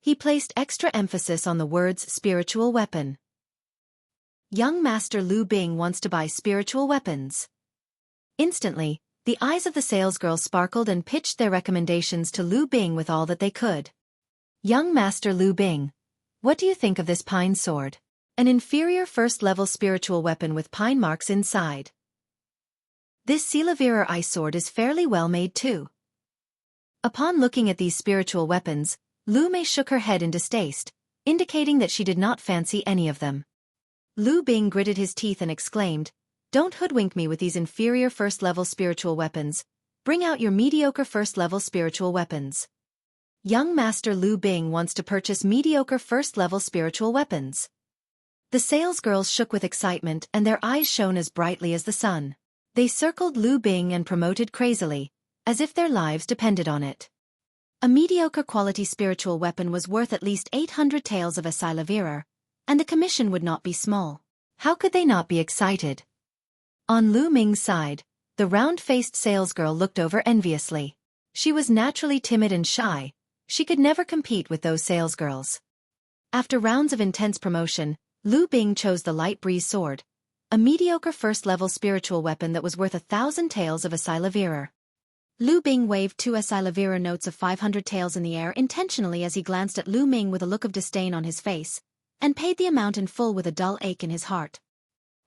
S1: He placed extra emphasis on the words spiritual weapon. Young Master Lu Bing wants to buy spiritual weapons. Instantly, the eyes of the salesgirl sparkled and pitched their recommendations to Lu Bing with all that they could. Young Master Lu Bing, what do you think of this pine sword? An inferior first-level spiritual weapon with pine marks inside. This Silavirer ice sword is fairly well made too. Upon looking at these spiritual weapons, Lu Mei shook her head in distaste, indicating that she did not fancy any of them. Lu Bing gritted his teeth and exclaimed, Don't hoodwink me with these inferior first-level spiritual weapons. Bring out your mediocre first-level spiritual weapons. Young Master Lu Bing wants to purchase mediocre first-level spiritual weapons. The salesgirls shook with excitement and their eyes shone as brightly as the sun. They circled Lu Bing and promoted crazily, as if their lives depended on it. A mediocre quality spiritual weapon was worth at least 800 taels of Silavirer, and the commission would not be small. How could they not be excited? On Lu Ming's side, the round-faced salesgirl looked over enviously. She was naturally timid and shy. She could never compete with those salesgirls. After rounds of intense promotion, Lu Bing chose the light breeze sword, a mediocre first-level spiritual weapon that was worth 1,000 taels of Silavirer. Lu Bing waved 2 Silavirer notes of 500 taels in the air intentionally as he glanced at Lu Ming with a look of disdain on his face, and paid the amount in full with a dull ache in his heart.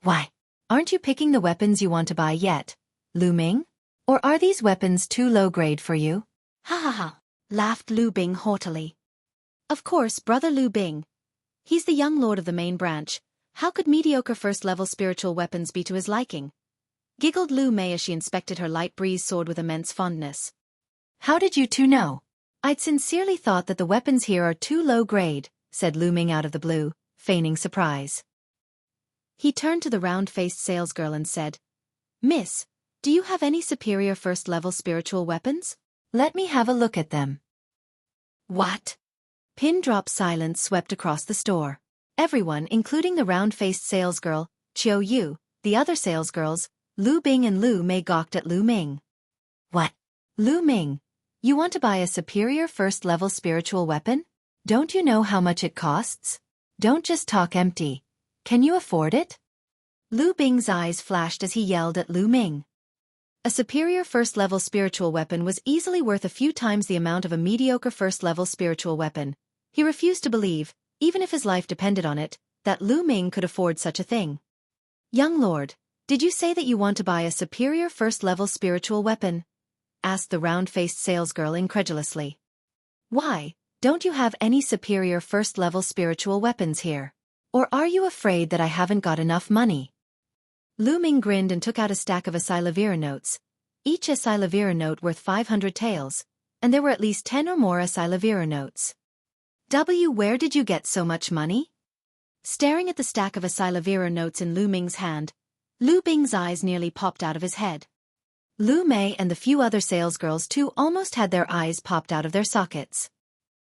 S1: Why, aren't you picking the weapons you want to buy yet, Lu Ming? Or are these weapons too low grade for you? Ha ha ha, laughed Lu Bing haughtily. Of course, brother Lu Bing. He's the young lord of the main branch. How could mediocre first-level spiritual weapons be to his liking? Giggled Lu Mei as she inspected her light breeze sword with immense fondness. How did you two know? I'd sincerely thought that the weapons here are too low grade, said Lu Ming out of the blue, feigning surprise. He turned to the round-faced salesgirl and said, Miss, do you have any superior first-level spiritual weapons? Let me have a look at them. What? Pin-drop silence swept across the store. Everyone, including the round-faced salesgirl, Xueqi, the other salesgirls, Lu Bing and Lu Mei gawked at Lu Ming. What? Lu Ming, you want to buy a superior first-level spiritual weapon? Don't you know how much it costs? Don't just talk empty. Can you afford it? Lu Bing's eyes flashed as he yelled at Lu Ming. A superior first-level spiritual weapon was easily worth a few times the amount of a mediocre first-level spiritual weapon. He refused to believe, even if his life depended on it, that Lu Ming could afford such a thing. Young lord, did you say that you want to buy a superior first-level spiritual weapon? Asked the round-faced salesgirl incredulously. Why, don't you have any superior first-level spiritual weapons here? Or are you afraid that I haven't got enough money? Lu Ming grinned and took out a stack of Silavirer notes, each Silavirer note worth 500 taels, and there were at least 10 or more Silavirer notes. Where did you get so much money? Staring at the stack of Silavirer notes in Lu Ming's hand, Lu Bing's eyes nearly popped out of his head. Lu Mei and the few other salesgirls too almost had their eyes popped out of their sockets.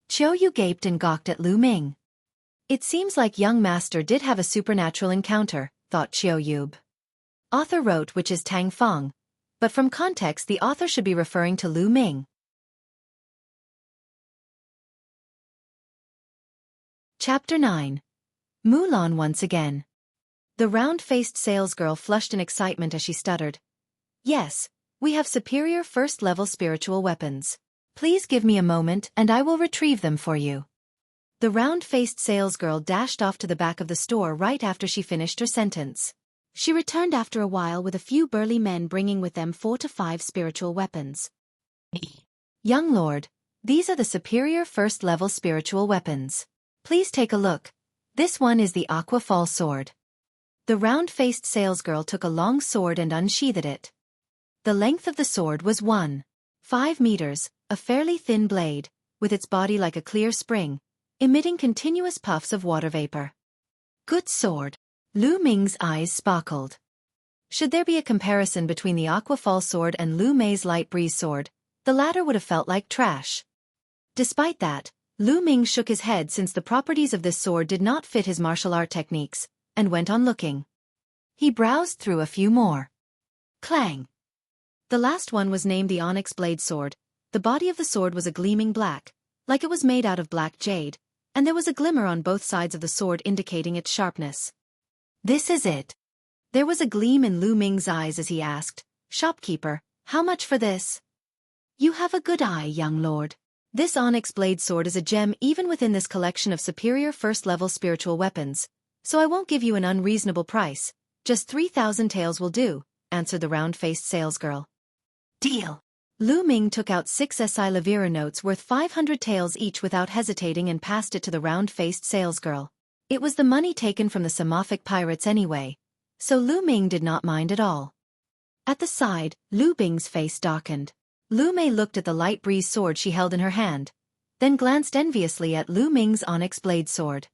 S1: Xueqi gaped and gawked at Lu Ming. It seems like young master did have a supernatural encounter, thought Xueqi. Author wrote which is Tang Fong, but from context the author should be referring to Lu Ming. Chapter 9. Mulan once again. The round-faced salesgirl flushed in excitement as she stuttered. Yes, We have superior first-level spiritual weapons. Please give me a moment and I will retrieve them for you. The round-faced salesgirl dashed off to the back of the store right after she finished her sentence. She returned after a while with a few burly men bringing with them 4 to 5 spiritual weapons. Young lord, these are the superior first-level spiritual weapons. Please take a look. This one is the Aqua Fall sword. The round-faced salesgirl took a long sword and unsheathed it. The length of the sword was 1.5 meters, a fairly thin blade, with its body like a clear spring, emitting continuous puffs of water vapor. Good sword. Lu Ming's eyes sparkled. Should there be a comparison between the Aqua Fall sword and Lu Mei's light breeze sword, the latter would have felt like trash. Despite that, Lu Ming shook his head since the properties of this sword did not fit his martial art techniques, and went on looking. He browsed through a few more. Clang! The last one was named the Onyx Blade Sword. The body of the sword was a gleaming black, like it was made out of black jade, and there was a glimmer on both sides of the sword indicating its sharpness. This is it. There was a gleam in Lu Ming's eyes as he asked, "Shopkeeper, how much for this?" "You have a good eye, young lord. This Onyx Blade Sword is a gem even within this collection of superior first-level spiritual weapons, so I won't give you an unreasonable price. Just 3,000 taels will do," answered the round-faced salesgirl. Deal. Lu Ming took out 6 SI Levira notes worth 500 taels each without hesitating and passed it to the round-faced salesgirl. It was the money taken from the Samophic pirates anyway, so Lu Ming did not mind at all. At the side, Lu Bing's face darkened. Lu Mei looked at the light breeze sword she held in her hand, then glanced enviously at Lu Ming's onyx blade sword.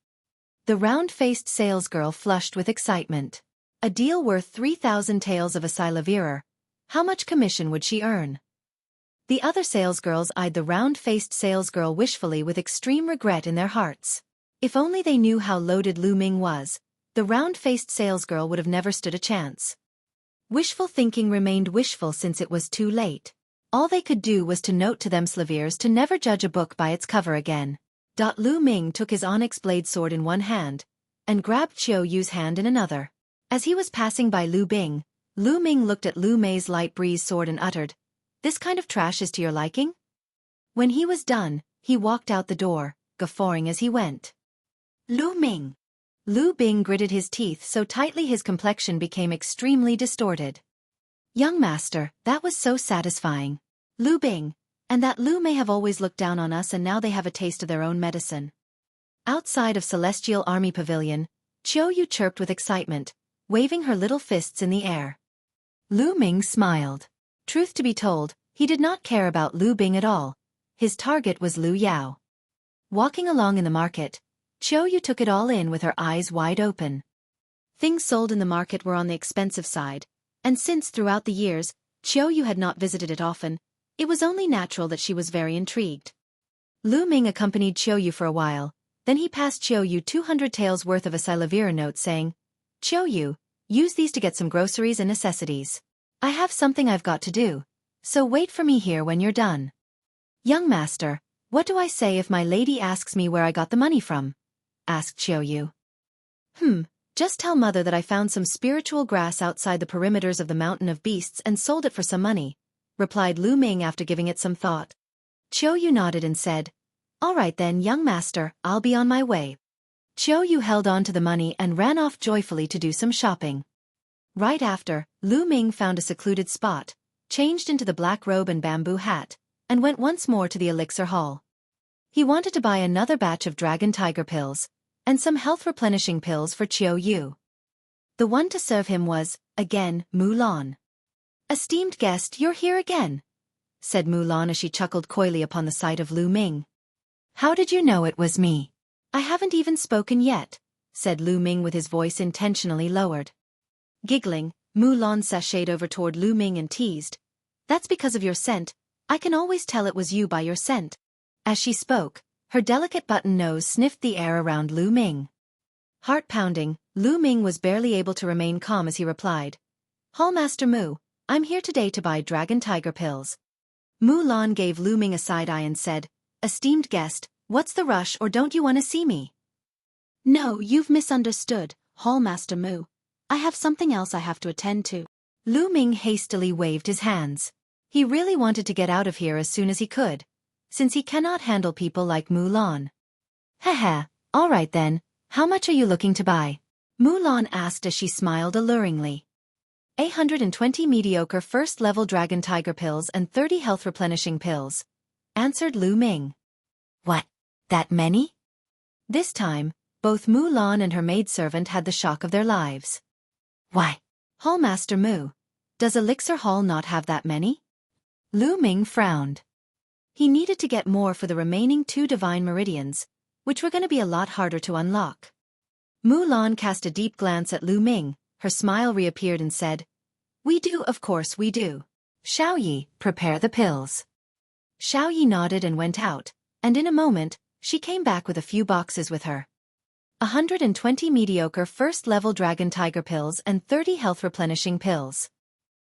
S1: The round-faced salesgirl flushed with excitement. A deal worth 3,000 taels of SI Levira. How much commission would she earn? The other salesgirls eyed the round-faced salesgirl wishfully with extreme regret in their hearts. If only they knew how loaded Lu Ming was, the round-faced salesgirl would have never stood a chance. Wishful thinking remained wishful since it was too late. All they could do was to note to them Slaviers to never judge a book by its cover again. Lu Ming took his onyx blade sword in one hand, and grabbed Qiu Yu's hand in another. As he was passing by Lu Bing, Lu Ming looked at Lu Mei's light breeze sword and uttered, "This kind of trash is to your liking?" When he was done, he walked out the door, guffawing as he went. Lu Ming. Lu Bing gritted his teeth so tightly his complexion became extremely distorted. "Young master, that was so satisfying. Lu Bing, and that Lu may have always looked down on us and now they have a taste of their own medicine." Outside of Celestial Army Pavilion, Qiu Yu chirped with excitement, waving her little fists in the air. Lu Ming smiled. Truth to be told, he did not care about Lu Bing at all. His target was Lu Yao. Walking along in the market, Qiu Yu took it all in with her eyes wide open. Things sold in the market were on the expensive side, and since throughout the years, Qiu Yu had not visited it often, it was only natural that she was very intrigued. Lu Ming accompanied Qiu Yu for a while, then he passed Qiu Yu 200 taels worth of a Silevira note saying, "Qiu Yu, use these to get some groceries and necessities. I have something I've got to do, so wait for me here when you're done." "Young master, what do I say if my lady asks me where I got the money from?" asked Qiu Yu. Just tell mother that I found some spiritual grass outside the perimeters of the Mountain of Beasts and sold it for some money," replied Lu Ming after giving it some thought. Qiu Yu nodded and said, "All right then, young master, I'll be on my way." Qiu Yu held on to the money and ran off joyfully to do some shopping. Right after, Lu Ming found a secluded spot, changed into the black robe and bamboo hat, and went once more to the elixir hall. He wanted to buy another batch of dragon tiger pills, and some health-replenishing pills for Qiu Yu. The one to serve him was, again, Mulan. "Esteemed guest, you're here again," said Mulan as she chuckled coyly upon the sight of Lu Ming. "How did you know it was me?" "I haven't even spoken yet," said Lu Ming with his voice intentionally lowered. Giggling, Mulan sashayed over toward Lu Ming and teased, "That's because of your scent. I can always tell it was you by your scent." As she spoke, her delicate button nose sniffed the air around Lu Ming. Heart-pounding, Lu Ming was barely able to remain calm as he replied, "Hallmaster Mu, I'm here today to buy dragon tiger pills." Mulan gave Lu Ming a side eye and said, "Esteemed guest, what's the rush or don't you want to see me?" "No, you've misunderstood, Hallmaster Mu. I have something else I have to attend to." Lu Ming hastily waved his hands. He really wanted to get out of here as soon as he could, since he cannot handle people like Mulan. Haha, all right then, how much are you looking to buy? Mulan asked as she smiled alluringly. 820 mediocre first-level dragon tiger pills and 30 health replenishing pills, answered Lu Ming. What? That many? This time, both Mulan and her maidservant had the shock of their lives. Why? Hallmaster Mu, does Elixir Hall not have that many? Lu Ming frowned. He needed to get more for the remaining 2 divine meridians, which were going to be a lot harder to unlock. Mulan cast a deep glance at Lu Ming, her smile reappeared and said, We do, of course we do. Xueqi, prepare the pills. Xueqi nodded and went out, and in a moment, she came back with a few boxes with her. 120 mediocre first-level dragon tiger pills and 30 health replenishing pills.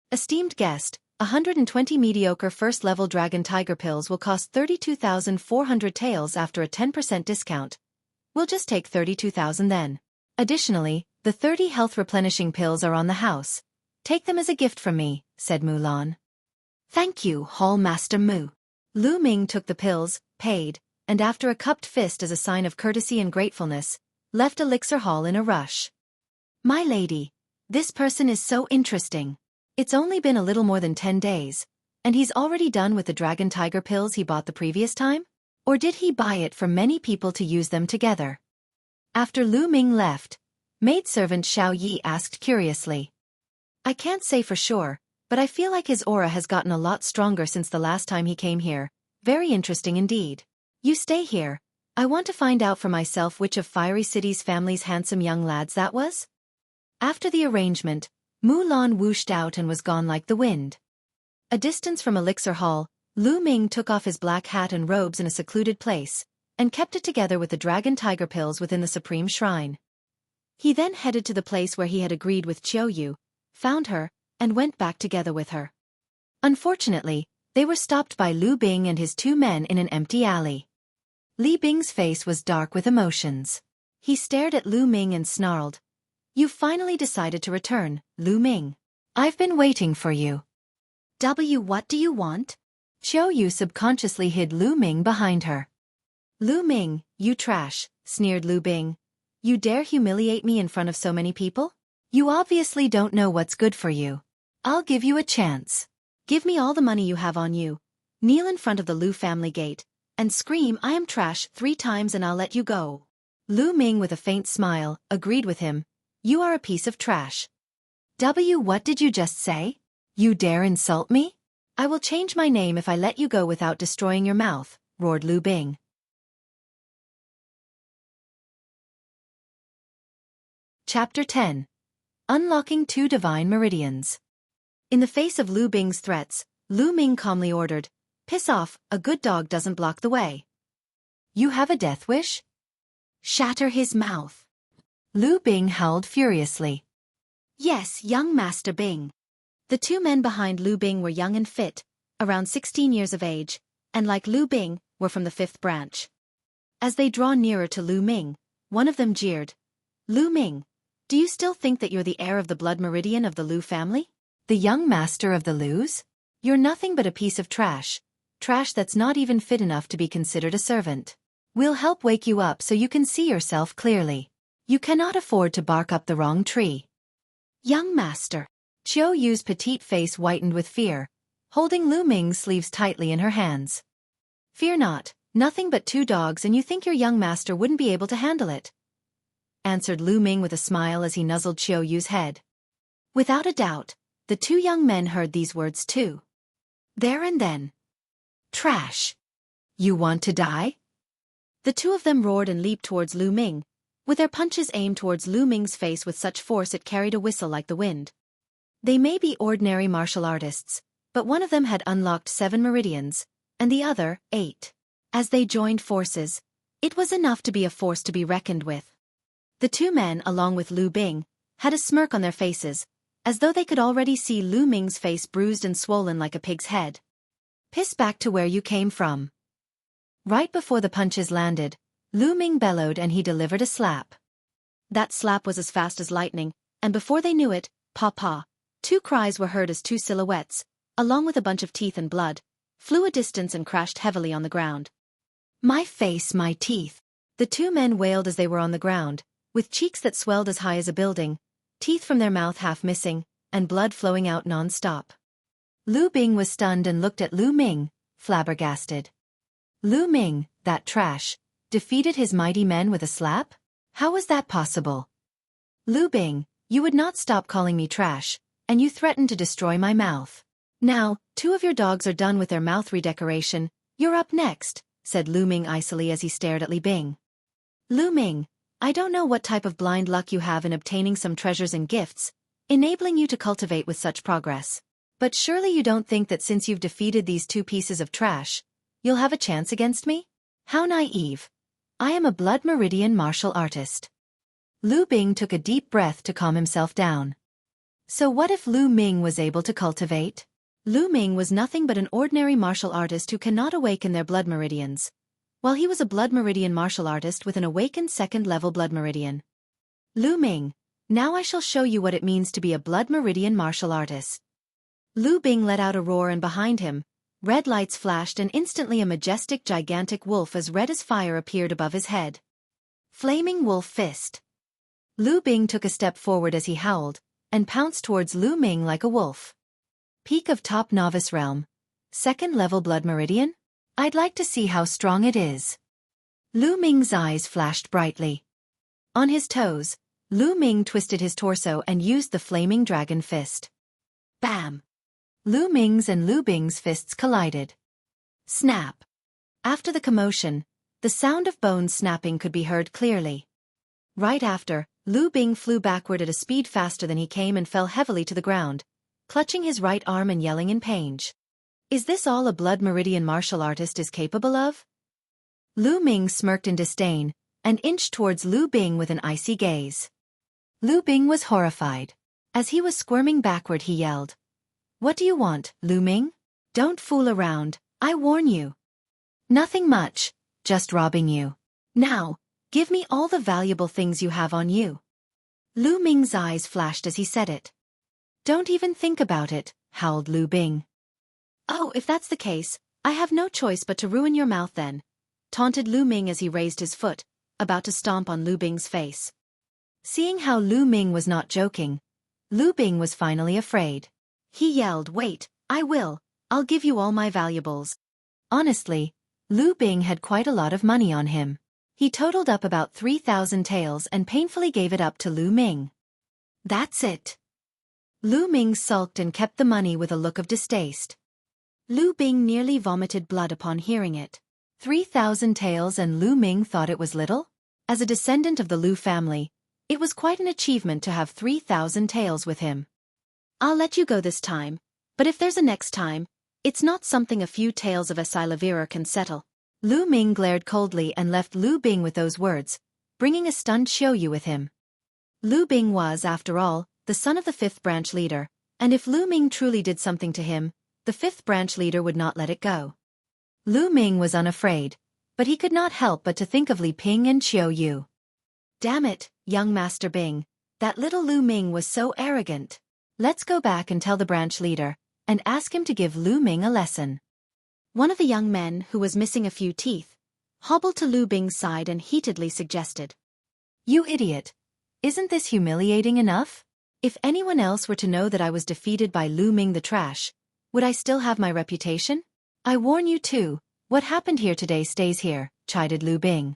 S1: Esteemed guest, 120 mediocre first-level dragon tiger pills will cost 32,400 taels after a 10% discount. We'll just take 32,000 then. Additionally, the 30 health replenishing pills are on the house. Take them as a gift from me, said Mulan. Thank you, Hall Master Mu. Lu Ming took the pills, paid, and after a cupped fist as a sign of courtesy and gratefulness, left Elixir Hall in a rush. My lady, this person is so interesting. It's only been a little more than 10 days, and he's already done with the dragon tiger pills he bought the previous time? Or did he buy it for many people to use them together? After Lu Ming left, maidservant Xueqi asked curiously. I can't say for sure, but I feel like his aura has gotten a lot stronger since the last time he came here. Very interesting indeed. You stay here. I want to find out for myself which of Fiery City's family's handsome young lads that was. After the arrangement, Mulan whooshed out and was gone like the wind. A distance from Elixir Hall, Lu Ming took off his black hat and robes in a secluded place, and kept it together with the dragon tiger pills within the supreme shrine. He then headed to the place where he had agreed with Xueqi, found her, and went back together with her. Unfortunately, they were stopped by Lu Bing and his 2 men in an empty alley. Li Bing's face was dark with emotions. He stared at Lu Ming and snarled, You finally decided to return, Lu Ming. I've been waiting for you. What do you want? Xueqi subconsciously hid Lu Ming behind her. Lu Ming, you trash, sneered Lu Bing. You dare humiliate me in front of so many people? You obviously don't know what's good for you. I'll give you a chance. Give me all the money you have on you. Kneel in front of the Lu family gate, and scream I am trash 3 times and I'll let you go. Lu Ming with a faint smile, agreed with him. You are a piece of trash. What did you just say? You dare insult me? I will change my name if I let you go without destroying your mouth, roared Lu Bing. Chapter 10. Unlocking 2 Divine Meridians. In the face of Lu Bing's threats, Lu Ming calmly ordered, Piss off, a good dog doesn't block the way. You have a death wish? Shatter his mouth. Lu Bing howled furiously. Yes, young Master Bing. The 2 men behind Lu Bing were young and fit, around 16 years of age, and like Lu Bing, were from the 5th branch. As they draw nearer to Lu Ming, one of them jeered, Lu Ming, do you still think that you're the heir of the blood meridian of the Lu family? The young master of the Lus? You're nothing but a piece of trash. Trash that's not even fit enough to be considered a servant. We'll help wake you up so you can see yourself clearly. You cannot afford to bark up the wrong tree. Young master. Xueqi's petite face whitened with fear, holding Lu Ming's sleeves tightly in her hands. Fear not, nothing but 2 dogs and you think your young master wouldn't be able to handle it, answered Lu Ming with a smile as he nuzzled Xueqi's head. Without a doubt, the 2 young men heard these words too. There and then. Trash. You want to die? The 2 of them roared and leaped towards Lu Ming, with their punches aimed towards Lu Ming's face with such force it carried a whistle like the wind. They may be ordinary martial artists, but one of them had unlocked 7 meridians, and the other, 8. As they joined forces, it was enough to be a force to be reckoned with. The 2 men, along with Lu Bing, had a smirk on their faces, as though they could already see Lu Ming's face bruised and swollen like a pig's head. Piss back to where you came from. Right before the punches landed, Lu Ming bellowed and he delivered a slap. That slap was as fast as lightning, and before they knew it, paw-paw, 2 cries were heard as 2 silhouettes, along with a bunch of teeth and blood, flew a distance and crashed heavily on the ground. My face, my teeth. The two men wailed as they were on the ground, with cheeks that swelled as high as a building, teeth from their mouth half missing, and blood flowing out non-stop. Lu Bing was stunned and looked at Lu Ming, flabbergasted. Lu Ming, that trash, defeated his mighty men with a slap? How was that possible? Lu Bing, you would not stop calling me trash, and you threatened to destroy my mouth. Now, two of your dogs are done with their mouth redecoration, you're up next, said Lu Ming icily as he stared at Li Bing. Lu Ming, I don't know what type of blind luck you have in obtaining some treasures and gifts, enabling you to cultivate with such progress. But surely you don't think that since you've defeated these two pieces of trash, you'll have a chance against me? How naive. I am a blood meridian martial artist. Lu Bing took a deep breath to calm himself down. So what if Lu Ming was able to cultivate? Lu Ming was nothing but an ordinary martial artist who cannot awaken their blood meridians, while he was a blood meridian martial artist with an awakened second-level blood meridian. Lu Ming, now I shall show you what it means to be a blood meridian martial artist. Lu Bing let out a roar, and behind him, red lights flashed, and instantly a majestic gigantic wolf as red as fire appeared above his head. Flaming Wolf Fist. Lu Bing took a step forward as he howled, and pounced towards Lu Ming like a wolf. Peak of top novice realm. Second-level blood meridian? I'd like to see how strong it is. Lu Ming's eyes flashed brightly. On his toes, Lu Ming twisted his torso and used the flaming dragon fist. Bam! Lu Ming's and Lu Bing's fists collided. Snap! After the commotion, the sound of bones snapping could be heard clearly. Right after, Lu Bing flew backward at a speed faster than he came and fell heavily to the ground, clutching his right arm and yelling in pain. Is this all a blood meridian martial artist is capable of? Lu Ming smirked in disdain, and inched towards Lu Bing with an icy gaze. Lu Bing was horrified. As he was squirming backward, he yelled, "What do you want, Lu Ming? Don't fool around, I warn you." "Nothing much, just robbing you. Now, give me all the valuable things you have on you." Lu Ming's eyes flashed as he said it. "Don't even think about it," howled Lu Bing. "Oh, if that's the case, I have no choice but to ruin your mouth then," taunted Lu Ming as he raised his foot, about to stomp on Lu Bing's face. Seeing how Lu Ming was not joking, Lu Bing was finally afraid. He yelled, "Wait, I'll give you all my valuables." Honestly, Lu Bing had quite a lot of money on him. He totaled up about 3,000 taels and painfully gave it up to Lu Ming. "That's it." Lu Ming sulked and kept the money with a look of distaste. Lu Bing nearly vomited blood upon hearing it. 3,000 taels, and Lu Ming thought it was little? As a descendant of the Lu family, it was quite an achievement to have 3,000 taels with him. "I'll let you go this time, but if there's a next time, it's not something a few taels of Asilavira can settle." Lu Ming glared coldly and left Lu Bing with those words, bringing a stunned Xueqi with him. Lu Bing was, after all, the son of the fifth branch leader, and if Lu Ming truly did something to him, the fifth branch leader would not let it go. Lu Ming was unafraid, but he could not help but to think of Li Ping and Xueqi. Damn it, young Master Bing, that little Lu Ming was so arrogant. Let's go back and tell the branch leader, and ask him to give Lu Ming a lesson. One of the young men, who was missing a few teeth, hobbled to Lu Bing's side and heatedly suggested, "You idiot! Isn't this humiliating enough? If anyone else were to know that I was defeated by Lu Ming the trash, would I still have my reputation? I warn you too, what happened here today stays here," chided Lu Bing.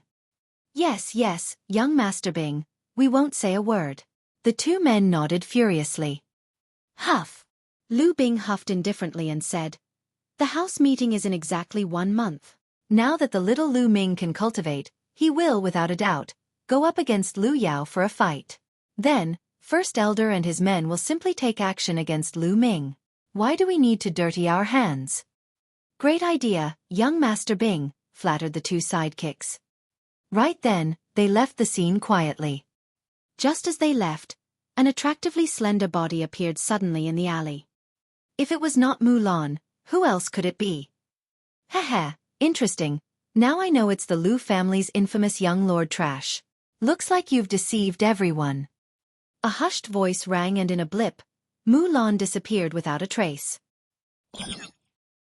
S1: Yes, young Master Bing, we won't say a word." The two men nodded furiously. Huff! Lu Bing huffed indifferently and said, "The house meeting is in exactly 1 month. Now that the little Lu Ming can cultivate, he will, without a doubt, go up against Lu Yao for a fight. Then, First Elder and his men will simply take action against Lu Ming. Why do we need to dirty our hands?" "Great idea, young Master Bing," flattered the two sidekicks. Right then, they left the scene quietly. Just as they left, an attractively slender body appeared suddenly in the alley. If it was not Mulan, who else could it be? Heh, interesting. Now I know it's the Lu family's infamous young Lord Trash. Looks like you've deceived everyone. A hushed voice rang, and in a blip, Mulan disappeared without a trace.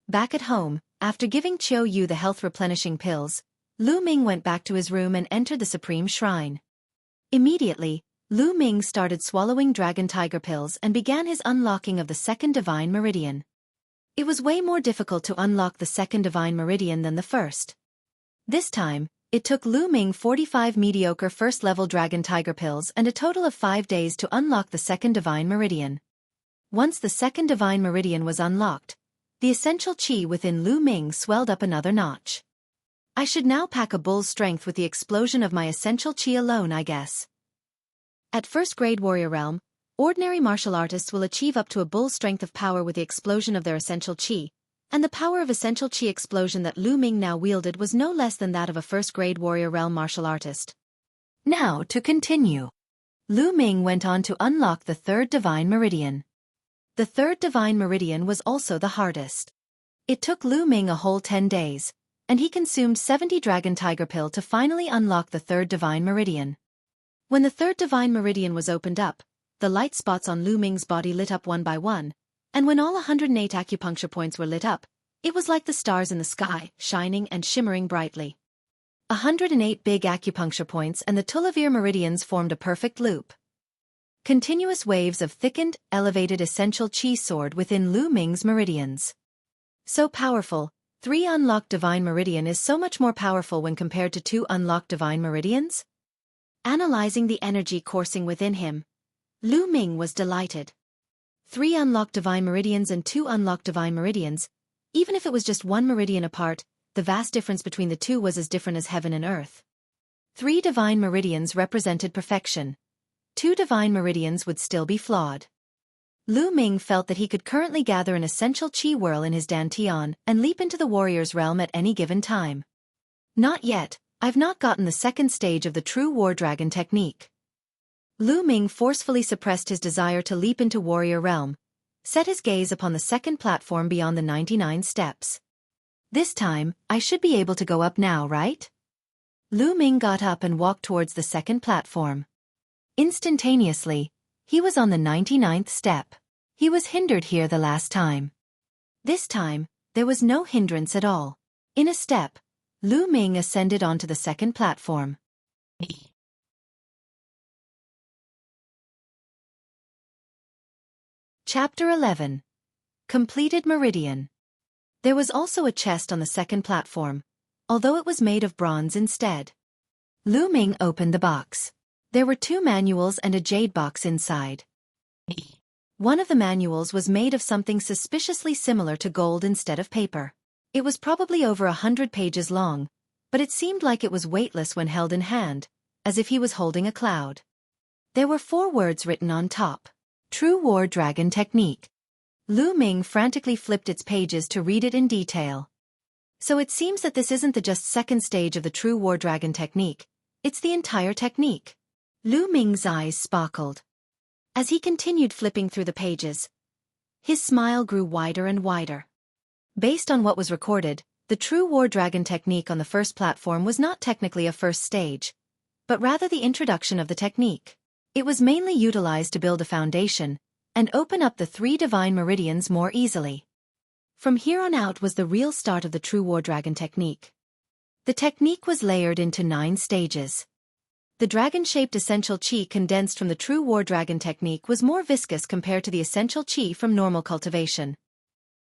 S1: Back at home, after giving Qiu the health-replenishing pills, Lu Ming went back to his room and entered the Supreme Shrine. Immediately, Lu Ming started swallowing dragon tiger pills and began his unlocking of the second divine meridian. It was way more difficult to unlock the second divine meridian than the first. This time, it took Lu Ming 45 mediocre first-level dragon tiger pills and a total of 5 days to unlock the second divine meridian. Once the second divine meridian was unlocked, the essential qi within Lu Ming swelled up another notch. I should now pack a bull's strength with the explosion of my essential qi alone, I guess. At first-grade warrior realm, ordinary martial artists will achieve up to a bull's strength of power with the explosion of their essential qi, and the power of essential qi explosion that Lu Ming now wielded was no less than that of a first-grade warrior realm martial artist. Now to continue. Lu Ming went on to unlock the third divine meridian. The third divine meridian was also the hardest. It took Lu Ming a whole 10 days, and he consumed 70 dragon tiger pill to finally unlock the third divine meridian. When the third divine meridian was opened up, the light spots on Lu Ming's body lit up one by one, and when all 108 acupuncture points were lit up, it was like the stars in the sky, shining and shimmering brightly. 108 big acupuncture points and the Tulavir meridians formed a perfect loop. Continuous waves of thickened, elevated essential qi soared within Lu Ming's meridians. So powerful, 3 unlocked divine meridian is so much more powerful when compared to 2 unlocked divine meridians? Analyzing the energy coursing within him, Lu Ming was delighted. 3 unlocked divine meridians and 2 unlocked divine meridians, even if it was just 1 meridian apart, the vast difference between the two was as different as heaven and earth. 3 divine meridians represented perfection. 2 divine meridians would still be flawed. Lu Ming felt that he could currently gather an essential qi whirl in his dantian and leap into the warrior's realm at any given time. Not yet, I've not gotten the second stage of the true war dragon technique. Lu Ming forcefully suppressed his desire to leap into warrior realm, set his gaze upon the second platform beyond the 99 steps. This time, I should be able to go up now, right? Lu Ming got up and walked towards the second platform. Instantaneously, he was on the 99th step. He was hindered here the last time. This time, there was no hindrance at all. In a step, Lu Ming ascended onto the second platform. Chapter 11. Completed Meridian. There was also a chest on the second platform, although it was made of bronze instead. Lu Ming opened the box. There were 2 manuals and a jade box inside. One of the manuals was made of something suspiciously similar to gold instead of paper. It was probably over 100 pages long, but it seemed like it was weightless when held in hand, as if he was holding a cloud. There were 4 words written on top. True War Dragon Technique. Lu Ming frantically flipped its pages to read it in detail. So it seems that this isn't the just second stage of the True War Dragon Technique, it's the entire technique. Lu Ming's eyes sparkled. As he continued flipping through the pages, his smile grew wider and wider. Based on what was recorded, the True War Dragon Technique on the first platform was not technically a first stage, but rather the introduction of the technique. It was mainly utilized to build a foundation and open up the 3 divine meridians more easily. From here on out was the real start of the True War Dragon Technique. The technique was layered into 9 stages. The dragon-shaped essential qi condensed from the True War Dragon Technique was more viscous compared to the essential qi from normal cultivation.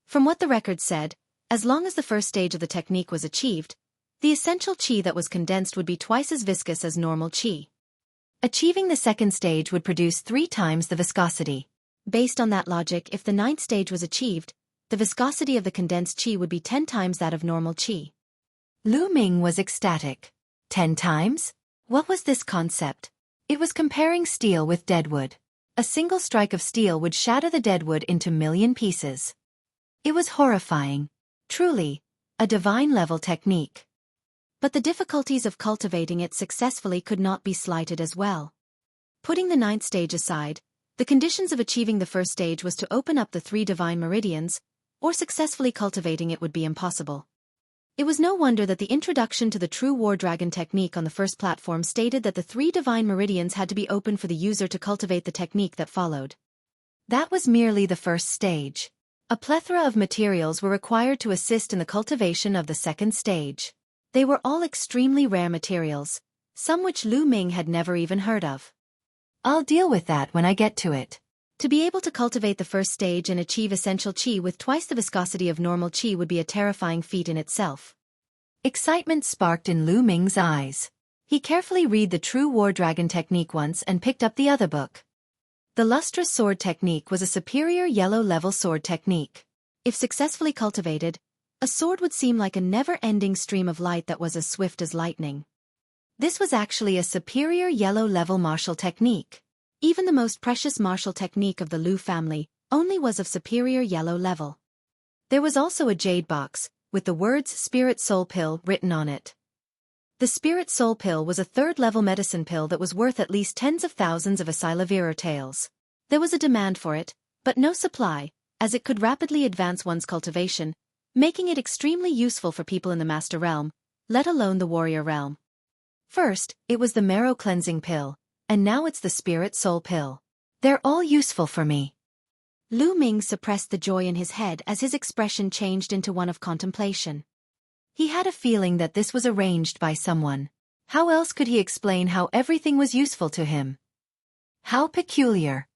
S1: From what the record said, as long as the first stage of the technique was achieved, the essential qi that was condensed would be twice as viscous as normal qi. Achieving the second stage would produce 3 times the viscosity. Based on that logic, if the 9th stage was achieved, the viscosity of the condensed qi would be 10 times that of normal qi. Lu Ming was ecstatic. 10 times? What was this concept? It was comparing steel with deadwood. A single strike of steel would shatter the deadwood into million pieces. It was horrifying. Truly, a divine-level technique. But the difficulties of cultivating it successfully could not be slighted as well. Putting the 9th stage aside, the conditions of achieving the first stage was to open up the 3 divine meridians, or successfully cultivating it would be impossible. It was no wonder that the introduction to the True War Dragon Technique on the first platform stated that the 3 divine meridians had to be open for the user to cultivate the technique that followed. That was merely the first stage. A plethora of materials were required to assist in the cultivation of the second stage. They were all extremely rare materials, some which Lu Ming had never even heard of. I'll deal with that when I get to it. To be able to cultivate the first stage and achieve essential qi with twice the viscosity of normal qi would be a terrifying feat in itself. Excitement sparked in Lu Ming's eyes. He carefully read the True War Dragon technique once and picked up the other book. The lustrous sword technique was a superior yellow-level sword technique. If successfully cultivated, a sword would seem like a never-ending stream of light that was as swift as lightning. This was actually a superior yellow-level martial technique. Even the most precious martial technique of the Lu family only was of superior yellow level. There was also a jade box, with the words Spirit Soul Pill written on it. The Spirit Soul Pill was a third-level medicine pill that was worth at least tens of thousands of Asilavira taels. There was a demand for it, but no supply, as it could rapidly advance one's cultivation, making it extremely useful for people in the Master Realm, let alone the Warrior Realm. First, it was the Marrow Cleansing Pill, and now it's the Spirit Soul Pill. They're all useful for me. Lu Ming suppressed the joy in his head as his expression changed into one of contemplation. He had a feeling that this was arranged by someone. How else could he explain how everything was useful to him? How peculiar.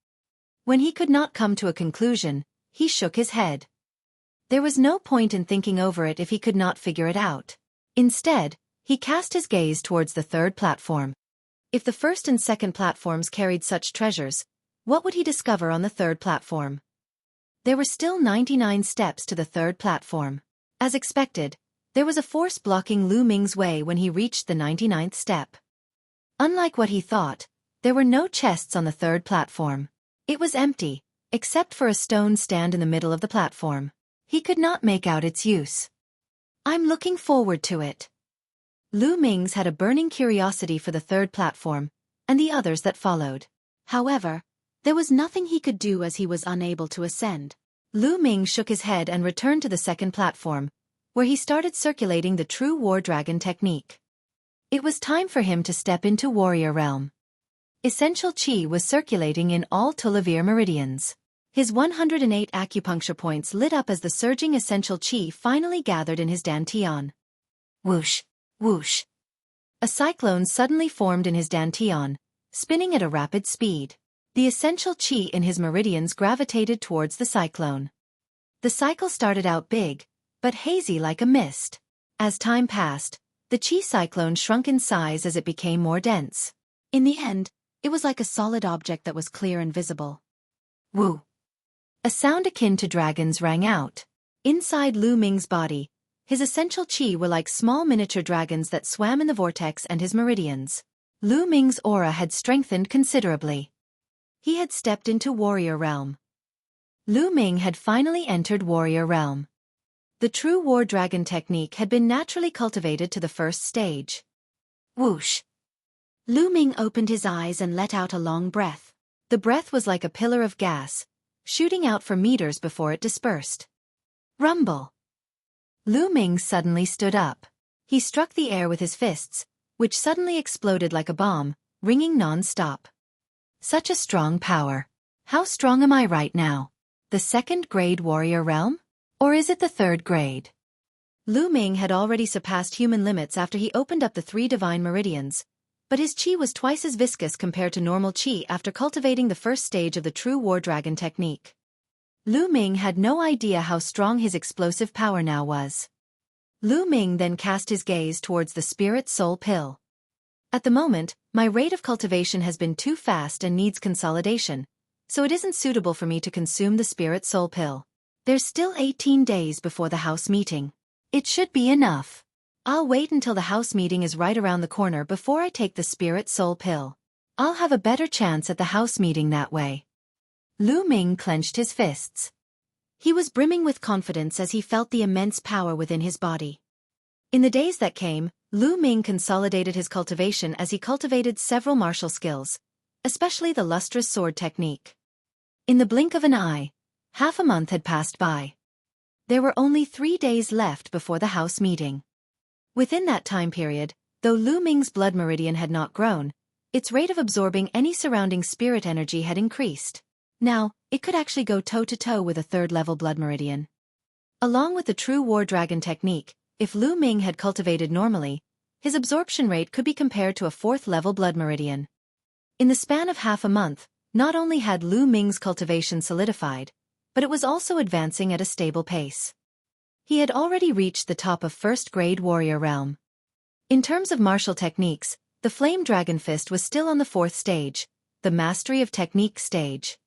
S1: When he could not come to a conclusion, he shook his head. There was no point in thinking over it if he could not figure it out. Instead, he cast his gaze towards the third platform. If the first and second platforms carried such treasures, what would he discover on the third platform? There were still 99 steps to the third platform. As expected, there was a force blocking Lu Ming's way when he reached the 99th step. Unlike what he thought, there were no chests on the third platform. It was empty, except for a stone stand in the middle of the platform. He could not make out its use. I'm looking forward to it. Lu Ming's had a burning curiosity for the third platform, and the others that followed. However, there was nothing he could do as he was unable to ascend. Lu Ming shook his head and returned to the second platform, where he started circulating the True War Dragon technique. It was time for him to step into Warrior Realm. Essential Qi was circulating in all Tulavir meridians. His 108 acupuncture points lit up as the surging Essential Qi finally gathered in his dantian. Whoosh, whoosh. A cyclone suddenly formed in his dantian, spinning at a rapid speed. The Essential Qi in his meridians gravitated towards the cyclone. The cycle started out big, but hazy like a mist. As time passed, the Qi cyclone shrunk in size as it became more dense. In the end, it was like a solid object that was clear and visible. Woo! A sound akin to dragons rang out. Inside Lu Ming's body, his essential qi were like small miniature dragons that swam in the vortex and his meridians. Lu Ming's aura had strengthened considerably. He had stepped into Warrior Realm. Lu Ming had finally entered Warrior Realm. The True War Dragon technique had been naturally cultivated to the first stage. Whoosh! Lu Ming opened his eyes and let out a long breath. The breath was like a pillar of gas, shooting out for meters before it dispersed. Rumble! Lu Ming suddenly stood up. He struck the air with his fists, which suddenly exploded like a bomb, ringing non-stop. Such a strong power. How strong am I right now? The second grade warrior realm? Or is it the third grade? Lu Ming had already surpassed human limits after he opened up the 3 divine meridians, but his qi was twice as viscous compared to normal qi after cultivating the first stage of the True War Dragon technique. Lu Ming had no idea how strong his explosive power now was. Lu Ming then cast his gaze towards the Spirit Soul Pill. At the moment, my rate of cultivation has been too fast and needs consolidation, so it isn't suitable for me to consume the Spirit Soul Pill. There's still 18 days before the house meeting. It should be enough. I'll wait until the house meeting is right around the corner before I take the Spirit Soul Pill. I'll have a better chance at the house meeting that way. Lu Ming clenched his fists. He was brimming with confidence as he felt the immense power within his body. In the days that came, Lu Ming consolidated his cultivation as he cultivated several martial skills, especially the lustrous sword technique. In the blink of an eye, half a month had passed by. There were only 3 days left before the house meeting. Within that time period, though Lu Ming's blood meridian had not grown, its rate of absorbing any surrounding spirit energy had increased. Now, it could actually go toe-to-toe with a third-level blood meridian. Along with the true war dragon technique, if Lu Ming had cultivated normally, his absorption rate could be compared to a fourth-level blood meridian. In the span of half a month, not only had Lu Ming's cultivation solidified, but it was also advancing at a stable pace. He had already reached the top of first-grade warrior realm. In terms of martial techniques, the Flame Dragon Fist was still on the fourth stage, the Mastery of Technique stage.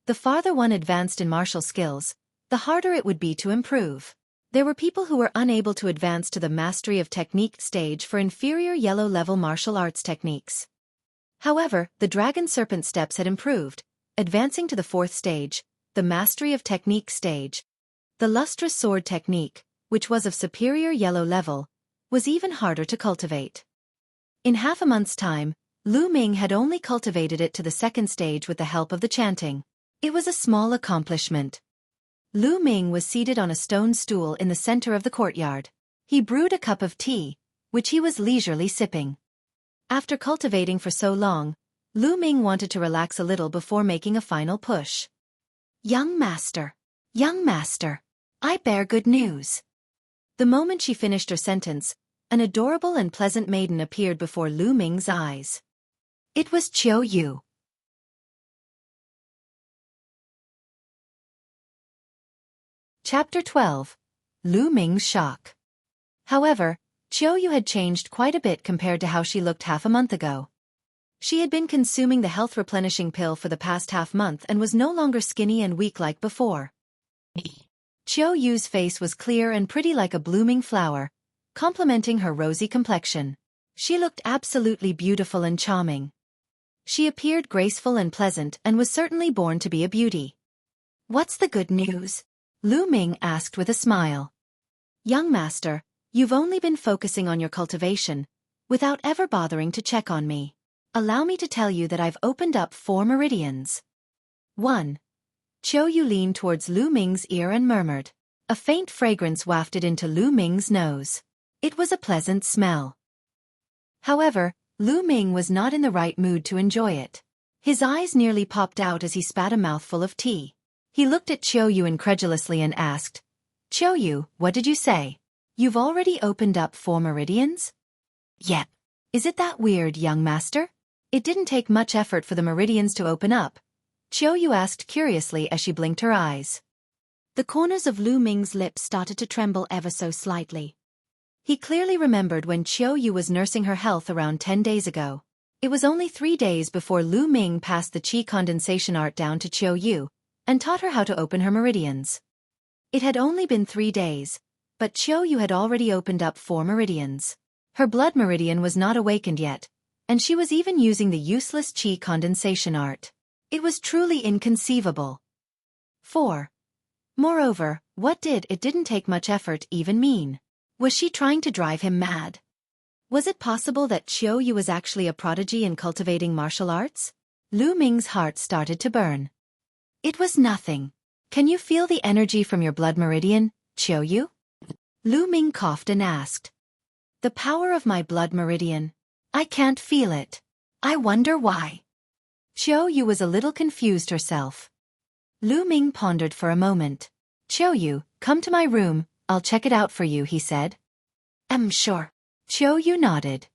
S1: The farther one advanced in martial skills, the harder it would be to improve. There were people who were unable to advance to the Mastery of Technique stage for inferior yellow-level martial arts techniques. However, the Dragon Serpent steps had improved, advancing to the fourth stage, the Mastery of Technique stage. The Lustrous Sword technique, which was of superior yellow level, was even harder to cultivate. In half a month's time, Lu Ming had only cultivated it to the second stage with the help of the chanting. It was a small accomplishment. Lu Ming was seated on a stone stool in the center of the courtyard. He brewed a cup of tea, which he was leisurely sipping. After cultivating for so long, Lu Ming wanted to relax a little before making a final push. Young master, I bear good news. The moment she finished her sentence, an adorable and pleasant maiden appeared before Lu Ming's eyes. It was Xueqi. Chapter 12. Lu Ming's Shock. However, Xueqi had changed quite a bit compared to how she looked half a month ago. She had been consuming the health-replenishing pill for the past half-month and was no longer skinny and weak like before. Xueqi's face was clear and pretty like a blooming flower, complementing her rosy complexion. She looked absolutely beautiful and charming. She appeared graceful and pleasant and was certainly born to be a beauty. What's the good news? Lu Ming asked with a smile. Young master, you've only been focusing on your cultivation, without ever bothering to check on me. Allow me to tell you that I've opened up 4 meridians. 1. Xueqi leaned towards Lu Ming's ear and murmured. A faint fragrance wafted into Lu Ming's nose. It was a pleasant smell. However, Lu Ming was not in the right mood to enjoy it. His eyes nearly popped out as he spat a mouthful of tea. He looked at Xueqi incredulously and asked, Xueqi, what did you say? You've already opened up 4 meridians? Yep. Is it that weird, young master? It didn't take much effort for the meridians to open up. Xueqi asked curiously as she blinked her eyes. The corners of Lu Ming's lips started to tremble ever so slightly. He clearly remembered when Xueqi was nursing her health around 10 days ago. It was only 3 days before Lu Ming passed the qi condensation art down to Xueqi and taught her how to open her meridians. It had only been 3 days, but Xueqi had already opened up 4 meridians. Her blood meridian was not awakened yet, and she was even using the useless qi condensation art. It was truly inconceivable. 4. Moreover, what did it didn't take much effort even mean? Was she trying to drive him mad? Was it possible that Xueqi was actually a prodigy in cultivating martial arts? Lu Ming's heart started to burn. It was nothing. Can you feel the energy from your blood meridian, Xueqi? Lu Ming coughed and asked. The power of my blood meridian. I can't feel it. I wonder why. Xueqi was a little confused herself. Lu Ming pondered for a moment. Xueqi, come to my room, I'll check it out for you, he said. Sure. Xueqi nodded.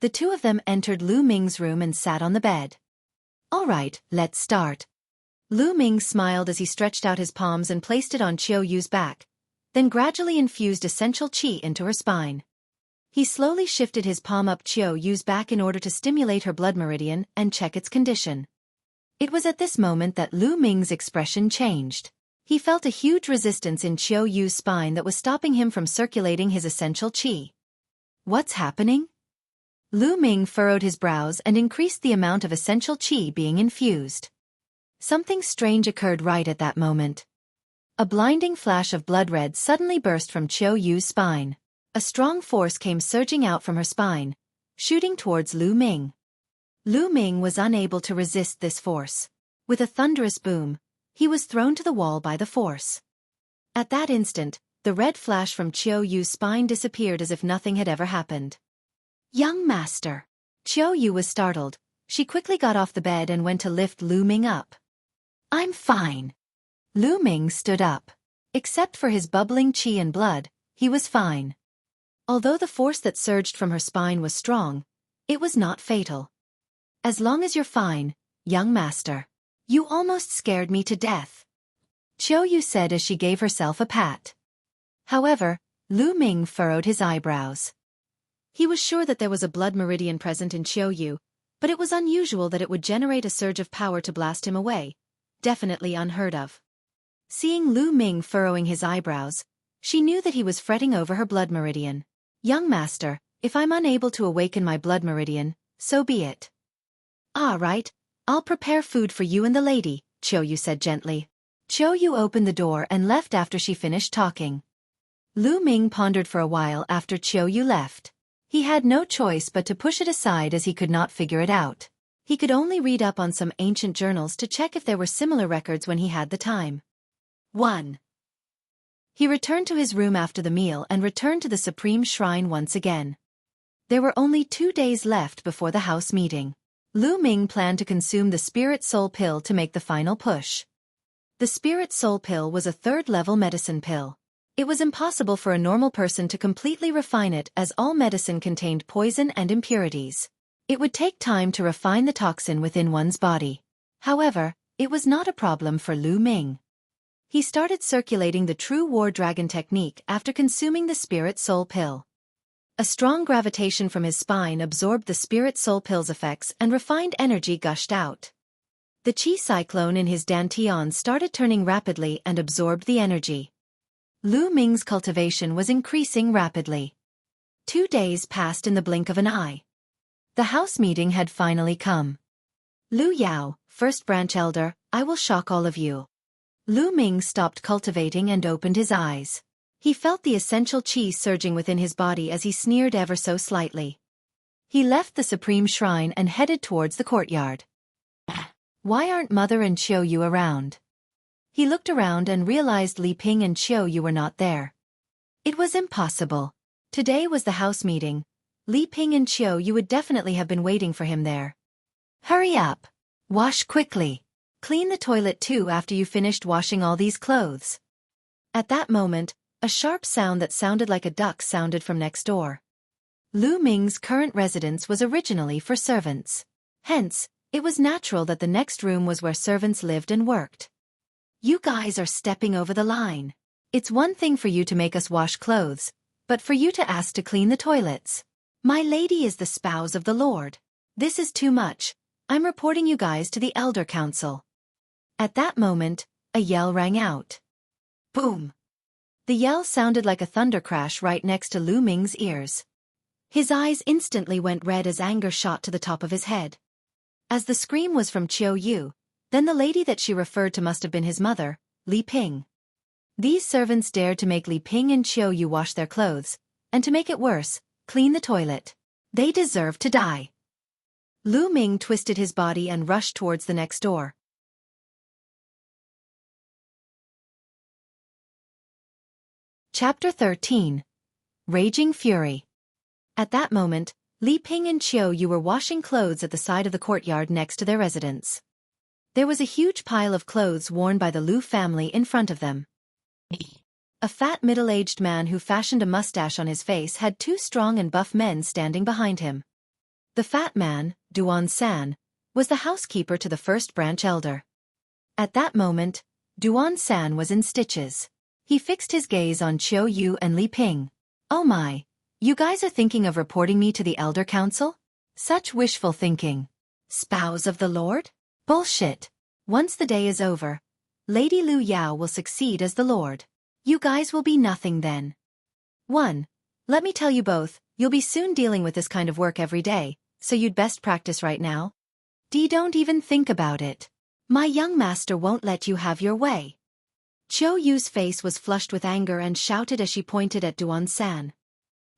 S1: The two of them entered Lu Ming's room and sat on the bed. All right, let's start. Lu Ming smiled as he stretched out his palms and placed it on Xueqi's back, then gradually infused essential qi into her spine. He slowly shifted his palm up Xueqi's back in order to stimulate her blood meridian and check its condition. It was at this moment that Lu Ming's expression changed. He felt a huge resistance in Xueqi's spine that was stopping him from circulating his essential qi. What's happening? Lu Ming furrowed his brows and increased the amount of essential qi being infused. Something strange occurred right at that moment. A blinding flash of blood red suddenly burst from Xueqi's spine. A strong force came surging out from her spine, shooting towards Lu Ming. Lu Ming was unable to resist this force. With a thunderous boom, he was thrown to the wall by the force. At that instant, the red flash from Xueqi's spine disappeared as if nothing had ever happened. Young master. Xueqi was startled. She quickly got off the bed and went to lift Lu Ming up. I'm fine. Lu Ming stood up. Except for his bubbling qi and blood, he was fine. Although the force that surged from her spine was strong, it was not fatal. As long as you're fine, young master. You almost scared me to death, Xueqi said as she gave herself a pat. However, Lu Ming furrowed his eyebrows. He was sure that there was a blood meridian present in Xueqi, but it was unusual that it would generate a surge of power to blast him away. Definitely unheard of. Seeing Lu Ming furrowing his eyebrows, she knew that he was fretting over her blood meridian. Young master, if I'm unable to awaken my blood meridian, so be it. All right, I'll prepare food for you and the lady, Xueqi said gently. Xueqi opened the door and left after she finished talking. Lu Ming pondered for a while after Xueqi left. He had no choice but to push it aside as he could not figure it out. He could only read up on some ancient journals to check if there were similar records when he had the time. 1. He returned to his room after the meal and returned to the Supreme Shrine once again. There were only 2 days left before the house meeting. Lu Ming planned to consume the Spirit Soul Pill to make the final push. The Spirit Soul Pill was a 3rd-level medicine pill. It was impossible for a normal person to completely refine it as all medicine contained poison and impurities. It would take time to refine the toxin within one's body. However, it was not a problem for Lu Ming. He started circulating the True War Dragon technique after consuming the Spirit Soul Pill. A strong gravitation from his spine absorbed the Spirit Soul Pill's effects and refined energy gushed out. The Qi cyclone in his dantian started turning rapidly and absorbed the energy. Lu Ming's cultivation was increasing rapidly. 2 days passed in the blink of an eye. The house meeting had finally come. Lu Yao, first branch elder, I will shock all of you. Lu Ming stopped cultivating and opened his eyes. He felt the essential qi surging within his body as he sneered ever so slightly. He left the Supreme Shrine and headed towards the courtyard. Why aren't Mother and Xueqi around? He looked around and realized Li Ping and Xueqi were not there. It was impossible. Today was the house meeting. Li Ping and Xueqi would definitely have been waiting for him there. Hurry up. Wash quickly. Clean the toilet too after you finished washing all these clothes. At that moment, a sharp sound that sounded like a duck sounded from next door. Lu Ming's current residence was originally for servants. Hence, it was natural that the next room was where servants lived and worked. You guys are stepping over the line. It's one thing for you to make us wash clothes, but for you to ask to clean the toilets. My lady is the spouse of the Lord. This is too much. I'm reporting you guys to the Elder Council. At that moment, a yell rang out. Boom! The yell sounded like a thunder crash right next to Lu Ming's ears. His eyes instantly went red as anger shot to the top of his head. As the scream was from Xueqi, then the lady that she referred to must have been his mother, Li Ping. These servants dared to make Li Ping and Xueqi wash their clothes, and to make it worse, clean the toilet. They deserve to die. Lu Ming twisted his body and rushed towards the next door. Chapter 13. Raging Fury. At that moment, Li Ping and Xueqi were washing clothes at the side of the courtyard next to their residence. There was a huge pile of clothes worn by the Lu family in front of them. A fat middle-aged man who fashioned a mustache on his face had 2 strong and buff men standing behind him. The fat man, Duan San, was the housekeeper to the first branch elder. At that moment, Duan San was in stitches. He fixed his gaze on Xueqi and Li Ping. Oh my, you guys are thinking of reporting me to the Elder Council? Such wishful thinking. Spouse of the Lord? Bullshit. Once the day is over, Lady Lu Yao will succeed as the Lord. You guys will be nothing then. 1. Let me tell you both, you'll be soon dealing with this kind of work every day, so you'd best practice right now. Don't even think about it. My young master won't let you have your way. Xueqi's face was flushed with anger and shouted as she pointed at Duan San.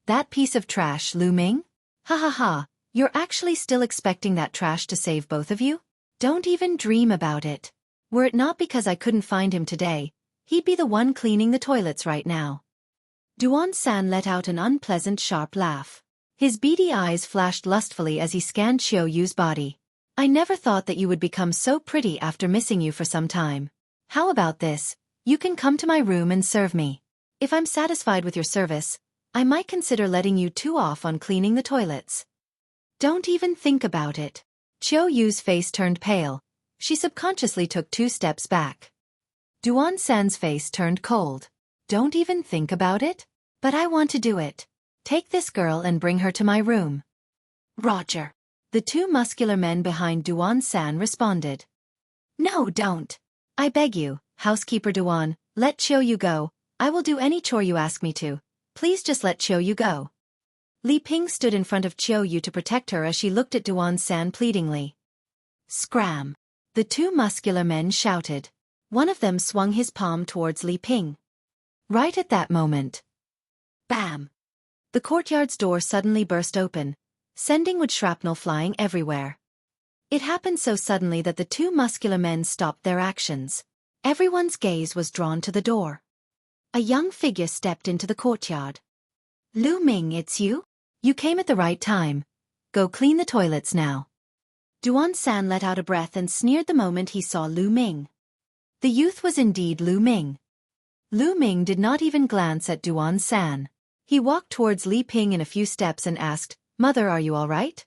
S1: That piece of trash, Lu Ming? Ha ha ha, you're actually still expecting that trash to save both of you? Don't even dream about it. Were it not because I couldn't find him today, he'd be the one cleaning the toilets right now. Duan San let out an unpleasant sharp laugh. His beady eyes flashed lustfully as he scanned Xueqi's body. I never thought that you would become so pretty after missing you for some time. How about this? You can come to my room and serve me. If I'm satisfied with your service, I might consider letting you two off on cleaning the toilets. Don't even think about it. Qiuyu's face turned pale. She subconsciously took 2 steps back. Duan-san's face turned cold. Don't even think about it? But I want to do it. Take this girl and bring her to my room. Roger. The 2 muscular men behind Duan-san responded. No, don't. I beg you, housekeeper Duan, let Qiuyu go. I will do any chore you ask me to. Please just let Qiuyu go. Li Ping stood in front of Qiuyu to protect her as she looked at Duan-san pleadingly. Scram! The 2 muscular men shouted. One of them swung his palm towards Li Ping. Right at that moment. Bam! The courtyard's door suddenly burst open, sending wood shrapnel flying everywhere. It happened so suddenly that the 2 muscular men stopped their actions. Everyone's gaze was drawn to the door. A young figure stepped into the courtyard. Lu Ming, it's you? You came at the right time. Go clean the toilets now. Duan-san let out a breath and sneered the moment he saw Lu Ming. The youth was indeed Lu Ming. Lu Ming did not even glance at Duan-san. He walked towards Li Ping in a few steps and asked, Mother, are you all right?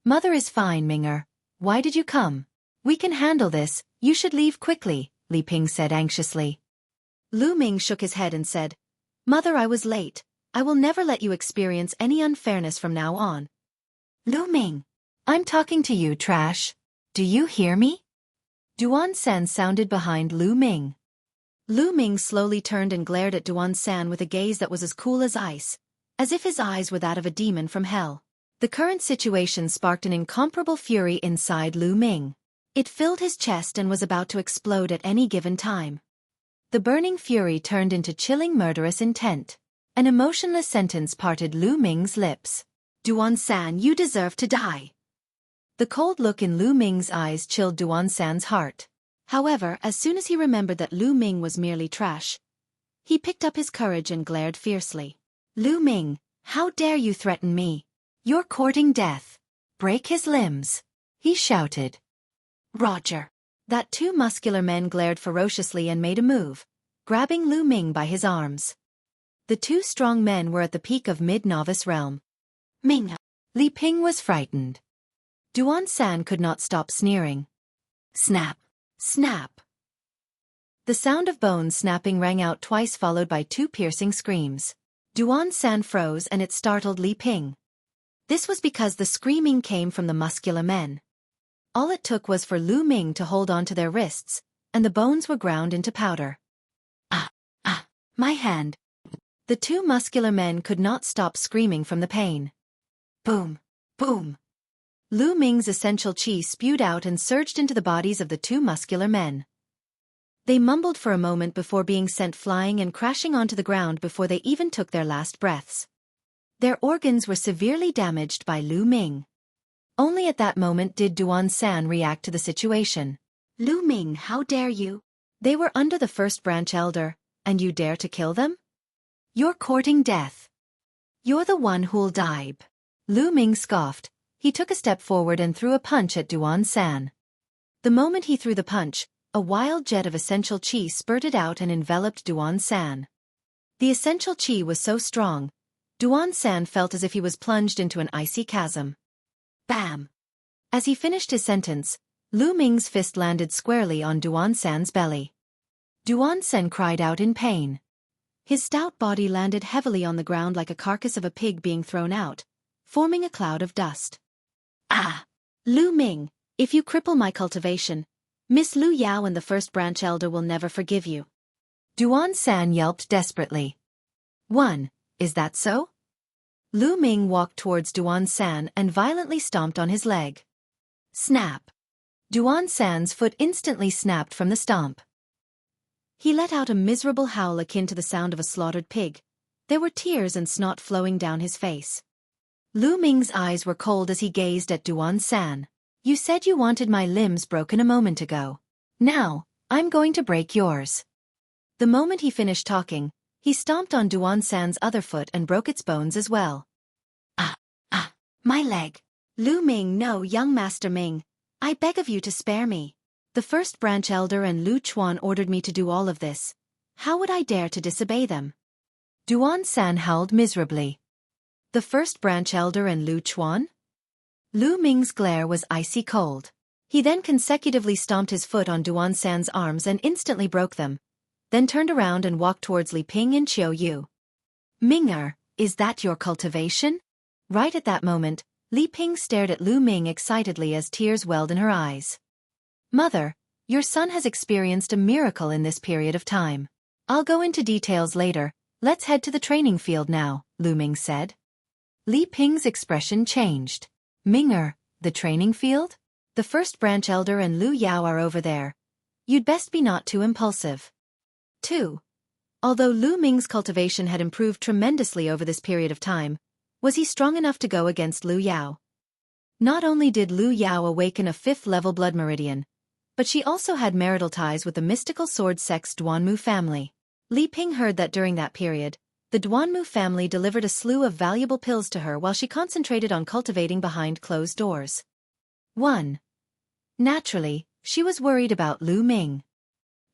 S1: Mother is fine, Minger. Why did you come? We can handle this, you should leave quickly, Li Ping said anxiously. Lu Ming shook his head and said, Mother, I was late. I will never let you experience any unfairness from now on. Lu Ming, I'm talking to you, trash. Do you hear me? Duan-san sounded behind Lu Ming. Lu Ming slowly turned and glared at Duan-san with a gaze that was as cool as ice, as if his eyes were that of a demon from hell. The current situation sparked an incomparable fury inside Lu Ming. It filled his chest and was about to explode at any given time. The burning fury turned into chilling murderous intent. An emotionless sentence parted Lu Ming's lips. Duan-san, you deserve to die. The cold look in Lu Ming's eyes chilled Duan-san's heart. However, as soon as he remembered that Lu Ming was merely trash, he picked up his courage and glared fiercely. Lu Ming, how dare you threaten me? You're courting death. Break his limbs, he shouted. Roger. That 2 muscular men glared ferociously and made a move, grabbing Lu Ming by his arms. The 2 strong men were at the peak of mid-novice realm. Ming. Li Ping was frightened. Duan-san could not stop sneering. Snap. Snap. The sound of bones snapping rang out twice, followed by 2 piercing screams. Duan-san froze and it startled Li Ping. This was because the screaming came from the muscular men. All it took was for Lu Ming to hold on to their wrists, and the bones were ground into powder. My hand. The 2 muscular men could not stop screaming from the pain. Boom. Boom. Lu Ming's essential qi spewed out and surged into the bodies of the 2 muscular men. They mumbled for a moment before being sent flying and crashing onto the ground before they even took their last breaths. Their organs were severely damaged by Lu Ming. Only at that moment did Duan-san react to the situation. Lu Ming, how dare you? They were under the first branch elder, and you dare to kill them? You're courting death. You're the one who'll die. Lu Ming scoffed. He took a step forward and threw a punch at Duan-san. The moment he threw the punch, a wild jet of essential qi spurted out and enveloped Duan-san. The essential qi was so strong, Duan-san felt as if he was plunged into an icy chasm. Bam! As he finished his sentence, Lu Ming's fist landed squarely on Duan-san's belly. Duan-san cried out in pain. His stout body landed heavily on the ground like a carcass of a pig being thrown out, forming a cloud of dust. Ah! Lu Ming, if you cripple my cultivation, Miss Lu Yao and the first branch elder will never forgive you. Duan-san yelped desperately. Is that so? Lu Ming walked towards Duan-san and violently stomped on his leg. Snap! Duan-san's foot instantly snapped from the stomp. He let out a miserable howl akin to the sound of a slaughtered pig. There were tears and snot flowing down his face. Lu Ming's eyes were cold as he gazed at Duan-san. You said you wanted my limbs broken a moment ago. Now, I'm going to break yours. The moment he finished talking, he stomped on Duan-san's other foot and broke its bones as well. My leg. Lu Ming, no, young Master Ming. I beg of you to spare me. The first branch elder and Lu Chuan ordered me to do all of this. How would I dare to disobey them? Duan-san howled miserably. The first branch elder and Lu Chuan? Lu Ming's glare was icy cold. He then consecutively stomped his foot on Duan-san's arms and instantly broke them, then turned around and walked towards Li Ping and Qiu Yu. Ming-er, is that your cultivation? Right at that moment, Li Ping stared at Lu Ming excitedly as tears welled in her eyes. Mother, your son has experienced a miracle in this period of time. I'll go into details later, let's head to the training field now, Lu Ming said. Li Ping's expression changed. Ming-er, the training field? The first branch elder and Lu Yao are over there. You'd best be not too impulsive. 2. Although Lu Ming's cultivation had improved tremendously over this period of time, was he strong enough to go against Lu Yao? Not only did Lu Yao awaken a 5th-level blood meridian, but she also had marital ties with the mystical sword sex Duanmu family. Li Ping heard that during that period, the Duanmu family delivered a slew of valuable pills to her while she concentrated on cultivating behind closed doors. 1. Naturally, she was worried about Lu Ming.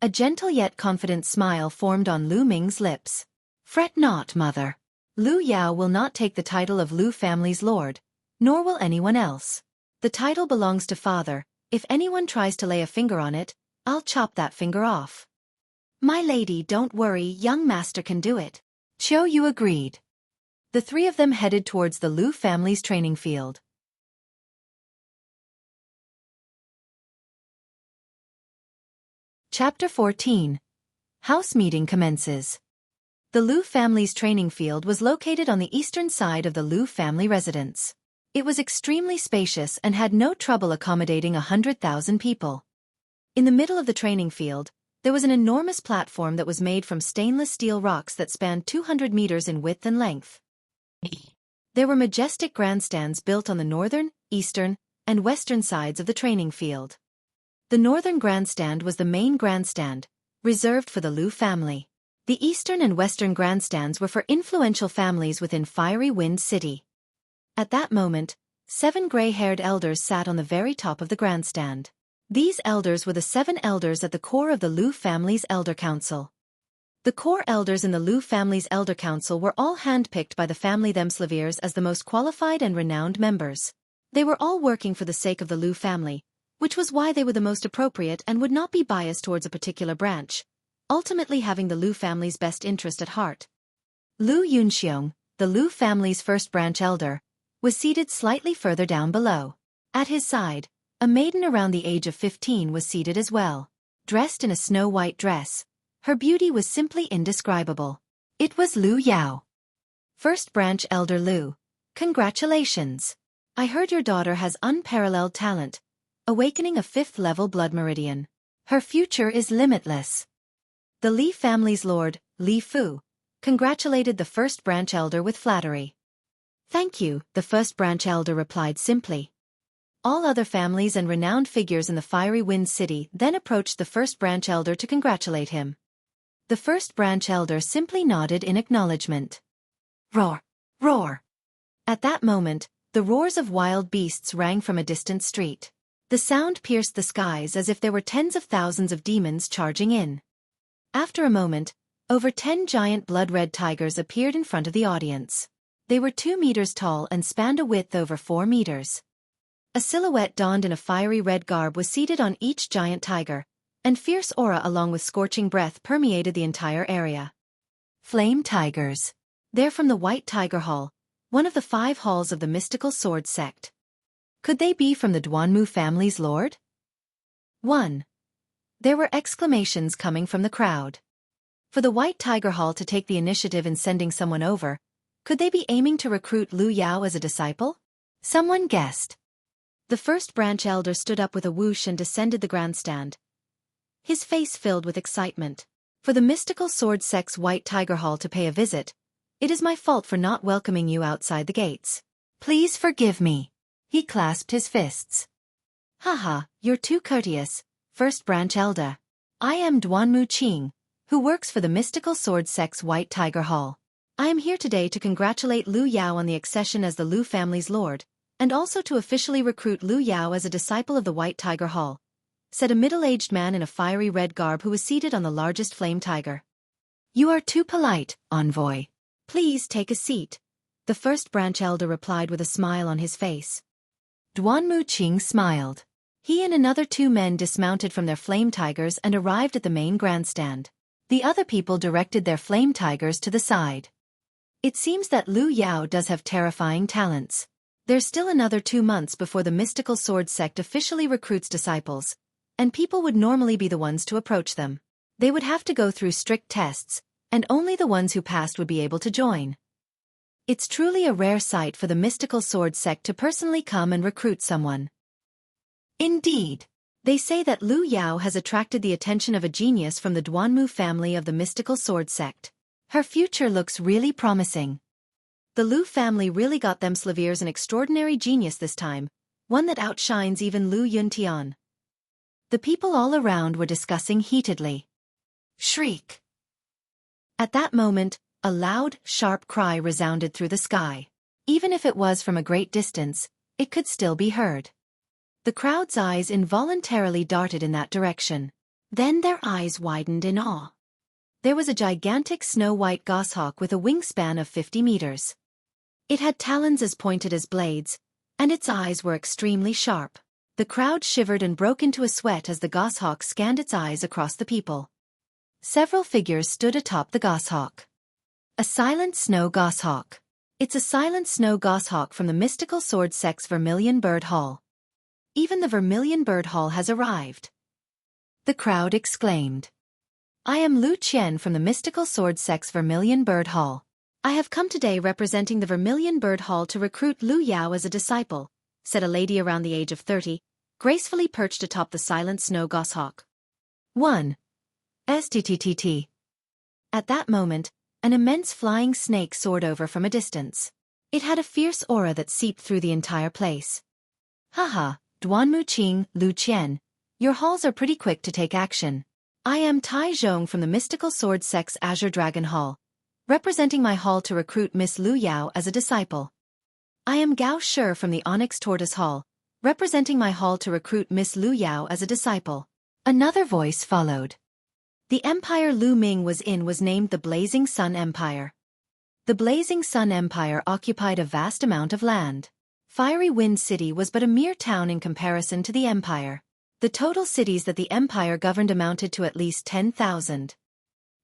S1: A gentle yet confident smile formed on Lu Ming's lips. Fret not, mother. Lu Yao will not take the title of Lu family's lord, nor will anyone else. The title belongs to father. If anyone tries to lay a finger on it, I'll chop that finger off. My lady, don't worry, young master can do it. Qiu Yu agreed. The three of them headed towards the Lu family's training field. Chapter 14. House meeting commences. The Lu family's training field was located on the eastern side of the Lu family residence. It was extremely spacious and had no trouble accommodating 100,000 people. In the middle of the training field, there was an enormous platform that was made from stainless steel rocks that spanned 200 meters in width and length. There were majestic grandstands built on the northern, eastern, and western sides of the training field. The northern grandstand was the main grandstand, reserved for the Lu family. The eastern and western grandstands were for influential families within Fiery Wind City. At that moment, 7 gray-haired elders sat on the very top of the grandstand. These elders were the 7 elders at the core of the Lu family's Elder Council. The core elders in the Lu family's Elder Council were all handpicked by the family themselves as the most qualified and renowned members. They were all working for the sake of the Lu family, which was why they were the most appropriate and would not be biased towards a particular branch, ultimately having the Lu family's best interest at heart. Lu Yunxiong, the Lu family's first branch elder, was seated slightly further down below. At his side, a maiden around the age of 15 was seated as well. Dressed in a snow-white dress, her beauty was simply indescribable. It was Lu Yao. First branch elder Lu, congratulations. I heard your daughter has unparalleled talent, awakening a 5th-level blood meridian. Her future is limitless. The Li family's lord, Li Fu, congratulated the first branch elder with flattery. Thank you, the first branch elder replied simply. All other families and renowned figures in the Fiery Wind City then approached the first branch elder to congratulate him. The first branch elder simply nodded in acknowledgement. Roar! Roar! At that moment, the roars of wild beasts rang from a distant street. The sound pierced the skies as if there were tens of thousands of demons charging in. After a moment, over 10 giant blood-red tigers appeared in front of the audience. They were 2 meters tall and spanned a width over 4 meters. A silhouette donned in a fiery red garb was seated on each giant tiger, and fierce aura along with scorching breath permeated the entire area. Flame tigers. They're from the White Tiger Hall, one of the 5 halls of the mystical sword sect. Could they be from the Duanmu family's lord? 1. There were exclamations coming from the crowd. For the White Tiger Hall to take the initiative in sending someone over, could they be aiming to recruit Lu Yao as a disciple? Someone guessed. The first branch elder stood up with a whoosh and descended the grandstand, his face filled with excitement. For the mystical sword sect's White Tiger Hall to pay a visit, it is my fault for not welcoming you outside the gates. Please forgive me. He clasped his fists. Haha, you're too courteous, first branch elder. I am Duanmu Qing, who works for the mystical sword sect's White Tiger Hall. I am here today to congratulate Lu Yao on the accession as the Lu family's lord, and also to officially recruit Lu Yao as a disciple of the White Tiger Hall, said a middle-aged man in a fiery red garb who was seated on the largest flame tiger. You are too polite, envoy. Please take a seat, the first branch elder replied with a smile on his face. Duanmu Qing smiled. He and another 2 men dismounted from their flame tigers and arrived at the main grandstand. The other people directed their flame tigers to the side. It seems that Lu Yao does have terrifying talents. There's still another 2 months before the mystical sword sect officially recruits disciples, and people would normally be the ones to approach them. They would have to go through strict tests, and only the ones who passed would be able to join. It's truly a rare sight for the mystical sword sect to personally come and recruit someone. Indeed. They say that Lu Yao has attracted the attention of a genius from the Duanmu family of the mystical sword sect. Her future looks really promising. The Lu family really got themselves an extraordinary genius this time, one that outshines even Lu Yuntian. The people all around were discussing heatedly. Shriek! At that moment, a loud, sharp cry resounded through the sky. Even if it was from a great distance, it could still be heard. The crowd's eyes involuntarily darted in that direction. Then their eyes widened in awe. There was a gigantic snow-white goshawk with a wingspan of 50 meters. It had talons as pointed as blades, and its eyes were extremely sharp. The crowd shivered and broke into a sweat as the goshawk scanned its eyes across the people. Several figures stood atop the goshawk. A silent snow goshawk. It's a silent snow goshawk from the mystical sword sect's Vermilion Bird Hall. Even the Vermilion Bird Hall has arrived. The crowd exclaimed. I am Lu Qian from the mystical sword sect's Vermilion Bird Hall. I have come today representing the Vermilion Bird Hall to recruit Lu Yao as a disciple, said a lady around the age of 30, gracefully perched atop the silent snow goshawk. 1. STTTT. At that moment, an immense flying snake soared over from a distance. It had a fierce aura that seeped through the entire place. Haha, Duanmu Qing, Lu Qian, your halls are pretty quick to take action. I am Tai Zhong from the mystical sword sect's Azure Dragon Hall, representing my hall to recruit Miss Lu Yao as a disciple. I am Gao Shi from the Onyx Tortoise Hall, representing my hall to recruit Miss Lu Yao as a disciple. Another voice followed. The empire Lu Ming was in was named the Blazing Sun Empire. The Blazing Sun Empire occupied a vast amount of land. Fiery Wind City was but a mere town in comparison to the empire. The total cities that the empire governed amounted to at least 10,000.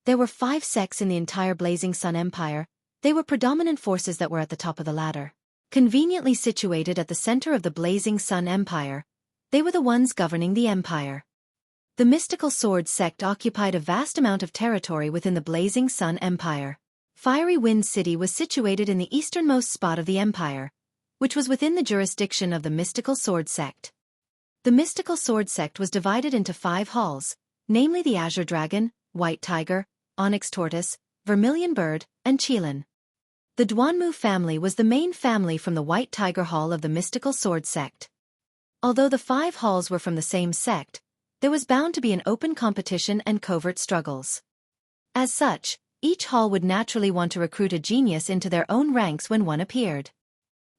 S1: There were 5 sects in the entire Blazing Sun Empire. They were predominant forces that were at the top of the ladder. Conveniently situated at the center of the Blazing Sun Empire, they were the ones governing the empire. The mystical sword sect occupied a vast amount of territory within the Blazing Sun Empire. Fiery Wind City was situated in the easternmost spot of the empire, which was within the jurisdiction of the mystical sword sect. The mystical sword sect was divided into 5 halls, namely the Azure Dragon, White Tiger, Onyx Tortoise, Vermilion Bird, and Qilin. The Duanmu family was the main family from the White Tiger Hall of the mystical sword sect. Although the 5 halls were from the same sect, there was bound to be an open competition and covert struggles. As such, each hall would naturally want to recruit a genius into their own ranks when one appeared.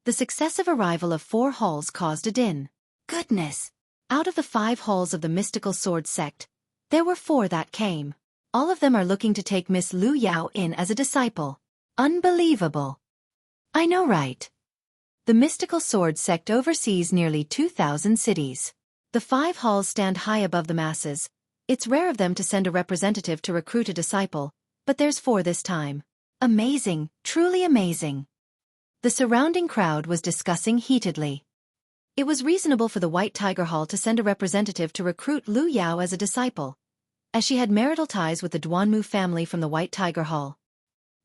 S1: The successive arrival of 4 halls caused a din. Goodness! Out of the 5 halls of the mystical sword sect, there were 4 that came. All of them are looking to take Miss Lu Yao in as a disciple. Unbelievable! I know, right? The mystical sword sect oversees nearly 2,000 cities. The 5 halls stand high above the masses. It's rare of them to send a representative to recruit a disciple, but there's 4 this time. Amazing, truly amazing. The surrounding crowd was discussing heatedly. It was reasonable for the White Tiger Hall to send a representative to recruit Lu Yao as a disciple, as she had marital ties with the Duanmu family from the White Tiger Hall.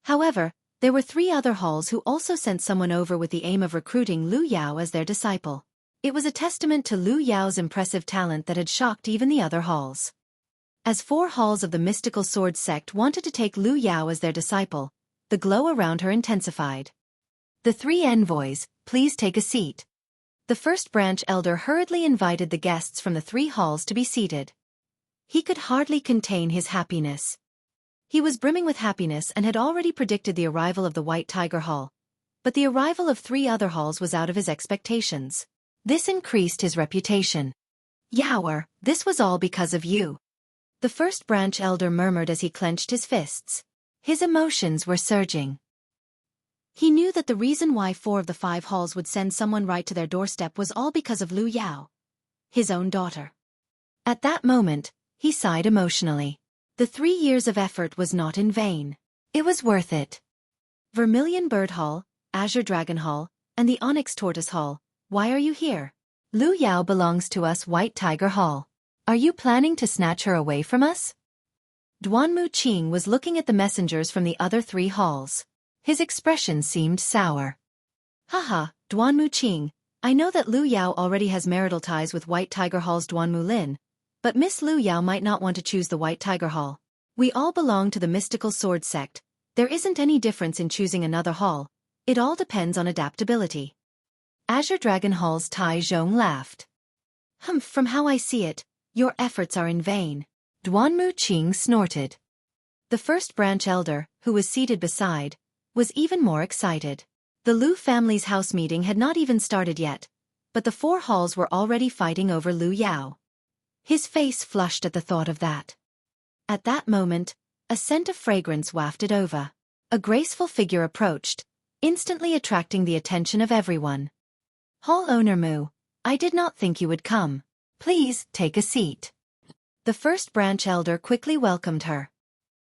S1: However, there were 3 other halls who also sent someone over with the aim of recruiting Lu Yao as their disciple. It was a testament to Lu Yao's impressive talent that had shocked even the other halls. As 4 halls of the mystical sword sect wanted to take Lu Yao as their disciple, the glow around her intensified. The 3 envoys, please take a seat. The first branch elder hurriedly invited the guests from the 3 halls to be seated. He could hardly contain his happiness. He was brimming with happiness and had already predicted the arrival of the White Tiger Hall, but the arrival of 3 other halls was out of his expectations. This increased his reputation. "Yaoer, this was all because of you," the first branch elder murmured as he clenched his fists. His emotions were surging. He knew that the reason why 4 of the 5 halls would send someone right to their doorstep was all because of Lu Yao, his own daughter. At that moment, he sighed emotionally. The 3 years of effort was not in vain. It was worth it. Vermilion Bird Hall, Azure Dragon Hall, and the Onyx Tortoise Hall, why are you here? Lu Yao belongs to us. White Tiger Hall. Are you planning to snatch her away from us? Duanmu Qing was looking at the messengers from the other 3 halls. His expression seemed sour. Haha, Duanmu Qing, I know that Lu Yao already has marital ties with White Tiger Hall's Duanmu Lin, but Miss Lu Yao might not want to choose the White Tiger Hall. We all belong to the mystical sword sect. There isn't any difference in choosing another hall. It all depends on adaptability. Azure Dragon Hall's Tai Zhong laughed. From how I see it, your efforts are in vain. Duanmu Qing snorted. The first branch elder, who was seated beside, was even more excited. The Lu family's house meeting had not even started yet, but the 4 halls were already fighting over Lu Yao. His face flushed at the thought of that. At that moment, a scent of fragrance wafted over. A graceful figure approached, instantly attracting the attention of everyone. Hall owner Mu, I did not think you would come. Please, take a seat. The first branch elder quickly welcomed her.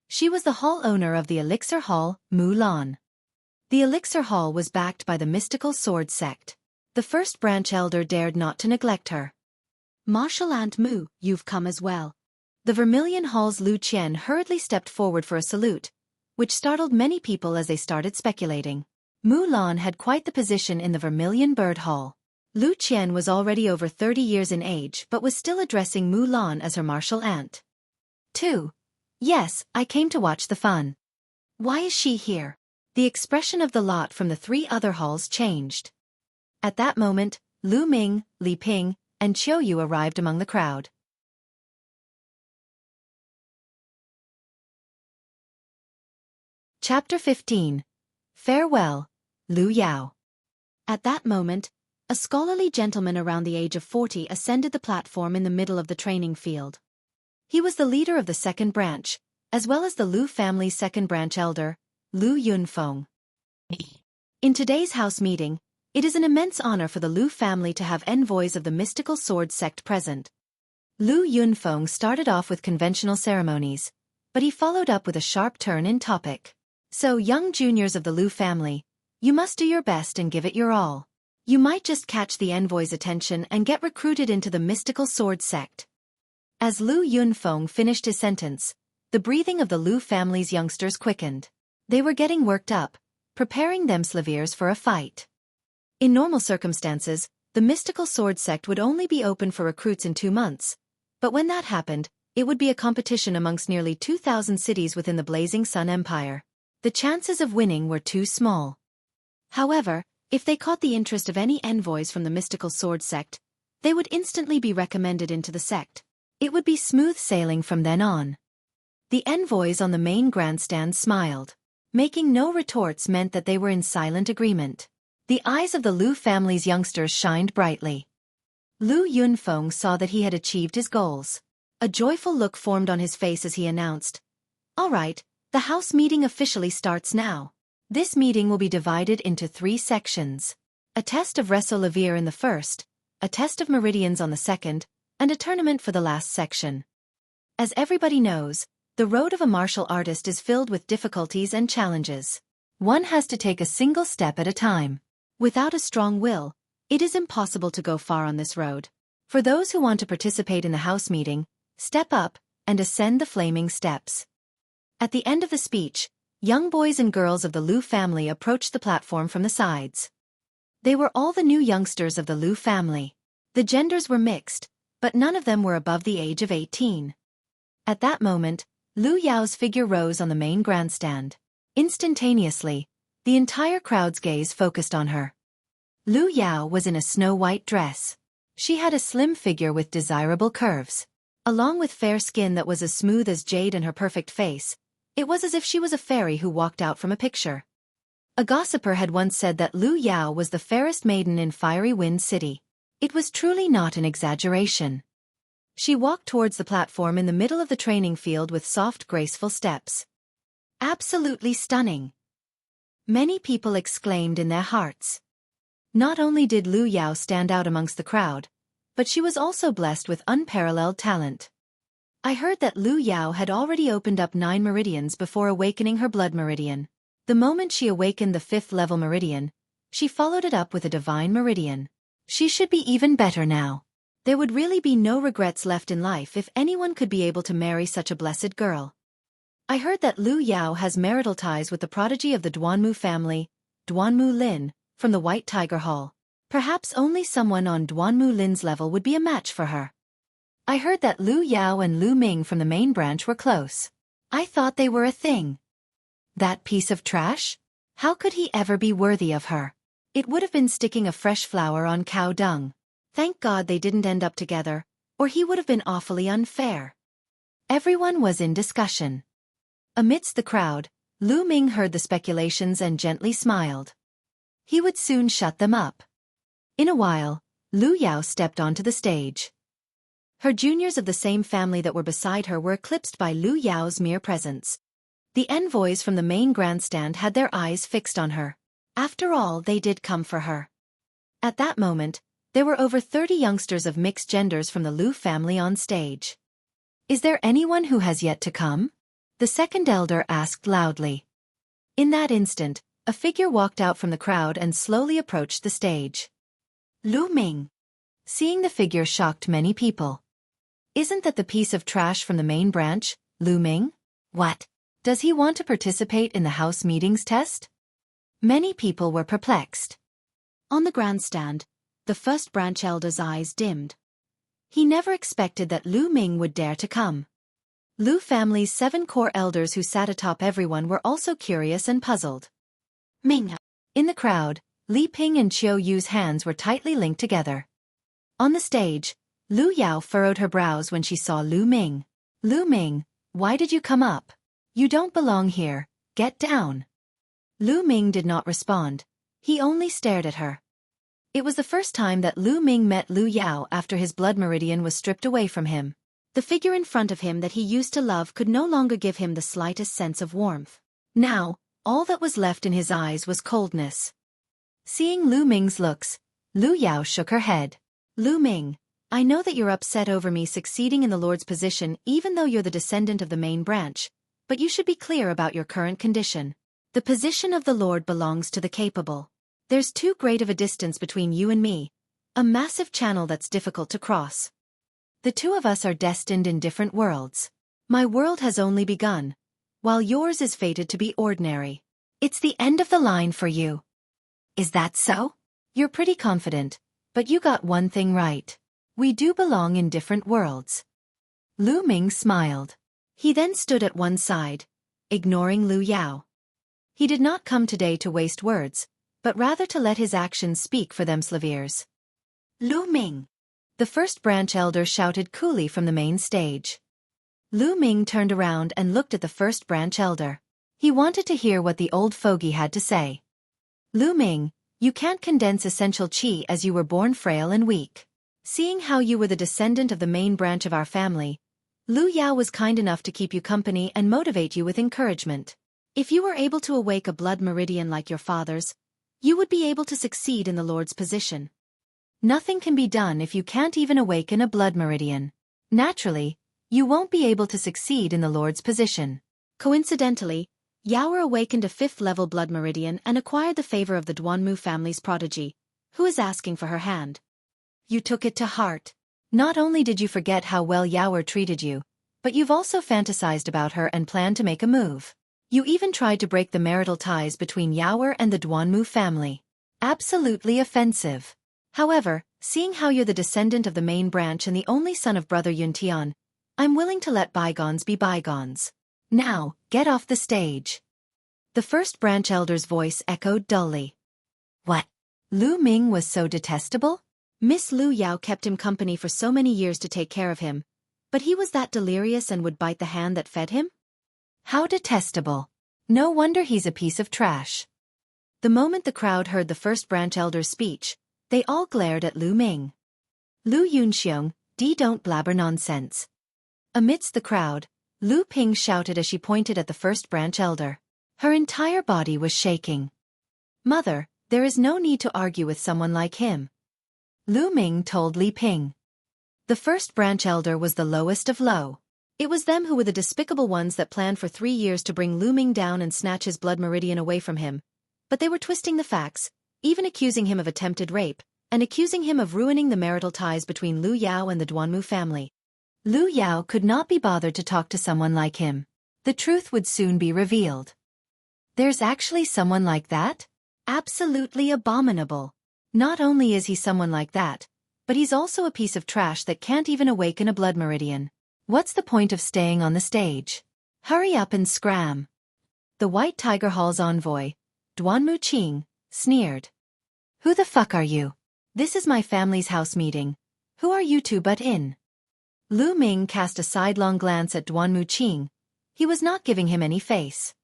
S1: She was the hall owner of the Elixir Hall, Mu Lan. The Elixir Hall was backed by the mystical sword sect. The first branch elder dared not to neglect her. Martial Aunt Mu, you've come as well. The Vermilion Hall's Lu Qian hurriedly stepped forward for a salute, which startled many people as they started speculating. Mu Lan had quite the position in the Vermilion Bird Hall. Lu Qian was already over 30 years in age but was still addressing Mu Lan as her martial aunt. 2. Yes, I came to watch the fun. Why is she here? The expression of the lot from the 3 other halls changed. At that moment, Lu Ming, Li Ping, and Qiu Yu arrived among the crowd. Chapter 15. Farewell, Lu Yao. At that moment, a scholarly gentleman around the age of 40 ascended the platform in the middle of the training field. He was the leader of the second branch, as well as the Lu family's second branch elder, Lu Yunfeng. In today's house meeting, it is an immense honor for the Lu family to have envoys of the mystical sword sect present. Lu Yunfeng started off with conventional ceremonies, but he followed up with a sharp turn in topic. So, young juniors of the Lu family, you must do your best and give it your all. You might just catch the envoy's attention and get recruited into the mystical sword sect. As Lu Yunfeng finished his sentence, the breathing of the Lu family's youngsters quickened. They were getting worked up, preparing themselves for a fight. In normal circumstances, the mystical sword sect would only be open for recruits in 2 months, but when that happened, it would be a competition amongst nearly 2,000 cities within the Blazing Sun Empire. The chances of winning were too small. However, if they caught the interest of any envoys from the mystical sword sect, they would instantly be recommended into the sect. It would be smooth sailing from then on. The envoys on the main grandstand smiled. Making no retorts meant that they were in silent agreement. The eyes of the Lu family's youngsters shined brightly. Lu Yunfeng saw that he had achieved his goals. A joyful look formed on his face as he announced, "All right, the house meeting officially starts now. This meeting will be divided into 3 sections. A test of Resolevere in the first, a test of meridians on the second, and a tournament for the last section. As everybody knows, the road of a martial artist is filled with difficulties and challenges. One has to take a single step at a time. Without a strong will, it is impossible to go far on this road. For those who want to participate in the house meeting, step up and ascend the flaming steps." At the end of the speech, young boys and girls of the Lu family approached the platform from the sides. They were all the new youngsters of the Lu family. The genders were mixed, but none of them were above the age of 18. At that moment, Lu Yao's figure rose on the main grandstand. Instantaneously, the entire crowd's gaze focused on her. Lu Yao was in a snow-white dress. She had a slim figure with desirable curves. Along with fair skin that was as smooth as jade and her perfect face, it was as if she was a fairy who walked out from a picture. A gossiper had once said that Lu Yao was the fairest maiden in Fiery Wind City. It was truly not an exaggeration. She walked towards the platform in the middle of the training field with soft, graceful steps. Absolutely stunning. Many people exclaimed in their hearts. Not only did Lu Yao stand out amongst the crowd, but she was also blessed with unparalleled talent. I heard that Lu Yao had already opened up 9 meridians before awakening her blood meridian. The moment she awakened the 5th level meridian, she followed it up with a divine meridian. She should be even better now. There would really be no regrets left in life if anyone could be able to marry such a blessed girl. I heard that Lu Yao has marital ties with the prodigy of the Duanmu family, Duanmu Lin, from the White Tiger Hall. Perhaps only someone on Duanmu Lin's level would be a match for her. I heard that Lu Yao and Lu Ming from the main branch were close. I thought they were a thing. That piece of trash? How could he ever be worthy of her? It would have been sticking a fresh flower on cow dung. Thank God they didn't end up together, or he would have been awfully unfair. Everyone was in discussion. Amidst the crowd, Lu Ming heard the speculations and gently smiled. He would soon shut them up. In a while, Lu Yao stepped onto the stage. Her juniors of the same family that were beside her were eclipsed by Lu Yao's mere presence. The envoys from the main grandstand had their eyes fixed on her. After all, they did come for her. At that moment, there were over 30 youngsters of mixed genders from the Lu family on stage. Is there anyone who has yet to come? The second elder asked loudly. In that instant, a figure walked out from the crowd and slowly approached the stage. Lu Ming. Seeing the figure shocked many people. Isn't that the piece of trash from the main branch, Lu Ming? What? Does he want to participate in the house meetings test? Many people were perplexed. On the grandstand, the first branch elder's eyes dimmed. He never expected that Lu Ming would dare to come. Lu family's 7 core elders who sat atop everyone were also curious and puzzled. Ming. In the crowd, Li Ping and Qiu Yu's hands were tightly linked together. On the stage, Lu Yao furrowed her brows when she saw Lu Ming. Lu Ming, why did you come up? You don't belong here, get down. Lu Ming did not respond. He only stared at her. It was the first time that Lu Ming met Lu Yao after his blood meridian was stripped away from him. The figure in front of him that he used to love could no longer give him the slightest sense of warmth. Now, all that was left in his eyes was coldness. Seeing Lu Ming's looks, Lu Yao shook her head. Lu Ming, I know that you're upset over me succeeding in the Lord's position even though you're the descendant of the main branch, but you should be clear about your current condition. The position of the Lord belongs to the capable. There's too great of a distance between you and me, a massive channel that's difficult to cross. The two of us are destined in different worlds. My world has only begun, while yours is fated to be ordinary. It's the end of the line for you. Is that so? You're pretty confident, but you got one thing right. We do belong in different worlds. Lu Ming smiled. He then stood at one side, ignoring Lu Yao. He did not come today to waste words, but rather to let his actions speak for themselves. Lu Ming! The first branch elder shouted coolly from the main stage. Lu Ming turned around and looked at the first branch elder. He wanted to hear what the old fogey had to say. Lu Ming, you can't condense essential qi as you were born frail and weak. Seeing how you were the descendant of the main branch of our family, Lu Yao was kind enough to keep you company and motivate you with encouragement. If you were able to awake a blood meridian like your father's, you would be able to succeed in the Lord's position. Nothing can be done if you can't even awaken a blood meridian. Naturally, you won't be able to succeed in the Lord's position. Coincidentally, Yao awakened a 5th level blood meridian and acquired the favor of the Duanmu family's prodigy, who is asking for her hand. You took it to heart. Not only did you forget how well Yao treated you, but you've also fantasized about her and planned to make a move. You even tried to break the marital ties between Yao and the Duanmu family. Absolutely offensive. However, seeing how you're the descendant of the main branch and the only son of brother Yuntian, I'm willing to let bygones be bygones. Now, get off the stage. The first branch elder's voice echoed dully. What? Lu Ming was so detestable? Miss Lu Yao kept him company for so many years to take care of him, but he was that delirious and would bite the hand that fed him? How detestable. No wonder he's a piece of trash. The moment the crowd heard the first branch elder's speech, they all glared at Lu Ming. Lu Yunxiong, don't blabber nonsense. Amidst the crowd, Lu Ping shouted as she pointed at the first branch elder. Her entire body was shaking. Mother, there is no need to argue with someone like him, Lu Ming told Li Ping. The first branch elder was the lowest of low. It was them who were the despicable ones that planned for 3 years to bring Lu Ming down and snatch his blood meridian away from him. But they were twisting the facts, even accusing him of attempted rape, and accusing him of ruining the marital ties between Lu Yao and the Duanmu family. Lu Yao could not be bothered to talk to someone like him. The truth would soon be revealed. There's actually someone like that? Absolutely abominable. Not only is he someone like that, but he's also a piece of trash that can't even awaken a blood meridian. What's the point of staying on the stage? Hurry up and scram. The White Tiger Hall's envoy, Duanmu Qing, sneered. Who the fuck are you? This is my family's house meeting. Who are you to butt in? Lu Ming cast a sidelong glance at Duanmu Qing. He was not giving him any face.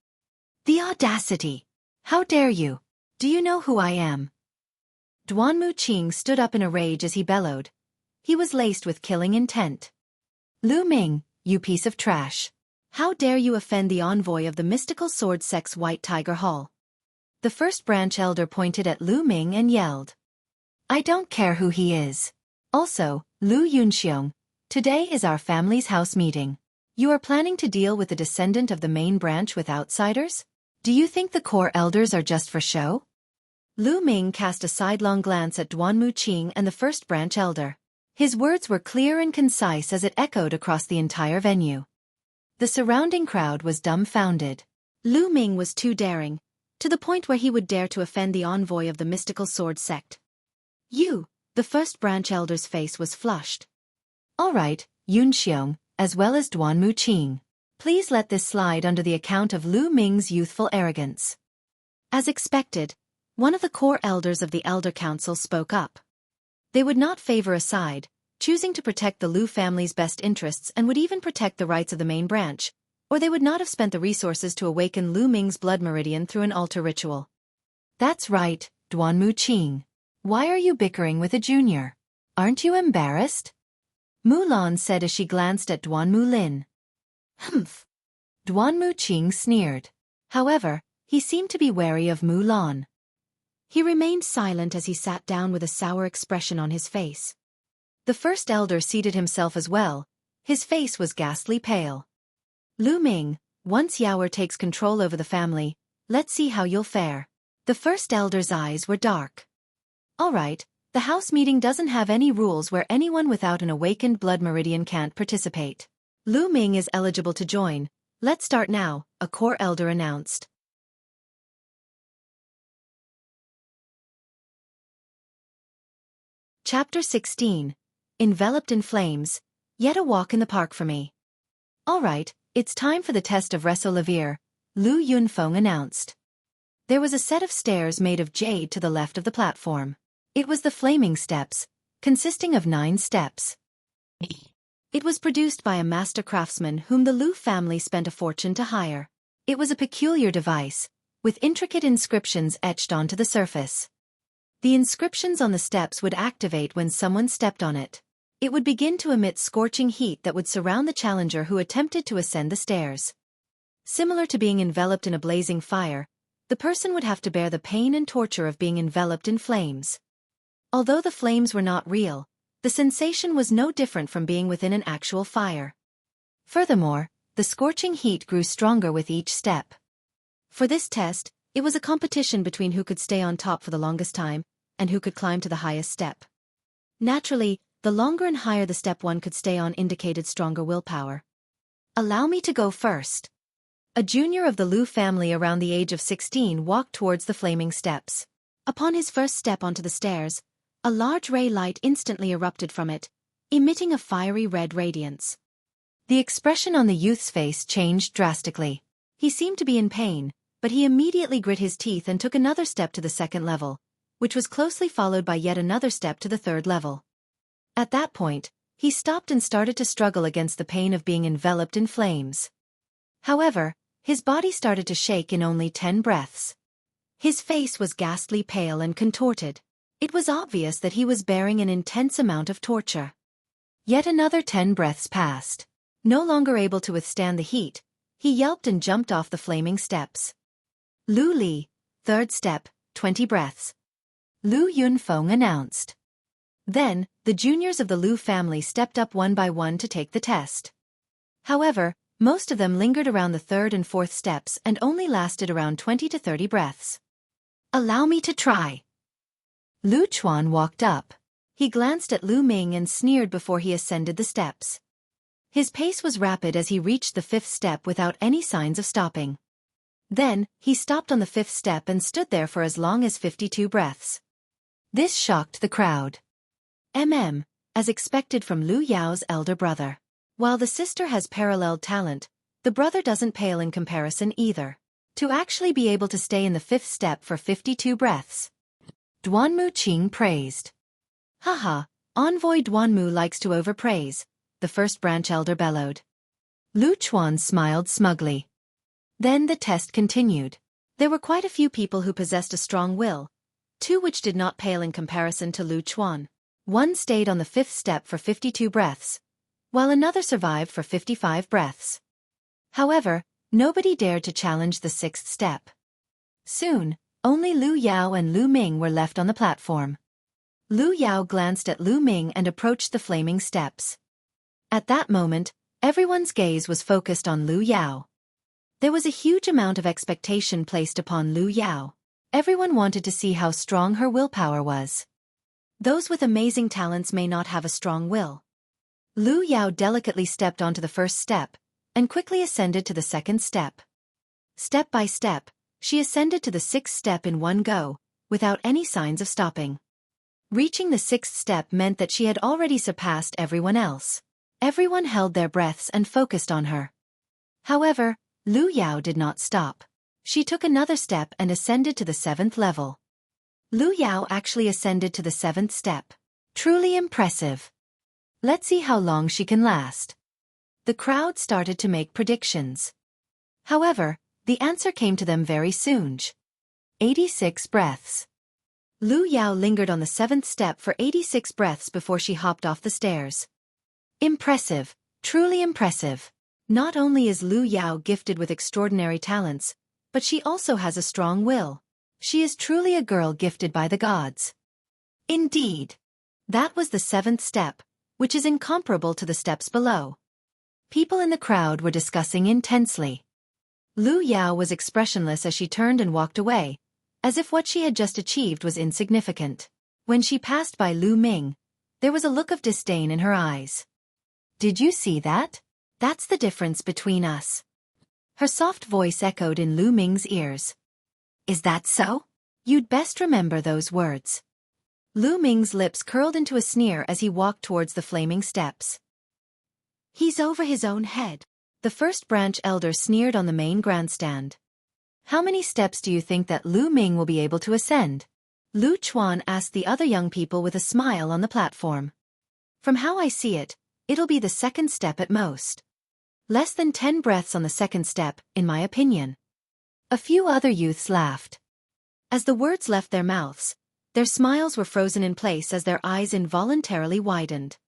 S1: The audacity! How dare you? Do you know who I am? Duanmu Qing stood up in a rage as he bellowed. He was laced with killing intent. Lu Ming, you piece of trash. How dare you offend the envoy of the mystical sword sect's White Tiger Hall? The first branch elder pointed at Lu Ming and yelled. I don't care who he is. Also, Lu Yunxiong, today is our family's house meeting. You are planning to deal with the descendant of the main branch with outsiders? Do you think the core elders are just for show? Lu Ming cast a sidelong glance at Duanmu Qing and the first branch elder. His words were clear and concise as it echoed across the entire venue. The surrounding crowd was dumbfounded. Lu Ming was too daring, to the point where he would dare to offend the envoy of the mystical sword sect. You, the first branch elder's face was flushed. All right, Yunxiong, as well as Duanmu Qing. Please let this slide under the account of Lu Ming's youthful arrogance. As expected, one of the core elders of the Elder Council spoke up. They would not favor a side, choosing to protect the Lu family's best interests and would even protect the rights of the main branch, or they would not have spent the resources to awaken Lu Ming's blood meridian through an altar ritual. That's right, Duanmu Qing. Why are you bickering with a junior? Aren't you embarrassed? Mulan said as she glanced at Duanmu Lin. Humph. Duanmu Qing sneered. However, he seemed to be wary of Mulan. He remained silent as he sat down with a sour expression on his face. The first elder seated himself as well. His face was ghastly pale. Lu Ming, once Yaoer takes control over the family, let's see how you'll fare. The first elder's eyes were dark. All right, the house meeting doesn't have any rules where anyone without an awakened blood meridian can't participate. Lu Ming is eligible to join. Let's start now, a core elder announced. Chapter 16. Enveloped in Flames. Yet a walk in the park for me. All right, it's time for the test of Reso-Lavir, Lu Yunfeng announced. There was a set of stairs made of jade to the left of the platform. It was the Flaming Steps, consisting of 9 steps. It was produced by a master craftsman whom the Lu family spent a fortune to hire. It was a peculiar device, with intricate inscriptions etched onto the surface. The inscriptions on the steps would activate when someone stepped on it. It would begin to emit scorching heat that would surround the challenger who attempted to ascend the stairs. Similar to being enveloped in a blazing fire, the person would have to bear the pain and torture of being enveloped in flames. Although the flames were not real, the sensation was no different from being within an actual fire. Furthermore, the scorching heat grew stronger with each step. For this test, it was a competition between who could stay on top for the longest time, and who could climb to the highest step. Naturally, the longer and higher the step one could stay on indicated stronger willpower. Allow me to go first. A junior of the Lu family around the age of 16 walked towards the flaming steps. Upon his first step onto the stairs, a large ray light instantly erupted from it, emitting a fiery red radiance. The expression on the youth's face changed drastically. He seemed to be in pain, but he immediately grit his teeth and took another step to the second level, which was closely followed by yet another step to the third level. At that point, he stopped and started to struggle against the pain of being enveloped in flames. However, his body started to shake in only 10 breaths. His face was ghastly pale and contorted. It was obvious that he was bearing an intense amount of torture. Yet another 10 breaths passed. No longer able to withstand the heat, he yelped and jumped off the flaming steps. Lu Li, 3rd step, 20 breaths. Lu Yunfeng announced. Then, the juniors of the Lu family stepped up one by one to take the test. However, most of them lingered around the 3rd and 4th steps and only lasted around 20 to 30 breaths. Allow me to try. Lu Chuan walked up. He glanced at Lu Ming and sneered before he ascended the steps. His pace was rapid as he reached the 5th step without any signs of stopping. Then, he stopped on the 5th step and stood there for as long as 52 breaths. This shocked the crowd. As expected from Lu Yao's elder brother. While the sister has paralleled talent, the brother doesn't pale in comparison either. To actually be able to stay in the 5th step for 52 breaths. Duanmu Qing praised. Haha, Envoy Duanmu likes to overpraise, the 1st branch elder bellowed. Lu Chuan smiled smugly. Then the test continued. There were quite a few people who possessed a strong will, 2 which did not pale in comparison to Lu Chuan. One stayed on the 5th step for 52 breaths, while another survived for 55 breaths. However, nobody dared to challenge the 6th step. Soon, only Lu Yao and Lu Ming were left on the platform. Lu Yao glanced at Lu Ming and approached the flaming steps. At that moment, everyone's gaze was focused on Lu Yao. There was a huge amount of expectation placed upon Lu Yao. Everyone wanted to see how strong her willpower was. Those with amazing talents may not have a strong will. Lu Yao delicately stepped onto the 1st step, and quickly ascended to the 2nd step. Step by step, she ascended to the 6th step in one go, without any signs of stopping. Reaching the 6th step meant that she had already surpassed everyone else. Everyone held their breaths and focused on her. However, Lu Yao did not stop. She took another step and ascended to the 7th level. Lu Yao actually ascended to the 7th step. Truly impressive. Let's see how long she can last. The crowd started to make predictions. However, the answer came to them very soon. 86 breaths. Lu Yao lingered on the 7th step for 86 breaths before she hopped off the stairs. Impressive, truly impressive. Not only is Lu Yao gifted with extraordinary talents, but she also has a strong will. She is truly a girl gifted by the gods. Indeed. That was the 7th step, which is incomparable to the steps below. People in the crowd were discussing intensely. Lu Yao was expressionless as she turned and walked away, as if what she had just achieved was insignificant. When she passed by Lu Ming, there was a look of disdain in her eyes. Did you see that? That's the difference between us. Her soft voice echoed in Lu Ming's ears. Is that so? You'd best remember those words. Lu Ming's lips curled into a sneer as he walked towards the flaming steps. He's over his own head. The 1st branch elder sneered on the main grandstand. How many steps do you think that Lu Ming will be able to ascend? Lu Chuan asked the other young people with a smile on the platform. From how I see it, it'll be the 2nd step at most. Less than 10 breaths on the 2nd step, in my opinion. A few other youths laughed. As the words left their mouths, their smiles were frozen in place as their eyes involuntarily widened.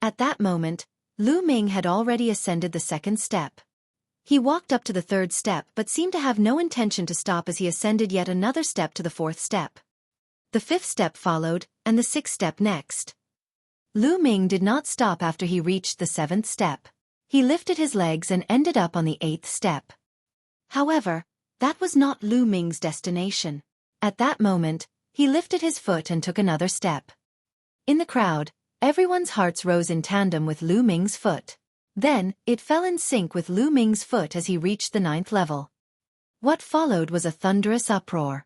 S1: At that moment, Lu Ming had already ascended the 2nd step. He walked up to the 3rd step but seemed to have no intention to stop as he ascended yet another step to the 4th step. The 5th step followed, and the 6th step next. Lu Ming did not stop after he reached the 7th step. He lifted his legs and ended up on the 8th step. However, that was not Lu Ming's destination. At that moment, he lifted his foot and took another step. In the crowd, everyone's hearts rose in tandem with Lu Ming's foot. Then, it fell in sync with Lu Ming's foot as he reached the 9th level. What followed was a thunderous uproar.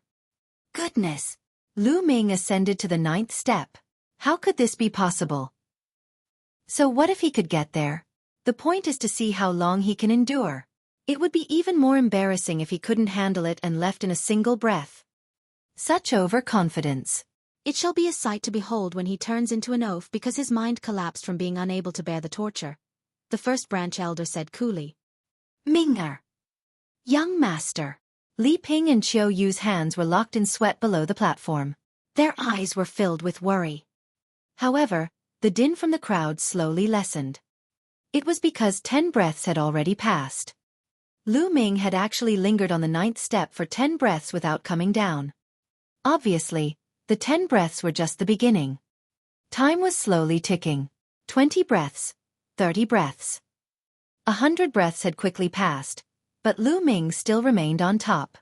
S1: Goodness! Lu Ming ascended to the 9th step. How could this be possible? So what if he could get there? The point is to see how long he can endure. It would be even more embarrassing if he couldn't handle it and left in a single breath. Such overconfidence. It shall be a sight to behold when he turns into an oaf because his mind collapsed from being unable to bear the torture. The 1st branch elder said coolly. Ming'er. Young master. Li Ping and Qiu Yu's hands were locked in sweat below the platform. Their eyes were filled with worry. However, the din from the crowd slowly lessened. It was because 10 breaths had already passed. Lu Ming had actually lingered on the 9th step for 10 breaths without coming down. Obviously, the 10 breaths were just the beginning. Time was slowly ticking. 20 breaths, 30 breaths. 100 breaths had quickly passed, but Lu Ming still remained on top.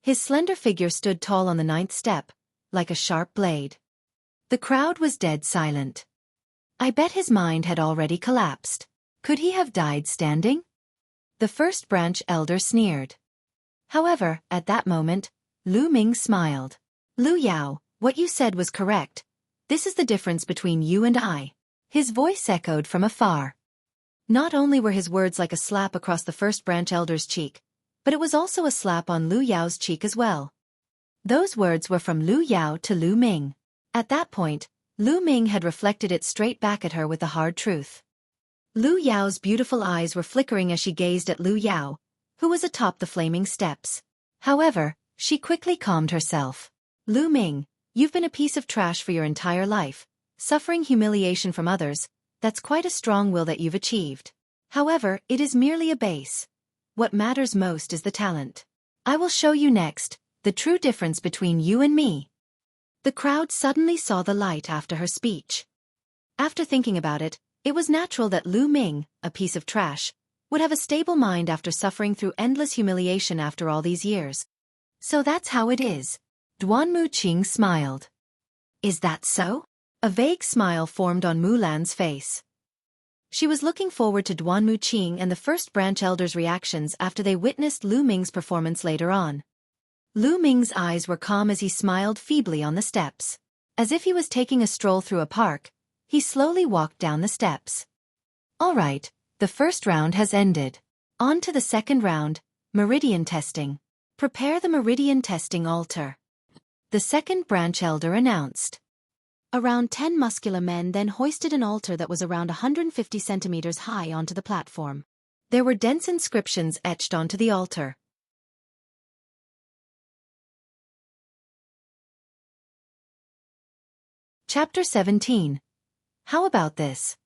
S1: His slender figure stood tall on the 9th step, like a sharp blade. The crowd was dead silent. I bet his mind had already collapsed. Could he have died standing? The first branch elder sneered. However, at that moment, Lu Ming smiled. Lu Yao, what you said was correct. This is the difference between you and I. His voice echoed from afar. Not only were his words like a slap across the first branch elder's cheek, but it was also a slap on Lu Yao's cheek as well. Those words were from Lu Yao to Lu Ming. At that point, Lu Ming had reflected it straight back at her with the hard truth. Lu Yao's beautiful eyes were flickering as she gazed at Lu Yao, who was atop the flaming steps. However, she quickly calmed herself. Lu Ming, you've been a piece of trash for your entire life, suffering humiliation from others. That's quite a strong will that you've achieved. However, it is merely a base. What matters most is the talent. I will show you next, the true difference between you and me. The crowd suddenly saw the light after her speech. After thinking about it, it was natural that Lu Ming, a piece of trash, would have a stable mind after suffering through endless humiliation after all these years. So that's how it is. Duan Muqing smiled. Is that so? A vague smile formed on Mulan's face. She was looking forward to Duan Muqing and the first branch elder's reactions after they witnessed Lu Ming's performance later on. Lu Ming's eyes were calm as he smiled feebly on the steps. As if he was taking a stroll through a park, he slowly walked down the steps. All right, the first round has ended. On to the second round, meridian testing. Prepare the meridian testing altar. The second branch elder announced. Around 10 muscular men then hoisted an altar that was around 150 centimeters high onto the platform. There were dense inscriptions etched onto the altar. Chapter 17. How about this?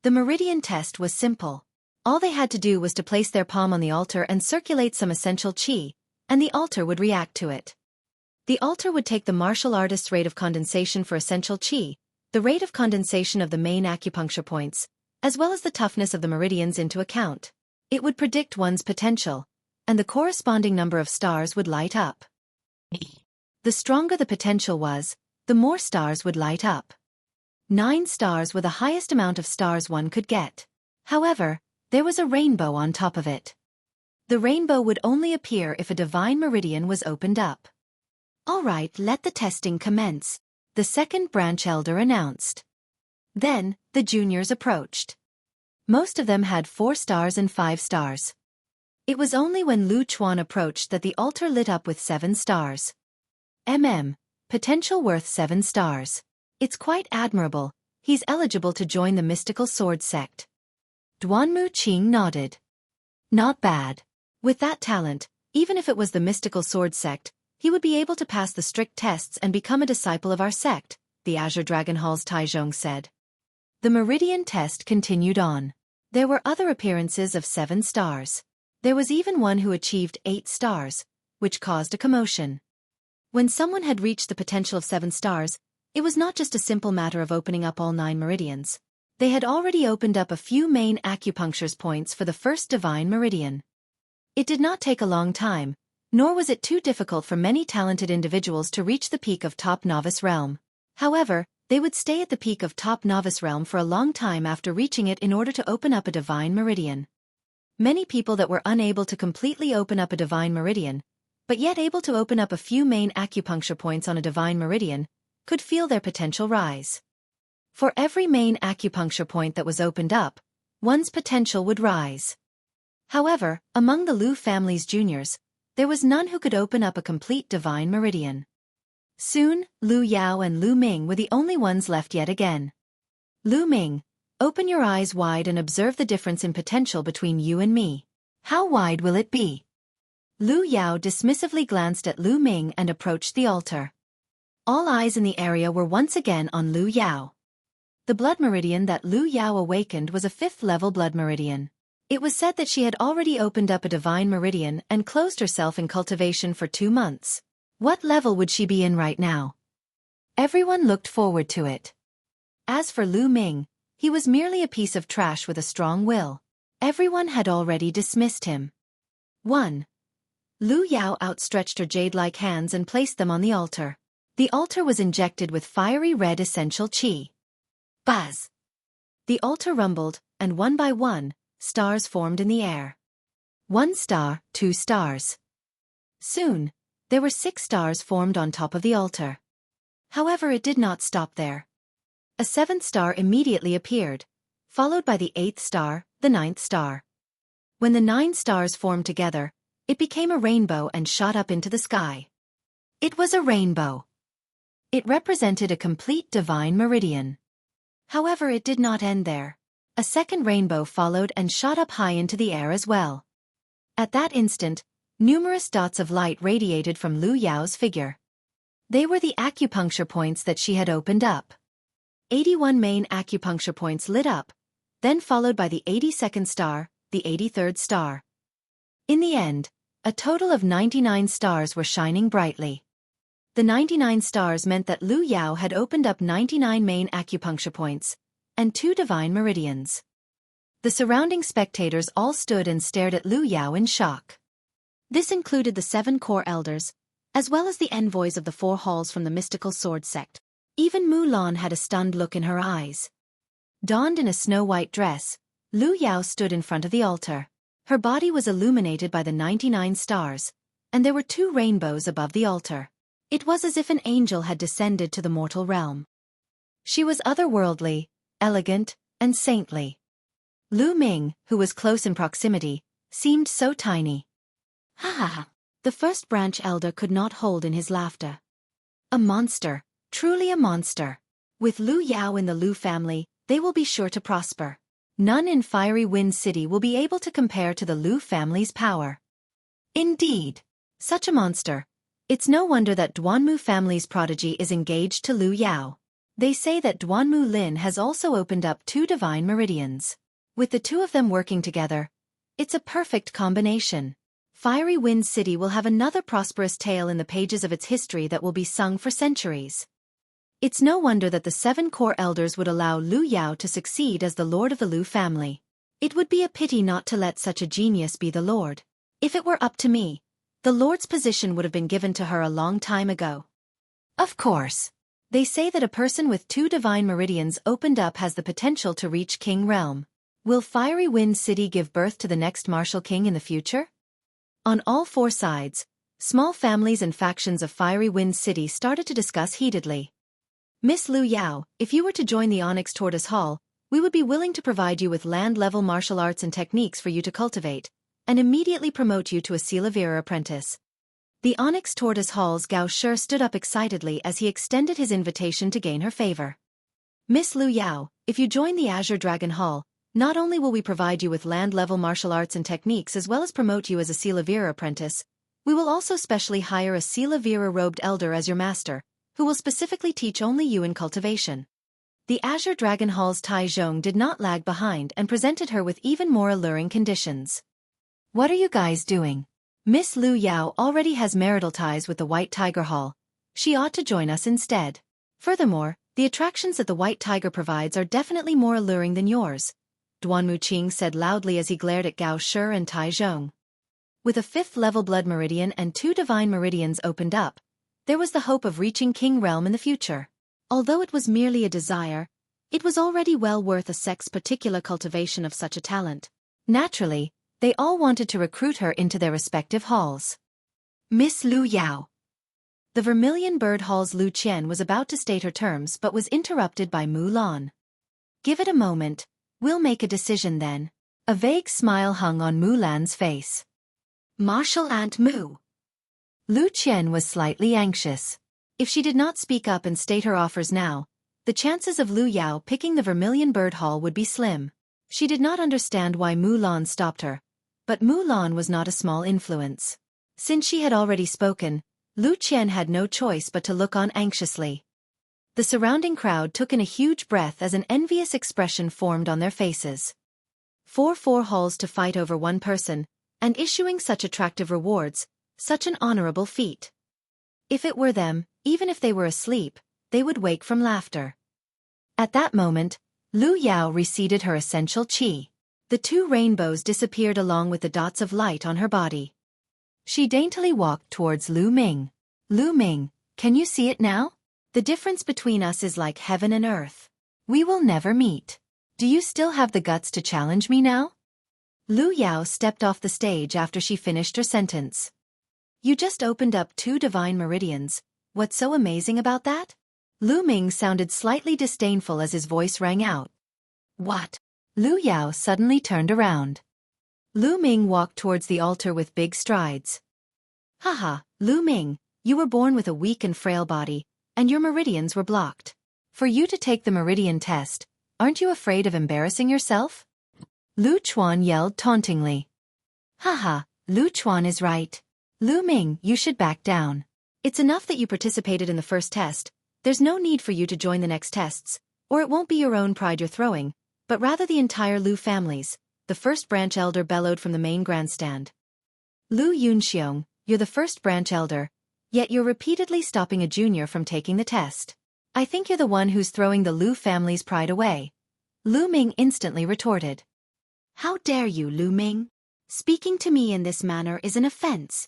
S1: The meridian test was simple. All they had to do was to place their palm on the altar and circulate some essential qi, and the altar would react to it. The altar would take the martial artist's rate of condensation for essential qi, the rate of condensation of the main acupuncture points, as well as the toughness of the meridians into account. It would predict one's potential, and the corresponding number of stars would light up. The stronger the potential was, the more stars would light up. 9 stars were the highest amount of stars one could get. However, there was a rainbow on top of it. The rainbow would only appear if a divine meridian was opened up. All right, let the testing commence, the second branch elder announced. Then, the juniors approached. Most of them had 4 stars and 5 stars. It was only when Lu Chuan approached that the altar lit up with 7 stars. Potential worth 7 stars. It's quite admirable, he's eligible to join the mystical sword sect. Duan Muqing nodded. Not bad. With that talent, even if it was the mystical sword sect, he would be able to pass the strict tests and become a disciple of our sect, the Azure Dragon Hall's Taizhong said. The meridian test continued on. There were other appearances of 7 stars. There was even one who achieved 8 stars, which caused a commotion. When someone had reached the potential of 7 stars, it was not just a simple matter of opening up all 9 meridians. They had already opened up a few main acupuncture points for the first divine meridian. It did not take a long time, nor was it too difficult for many talented individuals to reach the peak of top novice realm. However, they would stay at the peak of top novice realm for a long time after reaching it in order to open up a divine meridian. Many people that were unable to completely open up a divine meridian, but yet able to open up a few main acupuncture points on a divine meridian, could feel their potential rise. For every main acupuncture point that was opened up, one's potential would rise. However, among the Lu family's juniors, there was none who could open up a complete divine meridian. Soon, Lu Yao and Lu Ming were the only ones left yet again. Lu Ming, open your eyes wide and observe the difference in potential between you and me. How wide will it be? Lu Yao dismissively glanced at Lu Ming and approached the altar. All eyes in the area were once again on Lu Yao. The blood meridian that Lu Yao awakened was a 5th-level blood meridian. It was said that she had already opened up a divine meridian and closed herself in cultivation for 2 months. What level would she be in right now? Everyone looked forward to it. As for Lu Ming, he was merely a piece of trash with a strong will. Everyone had already dismissed him. 1. Lu Yao outstretched her jade-like hands and placed them on the altar. The altar was injected with fiery red essential qi. Buzz! The altar rumbled, and one by one, stars formed in the air. 1 star, 2 stars. Soon, there were 6 stars formed on top of the altar. However, it did not stop there. A 7th star immediately appeared, followed by the 8th star, the 9th star. When the 9 stars formed together, it became a rainbow and shot up into the sky. It was a rainbow. It represented a complete divine meridian. However, it did not end there. A second rainbow followed and shot up high into the air as well. At that instant, numerous dots of light radiated from Lu Yao's figure. They were the acupuncture points that she had opened up. 81 main acupuncture points lit up, then followed by the 82nd star, the 83rd star. In the end, a total of 99 stars were shining brightly. The 99 stars meant that Lu Yao had opened up 99 main acupuncture points, and 2 divine meridians. The surrounding spectators all stood and stared at Lu Yao in shock. This included the 7 core elders, as well as the envoys of the 4 halls from the mystical sword sect. Even Mulan had a stunned look in her eyes. Donned in a snow-white dress, Lu Yao stood in front of the altar. Her body was illuminated by the 99 stars, and there were 2 rainbows above the altar. It was as if an angel had descended to the mortal realm. She was otherworldly, elegant, and saintly. Lu Ming, who was close in proximity, seemed so tiny. Ha ha ha! The first branch elder could not hold in his laughter. A monster, truly a monster. With Lu Yao in the Lu family, they will be sure to prosper. None in Fiery Wind City will be able to compare to the Lu family's power. Indeed, such a monster. It's no wonder that Duanmu family's prodigy is engaged to Lu Yao. They say that Duanmu Lin has also opened up 2 divine meridians. With the 2 of them working together, it's a perfect combination. Fiery Wind City will have another prosperous tale in the pages of its history that will be sung for centuries. It's no wonder that the 7 core elders would allow Lu Yao to succeed as the lord of the Lu family. It would be a pity not to let such a genius be the lord. If it were up to me, the lord's position would have been given to her a long time ago. Of course. They say that a person with 2 divine meridians opened up has the potential to reach King Realm. Will Fiery Wind City give birth to the next martial king in the future? On all 4 sides, small families and factions of Fiery Wind City started to discuss heatedly. Miss Lu Yao, if you were to join the Onyx Tortoise Hall, we would be willing to provide you with land-level martial arts and techniques for you to cultivate, and immediately promote you to a Silavira apprentice. The Onyx Tortoise Hall's Gao Shi stood up excitedly as he extended his invitation to gain her favor. Miss Lu Yao, if you join the Azure Dragon Hall, not only will we provide you with land-level martial arts and techniques as well as promote you as a Silavira apprentice, we will also specially hire a Silavira-robed elder as your master, who will specifically teach only you in cultivation. The Azure Dragon Hall's Tai Zhong did not lag behind and presented her with even more alluring conditions. What are you guys doing? Miss Lu Yao already has marital ties with the White Tiger Hall. She ought to join us instead. Furthermore, the attractions that the White Tiger provides are definitely more alluring than yours, Duanmu Qing said loudly as he glared at Gao Shi and Tai Zhong. With a 5th-level blood meridian and 2 divine meridians opened up, there was the hope of reaching King Realm in the future. Although it was merely a desire, it was already well worth a sect's particular cultivation of such a talent. Naturally, they all wanted to recruit her into their respective halls. Miss Lu Yao. The Vermilion Bird Hall's Lu Qian was about to state her terms but was interrupted by Mulan. Give it a moment, we'll make a decision then. A vague smile hung on Mulan's face. Martial Aunt Mu. Lu Qian was slightly anxious. If she did not speak up and state her offers now, the chances of Lu Yao picking the Vermilion Bird Hall would be slim. She did not understand why Mulan stopped her, but Mulan was not a small influence. Since she had already spoken, Lu Qian had no choice but to look on anxiously. The surrounding crowd took in a huge breath as an envious expression formed on their faces. 4 halls to fight over one person, and issuing such attractive rewards, such an honorable feat. If it were them, even if they were asleep, they would wake from laughter. At that moment, Lu Yao receded her essential qi. The 2 rainbows disappeared along with the dots of light on her body. She daintily walked towards Lu Ming. Lu Ming, can you see it now? The difference between us is like heaven and earth. We will never meet. Do you still have the guts to challenge me now? Lu Yao stepped off the stage after she finished her sentence. You just opened up 2 divine meridians. What's so amazing about that? Lu Ming sounded slightly disdainful as his voice rang out. What? Lu Yao suddenly turned around. Lu Ming walked towards the altar with big strides. Haha, Lu Ming, you were born with a weak and frail body, and your meridians were blocked. For you to take the meridian test, aren't you afraid of embarrassing yourself? Lu Chuan yelled tauntingly. Haha, Lu Chuan is right. Lu Ming, you should back down. It's enough that you participated in the first test. There's no need for you to join the next tests, or it won't be your own pride you're throwing, but rather the entire Lu family's, the first branch elder bellowed from the main grandstand. Lu Yunxiong, you're the first branch elder, yet you're repeatedly stopping a junior from taking the test. I think you're the one who's throwing the Lu family's pride away. Lu Ming instantly retorted. How dare you, Lu Ming? Speaking to me in this manner is an offense.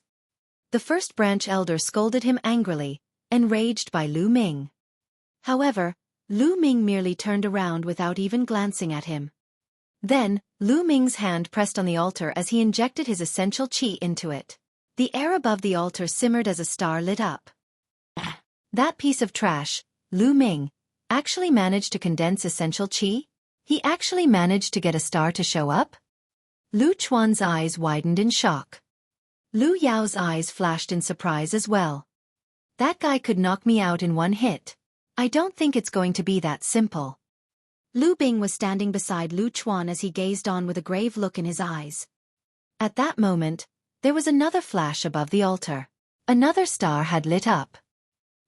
S1: The first branch elder scolded him angrily, enraged by Lu Ming. However, Lu Ming merely turned around without even glancing at him. Then, Lu Ming's hand pressed on the altar as he injected his essential qi into it. The air above the altar simmered as a star lit up. That piece of trash, Lu Ming, actually managed to condense essential qi? He actually managed to get a star to show up? Lu Chuan's eyes widened in shock. Lu Yao's eyes flashed in surprise as well. That guy could knock me out in one hit. I don't think it's going to be that simple. Lu Bing was standing beside Lu Chuan as he gazed on with a grave look in his eyes. At that moment, there was another flash above the altar. Another star had lit up.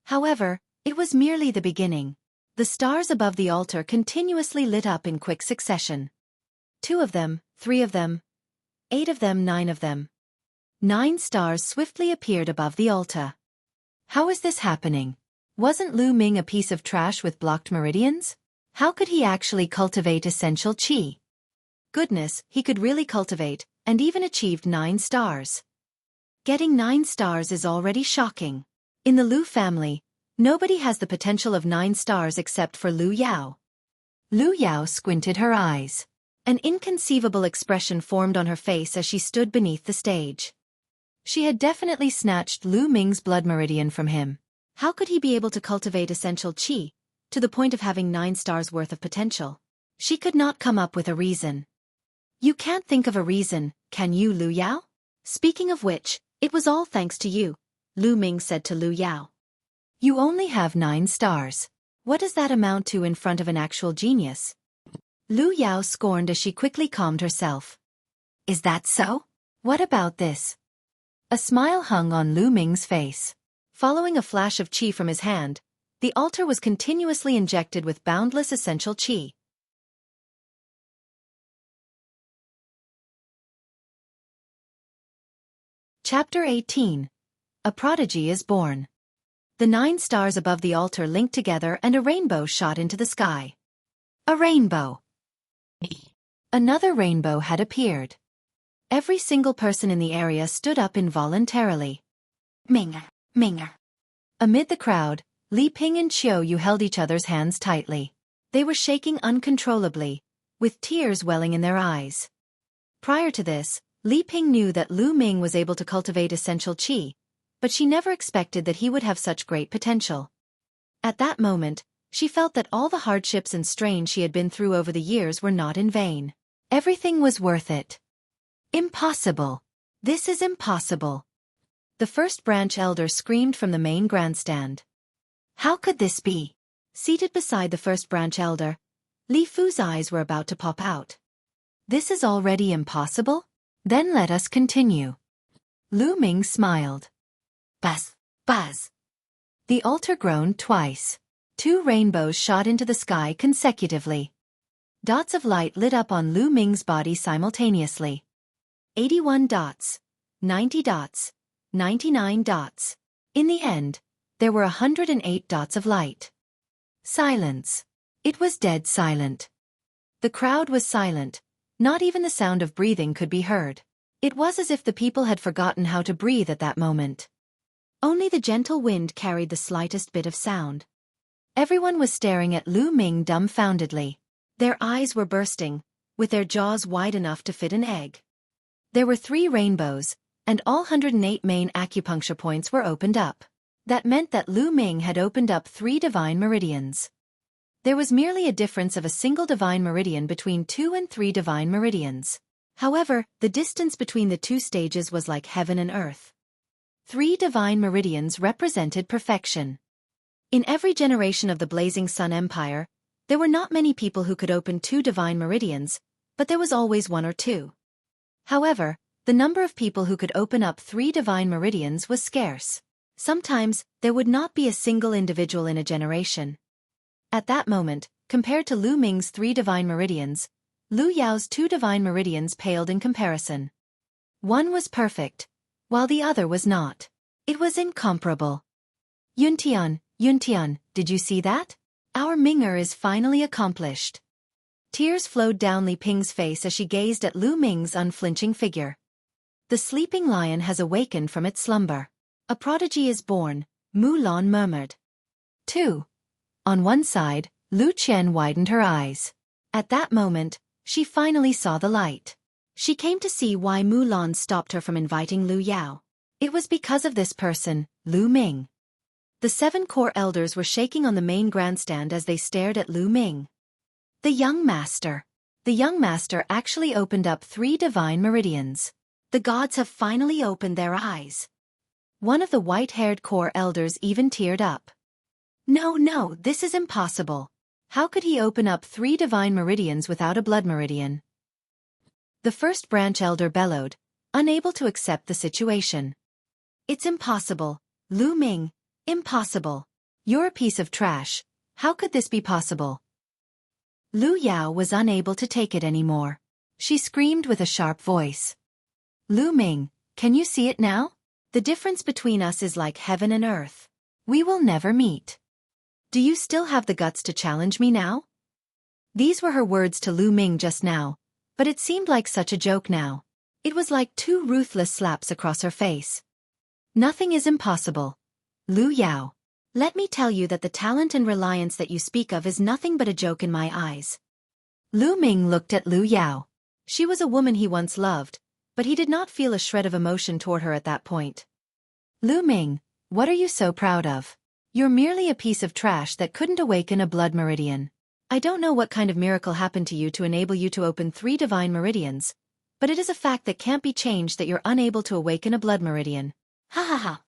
S1: However, it was merely the beginning. The stars above the altar continuously lit up in quick succession. 2 of them, 3 of them, 8 of them, 9 of them. 9 stars swiftly appeared above the altar. How is this happening? Wasn't Lu Ming a piece of trash with blocked meridians? How could he actually cultivate essential qi? Goodness, he could really cultivate, and even achieved 9 stars. Getting 9 stars is already shocking. In the Lu family, nobody has the potential of 9 stars except for Lu Yao. Lu Yao squinted her eyes. An inconceivable expression formed on her face as she stood beneath the stage. She had definitely snatched Lu Ming's blood meridian from him. How could he be able to cultivate essential qi, to the point of having 9 stars worth of potential? She could not come up with a reason. You can't think of a reason, can you, Lu Yao? Speaking of which, it was all thanks to you, Lu Ming said to Lu Yao. You only have 9 stars. What does that amount to in front of an actual genius? Lu Yao scorned as she quickly calmed herself. Is that so? What about this? A smile hung on Lu Ming's face. Following a flash of qi from his hand, the altar was continuously injected with boundless essential qi. Chapter 18. A Prodigy is Born. The 9 stars above the altar linked together and a rainbow shot into the sky. A rainbow. Another rainbow had appeared. Every single person in the area stood up involuntarily. Ming. Amid the crowd, Li Ping and Xiuyu held each other's hands tightly. They were shaking uncontrollably, with tears welling in their eyes. Prior to this, Li Ping knew that Lu Ming was able to cultivate essential qi, but she never expected that he would have such great potential. At that moment, she felt that all the hardships and strain she had been through over the years were not in vain. Everything was worth it. Impossible. This is impossible. The first branch elder screamed from the main grandstand. How could this be? Seated beside the first branch elder, Li Fu's eyes were about to pop out. This is already impossible? Then let us continue. Lu Ming smiled. Buzz, buzz. The altar groaned twice. 2 rainbows shot into the sky consecutively. Dots of light lit up on Lu Ming's body simultaneously. 81 dots. 90 dots. 99 dots. In the end, there were 108 dots of light. Silence. It was dead silent. The crowd was silent. Not even the sound of breathing could be heard. It was as if the people had forgotten how to breathe at that moment. Only the gentle wind carried the slightest bit of sound. Everyone was staring at Lu Ming dumbfoundedly. Their eyes were bursting, with their jaws wide enough to fit an egg. There were 3 rainbows, and all 108 main acupuncture points were opened up. That meant that Lu Ming had opened up 3 divine meridians. There was merely a difference of a single divine meridian between 2 and 3 divine meridians. However, the distance between the 2 stages was like heaven and earth. 3 divine meridians represented perfection. In every generation of the Blazing Sun Empire, there were not many people who could open 2 divine meridians, but there was always 1 or 2. However, the number of people who could open up 3 divine meridians was scarce. Sometimes, there would not be a single individual in a generation. At that moment, compared to Lu Ming's 3 divine meridians, Lu Yao's 2 divine meridians paled in comparison. One was perfect, while the other was not. It was incomparable. Yuntian, did you see that? Our Ming'er is finally accomplished. Tears flowed down Li Ping's face as she gazed at Lu Ming's unflinching figure. The sleeping lion has awakened from its slumber. A prodigy is born, Mulan murmured. 2. On one side, Lu Qian widened her eyes. At that moment, she finally saw the light. She came to see why Mulan stopped her from inviting Lu Yao. It was because of this person, Lu Ming. The 7 core elders were shaking on the main grandstand as they stared at Lu Ming. The young master. The young master actually opened up 3 divine meridians. The gods have finally opened their eyes. One of the white-haired core elders even teared up. No, this is impossible. How could he open up 3 divine meridians without a blood meridian? The first branch elder bellowed, unable to accept the situation. It's impossible, Lu Ming, impossible. You're a piece of trash. How could this be possible? Lu Yao was unable to take it anymore. She screamed with a sharp voice. Lu Ming, can you see it now? The difference between us is like heaven and earth. We will never meet. Do you still have the guts to challenge me now? These were her words to Lu Ming just now, but it seemed like such a joke now. It was like 2 ruthless slaps across her face. Nothing is impossible. Lu Yao. Let me tell you that the talent and reliance that you speak of is nothing but a joke in my eyes. Lu Ming looked at Lu Yao. She was a woman he once loved, but he did not feel a shred of emotion toward her at that point. Lu Ming, what are you so proud of? You're merely a piece of trash that couldn't awaken a blood meridian. I don't know what kind of miracle happened to you to enable you to open 3 divine meridians, but it is a fact that can't be changed that you're unable to awaken a blood meridian. Ha ha ha.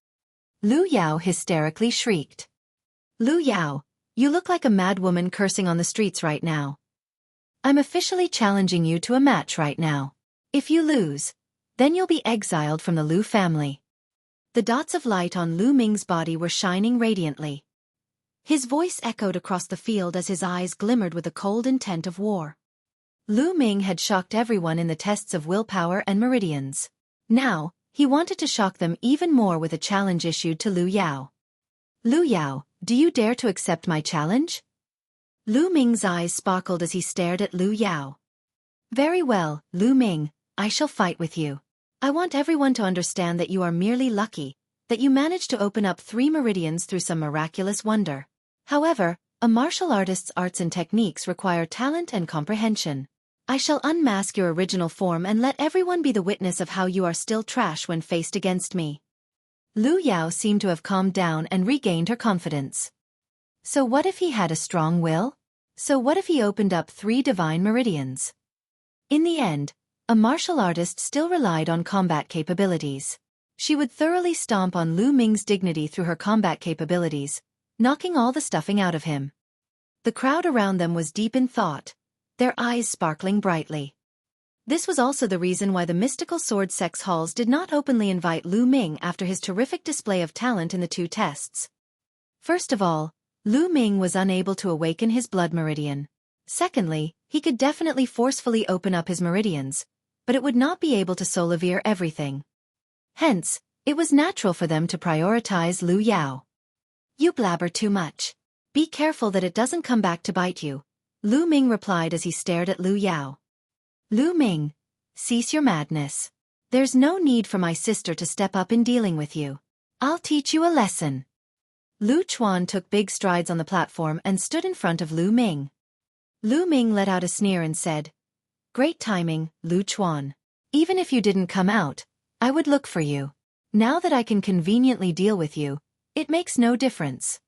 S1: Lu Yao hysterically shrieked. Lu Yao, you look like a mad woman cursing on the streets right now. I'm officially challenging you to a match right now. If you lose, then you'll be exiled from the Lu family. The dots of light on Lu Ming's body were shining radiantly. His voice echoed across the field as his eyes glimmered with the cold intent of war. Lu Ming had shocked everyone in the tests of willpower and meridians. Now, he wanted to shock them even more with a challenge issued to Lu Yao. Lu Yao, do you dare to accept my challenge? Lu Ming's eyes sparkled as he stared at Lu Yao. Very well, Lu Ming, I shall fight with you. I want everyone to understand that you are merely lucky, that you managed to open up 3 meridians through some miraculous wonder. However, a martial artist's arts and techniques require talent and comprehension. I shall unmask your original form and let everyone be the witness of how you are still trash when faced against me. Lu Yao seemed to have calmed down and regained her confidence. So what if he had a strong will? So what if he opened up 3 divine meridians? In the end, a martial artist still relied on combat capabilities. She would thoroughly stomp on Lu Ming's dignity through her combat capabilities, knocking all the stuffing out of him. The crowd around them was deep in thought, their eyes sparkling brightly. This was also the reason why the mystical sword sex halls did not openly invite Lu Ming after his terrific display of talent in the 2 tests. First of all, Lu Ming was unable to awaken his blood meridian. Secondly, he could definitely forcefully open up his meridians, but it would not be able to solivere everything. Hence, it was natural for them to prioritize Lu Yao. You blabber too much. Be careful that it doesn't come back to bite you, Lu Ming replied as he stared at Lu Yao. Lu Ming, cease your madness. There's no need for my sister to step up in dealing with you. I'll teach you a lesson. Lu Chuan took big strides on the platform and stood in front of Lu Ming. Lu Ming let out a sneer and said, Great timing, Lu Chuan. Even if you didn't come out, I would look for you. Now that I can conveniently deal with you, it makes no difference.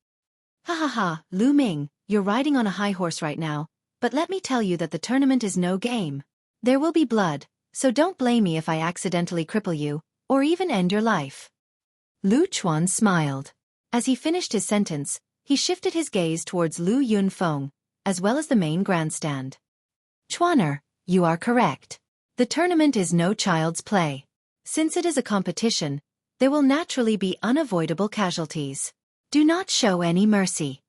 S1: Ha ha ha, Lu Ming, you're riding on a high horse right now, but let me tell you that the tournament is no game. There will be blood, so don't blame me if I accidentally cripple you, or even end your life. Lu Chuan smiled. As he finished his sentence, he shifted his gaze towards Lu Yunfeng, as well as the main grandstand. Chuaner, you are correct. The tournament is no child's play. Since it is a competition, there will naturally be unavoidable casualties. Do not show any mercy.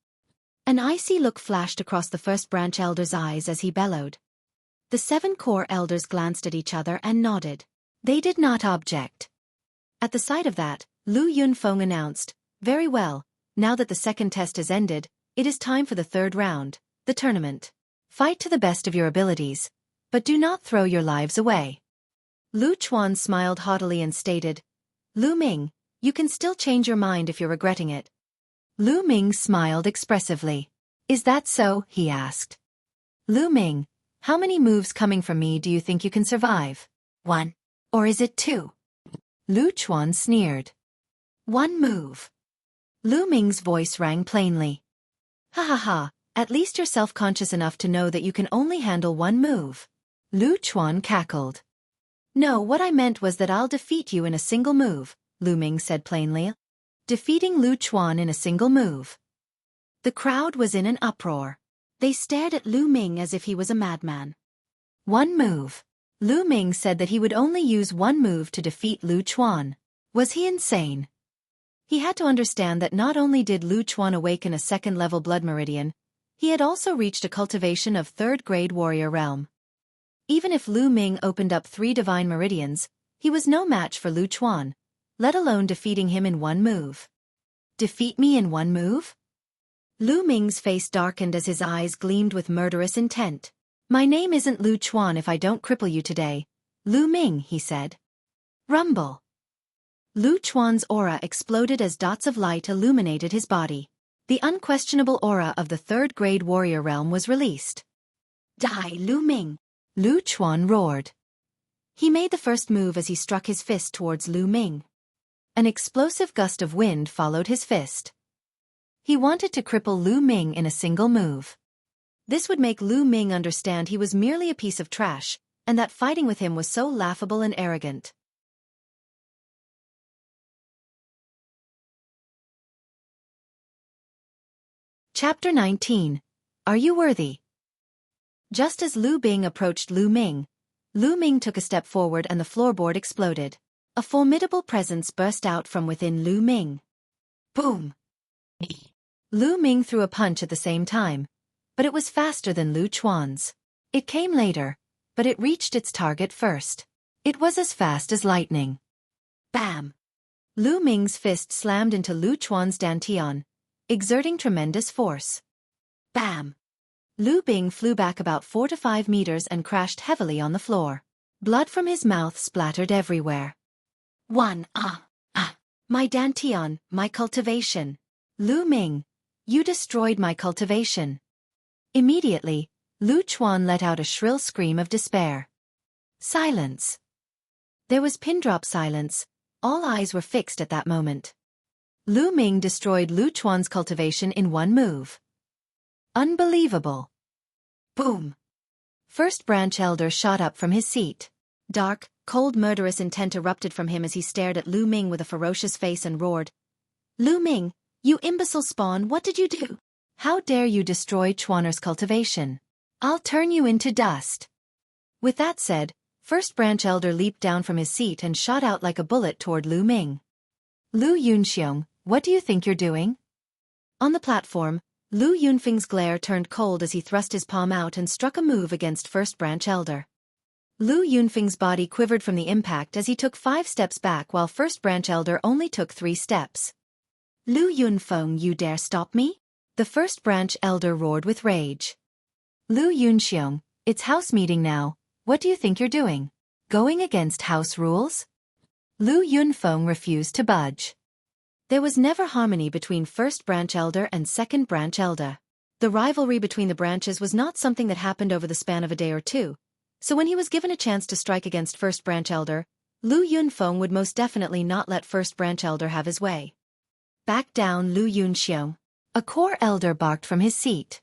S1: An icy look flashed across the first branch elder's eyes as he bellowed. The 7 core elders glanced at each other and nodded. They did not object. At the sight of that, Lu Yunfeng announced, Very well, now that the second test has ended, it is time for the 3rd round, the tournament. Fight to the best of your abilities, but do not throw your lives away. Lu Chuan smiled haughtily and stated, Lu Ming, you can still change your mind if you're regretting it. Lu Ming smiled expressively. Is that so? He asked. Lu Ming, how many moves coming from me do you think you can survive? 1. Or is it 2? Lu Chuan sneered. 1 move. Lu Ming's voice rang plainly. Ha ha ha, at least you're self-conscious enough to know that you can only handle 1 move. Lu Chuan cackled. No, what I meant was that I'll defeat you in a single move, Lu Ming said plainly. Defeating Lu Chuan in a single move. The crowd was in an uproar. They stared at Lu Ming as if he was a madman. 1 move. Lu Ming said that he would only use 1 move to defeat Lu Chuan. Was he insane? He had to understand that not only did Lu Chuan awaken a 2nd-level blood meridian, he had also reached a cultivation of 3rd-grade warrior realm. Even if Lu Ming opened up 3 divine meridians, he was no match for Lu Chuan, let alone defeating him in 1 move. Defeat me in 1 move? Lu Ming's face darkened as his eyes gleamed with murderous intent. My name isn't Lu Chuan if I don't cripple you today, Lu Ming, he said. Rumble. Lu Chuan's aura exploded as dots of light illuminated his body. The unquestionable aura of the 3rd-grade warrior realm was released. Die, Lu Ming! Lu Chuan roared. He made the first move as he struck his fist towards Lu Ming. An explosive gust of wind followed his fist. He wanted to cripple Lu Ming in a single move. This would make Lu Ming understand he was merely a piece of trash, and that fighting with him was so laughable and arrogant. Chapter 19. Are you worthy? Just as Lu Bing approached Lu Ming took a step forward and the floorboard exploded. A formidable presence burst out from within Lu Ming. Boom! Lu Ming threw a punch at the same time, but it was faster than Lu Chuan's. It came later, but it reached its target first. It was as fast as lightning. Bam! Lu Ming's fist slammed into Lu Chuan's dantian, exerting tremendous force. Bam! Lu Bing flew back about 4 to 5 meters and crashed heavily on the floor. Blood from his mouth splattered everywhere. My dantian, my cultivation. Lu Ming, you destroyed my cultivation. Immediately, Lu Chuan let out a shrill scream of despair. Silence. There was pin-drop silence, all eyes were fixed at that moment. Lu Ming destroyed Lu Chuan's cultivation in 1 move. Unbelievable. Boom. First branch elder shot up from his seat. Dark, cold murderous intent erupted from him as he stared at Lu Ming with a ferocious face and roared. Lu Ming, you imbecile spawn, what did you do? How dare you destroy Chuaner's cultivation? I'll turn you into dust. With that said, First branch elder leaped down from his seat and shot out like a bullet toward Lu Ming. Lu Yunxiong, what do you think you're doing? On the platform, Lu Yunfeng's glare turned cold as he thrust his palm out and struck a move against First Branch Elder. Lu Yunfeng's body quivered from the impact as he took 5 steps back while First Branch Elder only took 3 steps. Lu Yunfeng, you dare stop me? The First Branch Elder roared with rage. Lu Yunxiong, it's house meeting now, what do you think you're doing? Going against house rules? Lu Yunfeng refused to budge. There was never harmony between First Branch Elder and Second Branch Elder. The rivalry between the branches was not something that happened over the span of a day or two, so when he was given a chance to strike against First Branch Elder, Lu Yunfeng would most definitely not let First Branch Elder have his way. Back down, Lu Yunxiong. A core elder barked from his seat.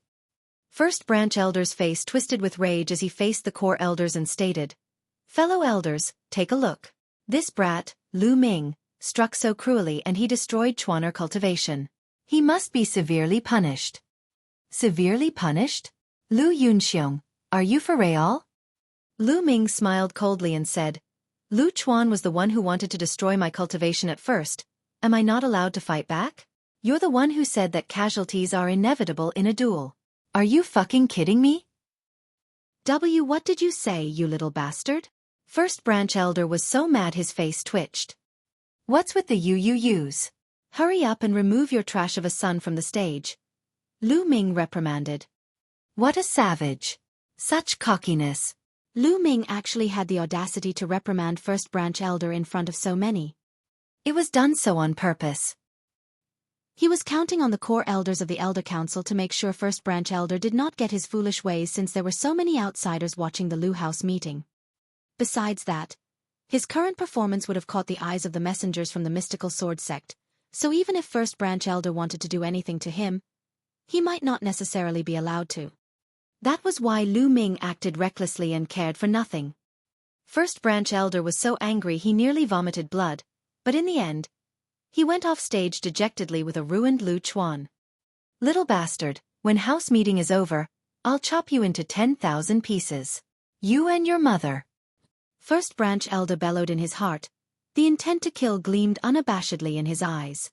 S1: First Branch Elder's face twisted with rage as he faced the core elders and stated, "Fellow elders, take a look. This brat, Lu Ming, struck so cruelly and he destroyed Chuaner cultivation. He must be severely punished." Severely punished? Lu Yunxiong, are you for real? Lu Ming smiled coldly and said, Lu Chuan was the one who wanted to destroy my cultivation at first. Am I not allowed to fight back? You're the one who said that casualties are inevitable in a duel. Are you fucking kidding me? What did you say, you little bastard? First Branch Elder was so mad his face twitched. What's with the you? Hurry up and remove your trash of a son from the stage. Lu Ming reprimanded. What a savage. Such cockiness. Lu Ming actually had the audacity to reprimand First Branch Elder in front of so many. It was done so on purpose. He was counting on the core elders of the Elder Council to make sure First Branch Elder did not get his foolish ways since there were so many outsiders watching the Lu House meeting. Besides that, his current performance would have caught the eyes of the messengers from the mystical sword sect, so even if First Branch Elder wanted to do anything to him, he might not necessarily be allowed to. That was why Lu Ming acted recklessly and cared for nothing. First Branch Elder was so angry he nearly vomited blood, but in the end, he went off stage dejectedly with a ruined Lu Chuan. Little bastard, when house meeting is over, I'll chop you into 10,000 pieces. You and your mother. First Branch Elder bellowed in his heart. The intent to kill gleamed unabashedly in his eyes.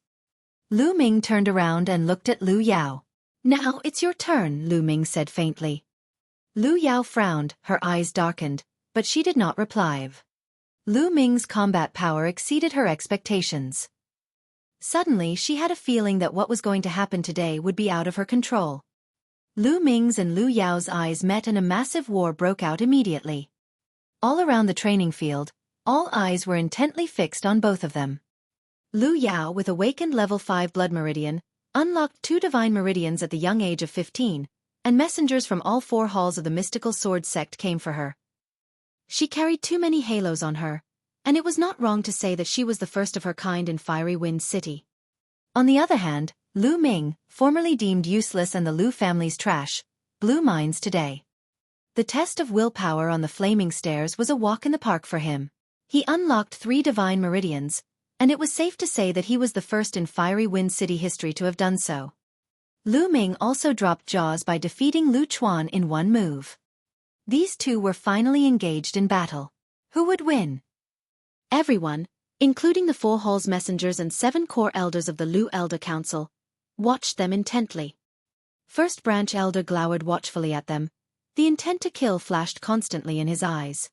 S1: Lu Ming turned around and looked at Lu Yao. Now it's your turn, Lu Ming said faintly. Lu Yao frowned, her eyes darkened, but she did not reply. Lu Ming's combat power exceeded her expectations. Suddenly she had a feeling that what was going to happen today would be out of her control. Lu Ming's and Lu Yao's eyes met and a massive war broke out immediately. All around the training field, all eyes were intently fixed on both of them. Lu Yao, with awakened level 5 blood meridian, unlocked 2 divine meridians at the young age of 15, and messengers from all 4 halls of the mystical sword sect came for her. She carried too many halos on her, and it was not wrong to say that she was the first of her kind in Fiery Wind City. On the other hand, Lu Ming, formerly deemed useless and the Lu family's trash, blew minds today. The test of willpower on the flaming stairs was a walk in the park for him. He unlocked 3 divine meridians, and it was safe to say that he was the first in Fiery Wind City history to have done so. Lu Ming also dropped jaws by defeating Lu Chuan in one move. These two were finally engaged in battle. Who would win? Everyone, including the 4 halls messengers and 7 core elders of the Lu Elder Council, watched them intently. First Branch Elder glowered watchfully at them. The intent to kill flashed constantly in his eyes.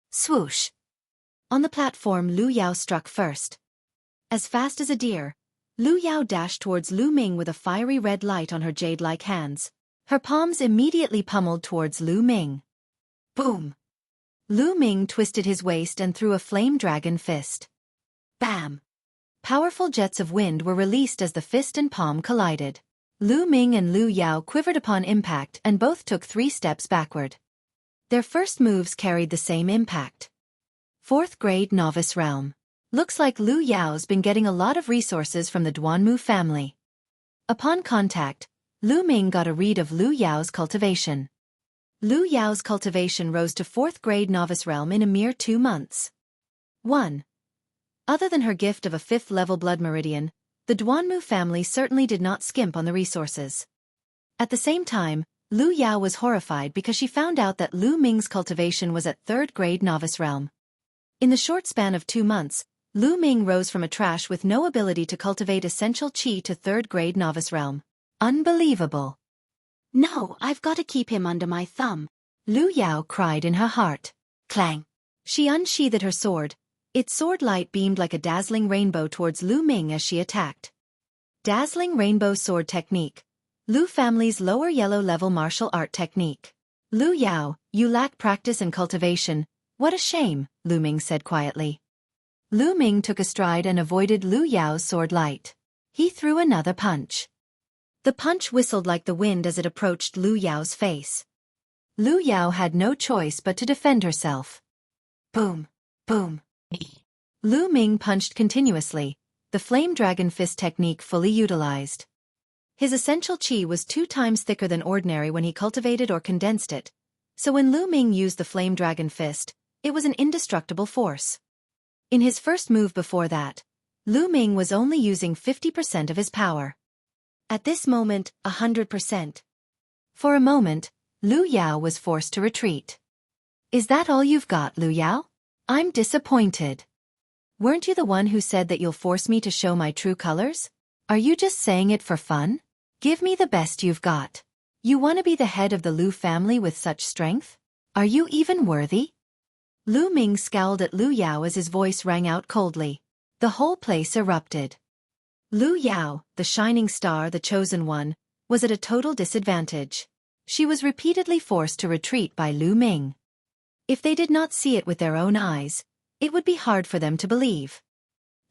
S1: Swoosh! On the platform, Lu Yao struck first. As fast as a deer, Lu Yao dashed towards Lu Ming with a fiery red light on her jade-like hands. Her palms immediately pummeled towards Lu Ming. Boom! Lu Ming twisted his waist and threw a flame dragon fist. Bam! Powerful jets of wind were released as the fist and palm collided. Lu Ming and Lu Yao quivered upon impact and both took 3 steps backward. Their first moves carried the same impact. 4th grade novice realm. Looks like Lu Yao's been getting a lot of resources from the Duanmu family. Upon contact, Lu Ming got a read of Lu Yao's cultivation. Lu Yao's cultivation rose to 4th grade novice realm in a mere 2 months. 1. Other than her gift of a 5th level blood meridian, the Duanmu family certainly did not skimp on the resources. At the same time, Lu Yao was horrified because she found out that Lu Ming's cultivation was at 3rd grade novice realm. In the short span of 2 months, Lu Ming rose from a trash with no ability to cultivate essential qi to 3rd grade novice realm. Unbelievable. No, I've got to keep him under my thumb, Lu Yao cried in her heart. Clang. She unsheathed her sword. Its sword light beamed like a dazzling rainbow towards Lu Ming as she attacked. Dazzling Rainbow Sword Technique. Lu family's lower yellow level martial art technique. Lu Yao, you lack practice and cultivation. What a shame, Lu Ming said quietly. Lu Ming took a stride and avoided Lu Yao's sword light. He threw another punch. The punch whistled like the wind as it approached Lu Yao's face. Lu Yao had no choice but to defend herself. Boom, boom. Lu Ming punched continuously, the Flame Dragon Fist technique fully utilized. His essential qi was 2 times thicker than ordinary when he cultivated or condensed it, so when Lu Ming used the Flame Dragon Fist, it was an indestructible force. In his first move before that, Lu Ming was only using 50% of his power. At this moment, 100%. For a moment, Lu Yao was forced to retreat. Is that all you've got, Lu Yao? I'm disappointed. Weren't you the one who said that you'll force me to show my true colors? Are you just saying it for fun? Give me the best you've got. You want to be the head of the Lu family with such strength? Are you even worthy? Lu Ming scowled at Lu Yao as his voice rang out coldly. The whole place erupted. Lu Yao, the shining star, the chosen one, was at a total disadvantage. She was repeatedly forced to retreat by Lu Ming. If they did not see it with their own eyes, it would be hard for them to believe.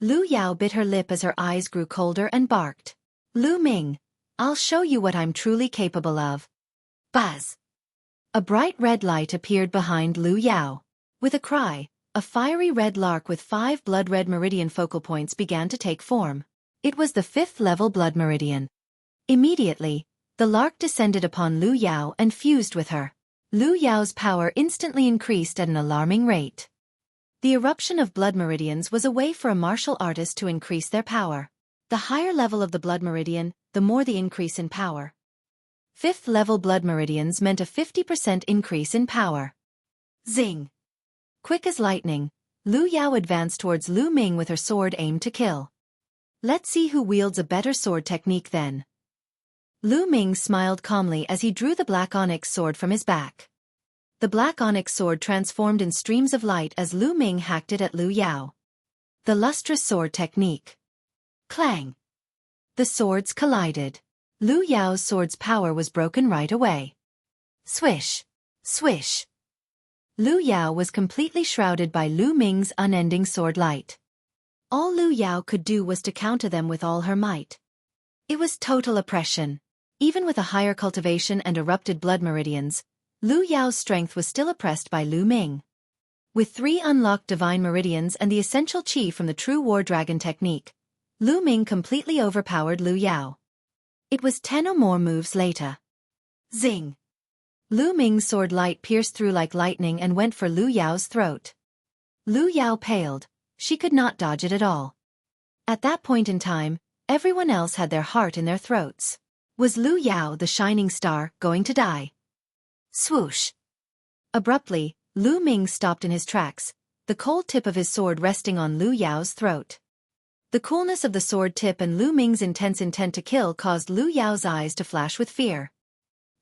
S1: Lu Yao bit her lip as her eyes grew colder and barked. Lu Ming, I'll show you what I'm truly capable of. Buzz! A bright red light appeared behind Lu Yao. With a cry, a fiery red lark with 5 blood-red meridian focal points began to take form. It was the 5th level blood meridian. Immediately, the lark descended upon Lu Yao and fused with her. Lu Yao's power instantly increased at an alarming rate. The eruption of blood meridians was a way for a martial artist to increase their power. The higher level of the blood meridian, the more the increase in power. 5th level blood meridians meant a 50% increase in power. Zing! Quick as lightning, Lu Yao advanced towards Lu Ming with her sword aimed to kill. Let's see who wields a better sword technique then. Lu Ming smiled calmly as he drew the black onyx sword from his back. The black onyx sword transformed in streams of light as Lu Ming hacked it at Lu Yao. The lustrous sword technique. Clang! The swords collided. Lu Yao's sword's power was broken right away. Swish! Swish! Lu Yao was completely shrouded by Lu Ming's unending sword light. All Lu Yao could do was to counter them with all her might. It was total oppression. Even with a higher cultivation and erupted blood meridians, Lu Yao's strength was still oppressed by Lu Ming. With 3 unlocked divine meridians and the essential qi from the true war dragon technique, Lu Ming completely overpowered Lu Yao. It was 10 or more moves later. Zing! Lu Ming's sword light pierced through like lightning and went for Lu Yao's throat. Lu Yao paled. She could not dodge it at all. At that point in time, everyone else had their heart in their throats. Was Lu Yao, the shining star, going to die? Swoosh! Abruptly, Lu Ming stopped in his tracks, the cold tip of his sword resting on Lu Yao's throat. The coolness of the sword tip and Lu Ming's intense intent to kill caused Lu Yao's eyes to flash with fear.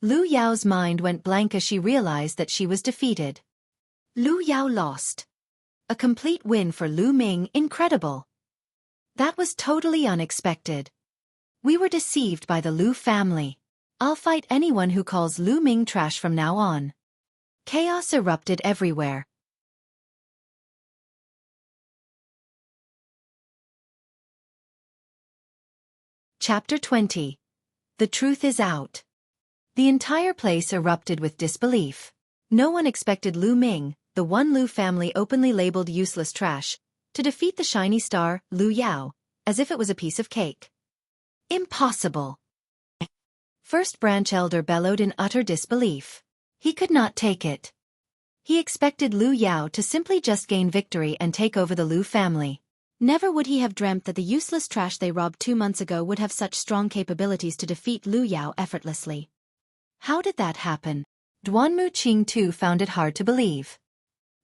S1: Lu Yao's mind went blank as she realized that she was defeated. Lu Yao lost. A complete win for Lu Ming, incredible. That was totally unexpected. We were deceived by the Lu family. I'll fight anyone who calls Lu Ming trash from now on. Chaos erupted everywhere. Chapter 20. The truth is out. The entire place erupted with disbelief. No one expected Lu Ming, the one Lu family openly labeled useless trash, to defeat the shiny star, Lu Yao, as if it was a piece of cake. Impossible! First Branch Elder bellowed in utter disbelief. He could not take it. He expected Lu Yao to simply just gain victory and take over the Lu family. Never would he have dreamt that the useless trash they robbed 2 months ago would have such strong capabilities to defeat Lu Yao effortlessly. How did that happen? Duanmu Qing too found it hard to believe.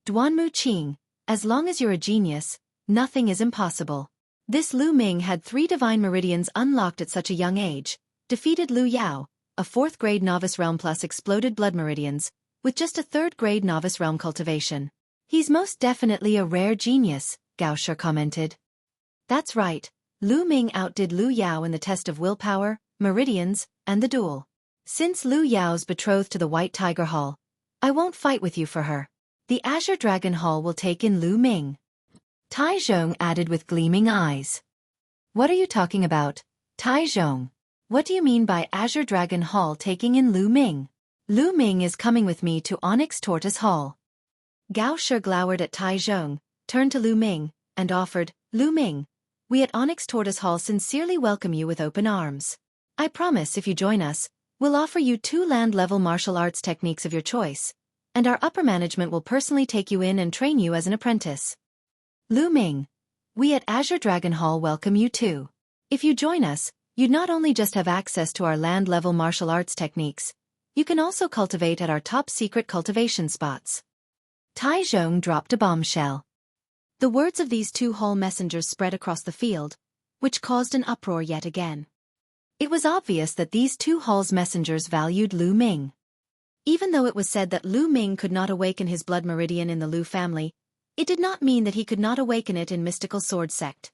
S1: Duanmu Qing, as long as you're a genius, nothing is impossible. This Lu Ming had 3 divine meridians unlocked at such a young age, defeated Lu Yao, a 4th grade novice realm plus exploded blood meridians, with just a 3rd grade novice realm cultivation. He's most definitely a rare genius, Gao Shi commented. That's right, Lu Ming outdid Lu Yao in the test of willpower, meridians, and the duel. Since Lu Yao's betrothed to the White Tiger Hall, I won't fight with you for her. The Azure Dragon Hall will take in Lu Ming. Tai Zhong added with gleaming eyes. What are you talking about, Tai Zhong? What do you mean by Azure Dragon Hall taking in Lu Ming? Lu Ming is coming with me to Onyx Tortoise Hall. Gao Shi glowered at Tai Zhong, turned to Lu Ming, and offered, Lu Ming, we at Onyx Tortoise Hall sincerely welcome you with open arms. I promise if you join us, we'll offer you 2 land-level martial arts techniques of your choice, and our upper management will personally take you in and train you as an apprentice. Lu Ming, we at Azure Dragon Hall welcome you too. If you join us, you'd not only just have access to our land-level martial arts techniques, you can also cultivate at our top-secret cultivation spots. Tai Zhong dropped a bombshell. The words of these 2 hall messengers spread across the field, which caused an uproar yet again. It was obvious that these 2 halls messengers valued Lu Ming. Even though it was said that Lu Ming could not awaken his blood meridian in the Lu family, it did not mean that he could not awaken it in Mystical Sword Sect.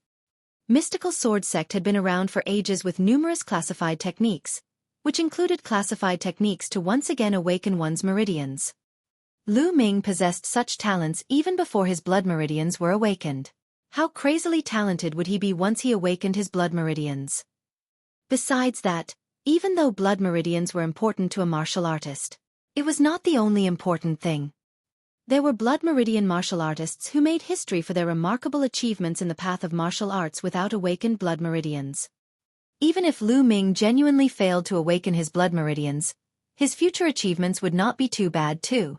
S1: Mystical Sword Sect had been around for ages with numerous classified techniques, which included classified techniques to once again awaken one's meridians. Lu Ming possessed such talents even before his blood meridians were awakened. How crazily talented would he be once he awakened his blood meridians? Besides that, even though blood meridians were important to a martial artist, it was not the only important thing. There were blood meridian martial artists who made history for their remarkable achievements in the path of martial arts without awakened blood meridians. Even if Lu Ming genuinely failed to awaken his blood meridians, his future achievements would not be too bad too.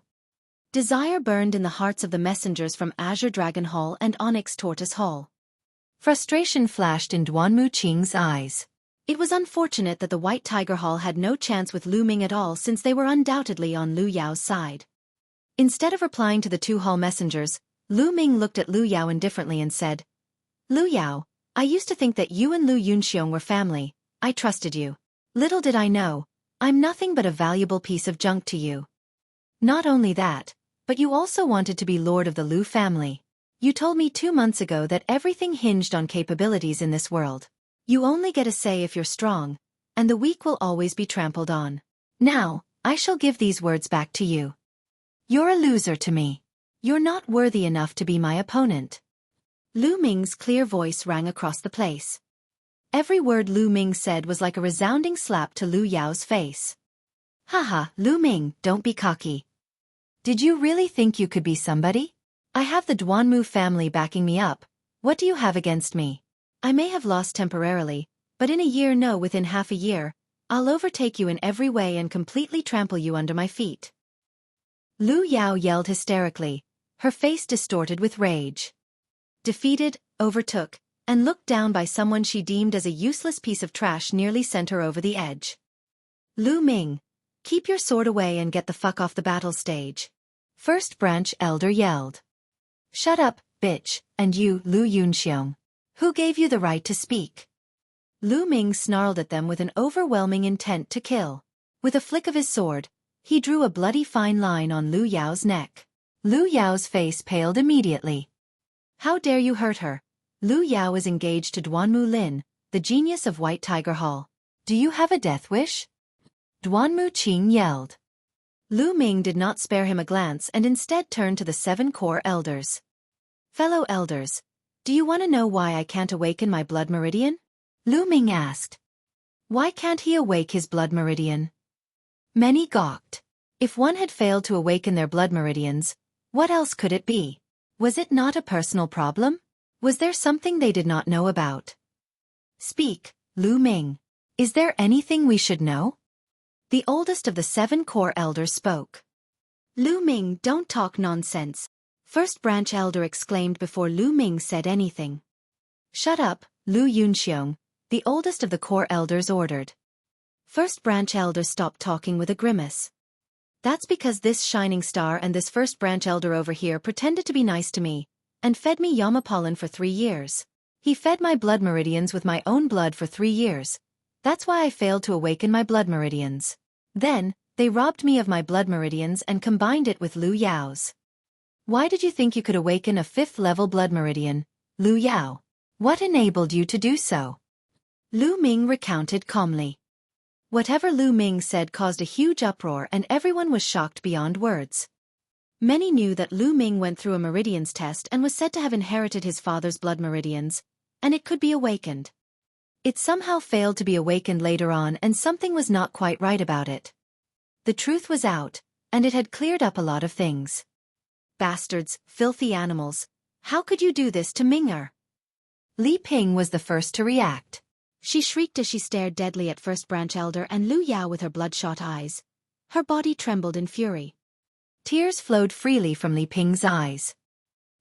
S1: Desire burned in the hearts of the messengers from Azure Dragon Hall and Onyx Tortoise Hall. Frustration flashed in Duanmu Qing's eyes. It was unfortunate that the White Tiger Hall had no chance with Lu Ming at all since they were undoubtedly on Lu Yao's side. Instead of replying to the 2 hall messengers, Lu Ming looked at Lu Yao indifferently and said, Lu Yao, I used to think that you and Lu Yunxiong were family. I trusted you. Little did I know, I'm nothing but a valuable piece of junk to you. Not only that, but you also wanted to be lord of the Lu family. You told me 2 months ago that everything hinged on capabilities in this world. You only get a say if you're strong, and the weak will always be trampled on. Now, I shall give these words back to you. You're a loser to me. You're not worthy enough to be my opponent. Lu Ming's clear voice rang across the place. Every word Lu Ming said was like a resounding slap to Lu Yao's face. Haha, Lu Ming, don't be cocky. Did you really think you could be somebody? I have the Duanmu family backing me up. What do you have against me? I may have lost temporarily, but in a year, no, within half a year, I'll overtake you in every way and completely trample you under my feet. Lu Yao yelled hysterically, her face distorted with rage. Defeated, overtook, and looked down by someone she deemed as a useless piece of trash nearly sent her over the edge. Lu Ming, keep your sword away and get the fuck off the battle stage. First Branch Elder yelled. Shut up, bitch, and you, Lu Yunxiong. Who gave you the right to speak? Lu Ming snarled at them with an overwhelming intent to kill. With a flick of his sword, he drew a bloody fine line on Lu Yao's neck. Lu Yao's face paled immediately. How dare you hurt her? Lu Yao is engaged to Duanmu Lin, the genius of White Tiger Hall. Do you have a death wish? Duanmu Qing yelled. Lu Ming did not spare him a glance and instead turned to the 7 core elders. Fellow elders, do you want to know why I can't awaken my blood meridian? Lu Ming asked. Why can't he awake his blood meridian? Many gawked. If one had failed to awaken their blood meridians, what else could it be? Was it not a personal problem? Was there something they did not know about? Speak, Lu Ming. Is there anything we should know? The oldest of the 7 core elders spoke. Lu Ming, don't talk nonsense. First Branch Elder exclaimed before Lu Ming said anything. Shut up, Lu Yunxiong, the oldest of the core elders ordered. First branch elder stopped talking with a grimace. That's because this shining star and this first branch elder over here pretended to be nice to me, and fed me Yama pollen for 3 years. He fed my blood meridians with my own blood for 3 years. That's why I failed to awaken my blood meridians. Then, they robbed me of my blood meridians and combined it with Lu Yao's. Why did you think you could awaken a 5th-level blood meridian, Lu Yao? What enabled you to do so? Lu Ming recounted calmly. Whatever Lu Ming said caused a huge uproar and everyone was shocked beyond words. Many knew that Lu Ming went through a meridians test and was said to have inherited his father's blood meridians, and it could be awakened. It somehow failed to be awakened later on and something was not quite right about it. The truth was out, and it had cleared up a lot of things. Bastards, filthy animals, how could you do this to Ming'er? Li Ping was the first to react. She shrieked as she stared deadly at First Branch Elder and Lu Yao with her bloodshot eyes. Her body trembled in fury. Tears flowed freely from Li Ping's eyes.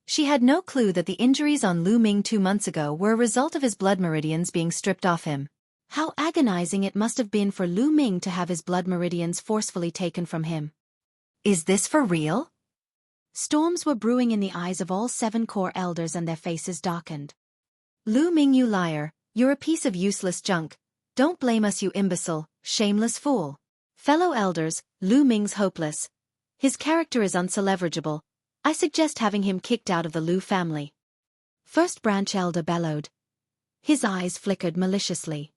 S1: She had no clue that the injuries on Lu Ming 2 months ago were a result of his blood meridians being stripped off him. How agonizing it must have been for Lu Ming to have his blood meridians forcefully taken from him. Is this for real? Storms were brewing in the eyes of all 7 core elders and their faces darkened. Lu Ming, you liar, you're a piece of useless junk. Don't blame us, you imbecile, shameless fool. Fellow elders, Lu Ming's hopeless. His character is unsalvageable. I suggest having him kicked out of the Lu family. First Branch Elder bellowed. His eyes flickered maliciously.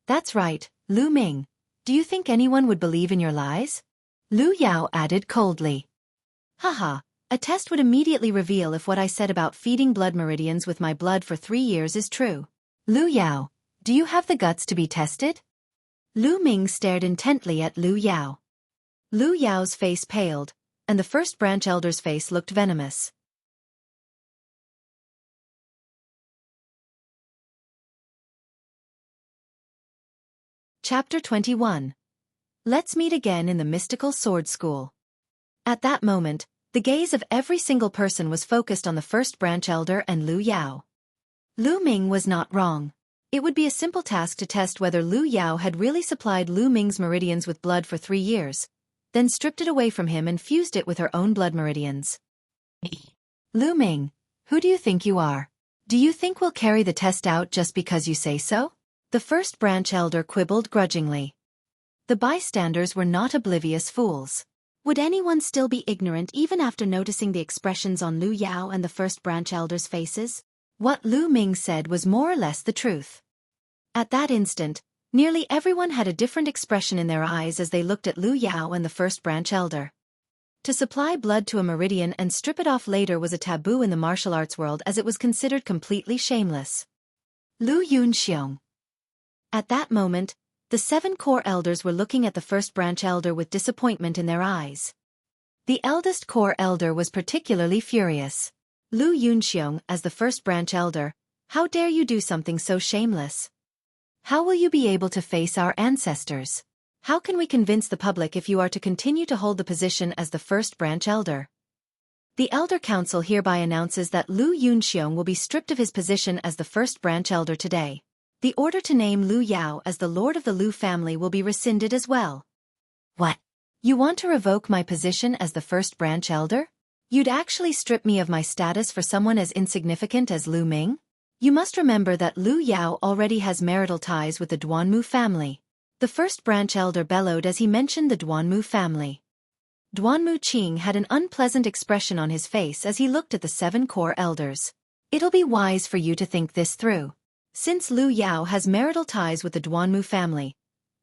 S1: That's right, Lu Ming. Do you think anyone would believe in your lies? Lu Yao added coldly. Haha, a test would immediately reveal if what I said about feeding blood meridians with my blood for 3 years is true. Lu Yao, do you have the guts to be tested? Lu Ming stared intently at Lu Yao. Lu Yao's face paled, and the First Branch Elder's face looked venomous. Chapter 21. Let's meet again in the mystical sword school. At that moment, the gaze of every single person was focused on the First Branch Elder and Lu Yao. Lu Ming was not wrong. It would be a simple task to test whether Lu Yao had really supplied Lu Ming's meridians with blood for 3 years, then stripped it away from him and fused it with her own blood meridians. Lu Ming, who do you think you are? Do you think we'll carry the test out just because you say so? The First Branch Elder quibbled grudgingly. The bystanders were not oblivious fools. Would anyone still be ignorant even after noticing the expressions on Lu Yao and the First Branch Elder's faces? What Lu Ming said was more or less the truth. At that instant, nearly everyone had a different expression in their eyes as they looked at Lu Yao and the First Branch Elder. To supply blood to a meridian and strip it off later was a taboo in the martial arts world as it was considered completely shameless. Lu Yunxiong. At that moment, the 7 core elders were looking at the First Branch Elder with disappointment in their eyes. The eldest core elder was particularly furious. Lu Yunxiong, as the First Branch Elder, how dare you do something so shameless? How will you be able to face our ancestors? How can we convince the public if you are to continue to hold the position as the First Branch Elder? The Elder Council hereby announces that Lu Yunxiong will be stripped of his position as the First Branch Elder today. The order to name Lu Yao as the Lord of the Lu family will be rescinded as well. What? You want to revoke my position as the First Branch Elder? You'd actually strip me of my status for someone as insignificant as Lu Ming? You must remember that Lu Yao already has marital ties with the Duanmu family. The First Branch Elder bellowed as he mentioned the Duanmu family. Duanmu Qing had an unpleasant expression on his face as he looked at the 7 core elders. It'll be wise for you to think this through. Since Lu Yao has marital ties with the Duanmu family,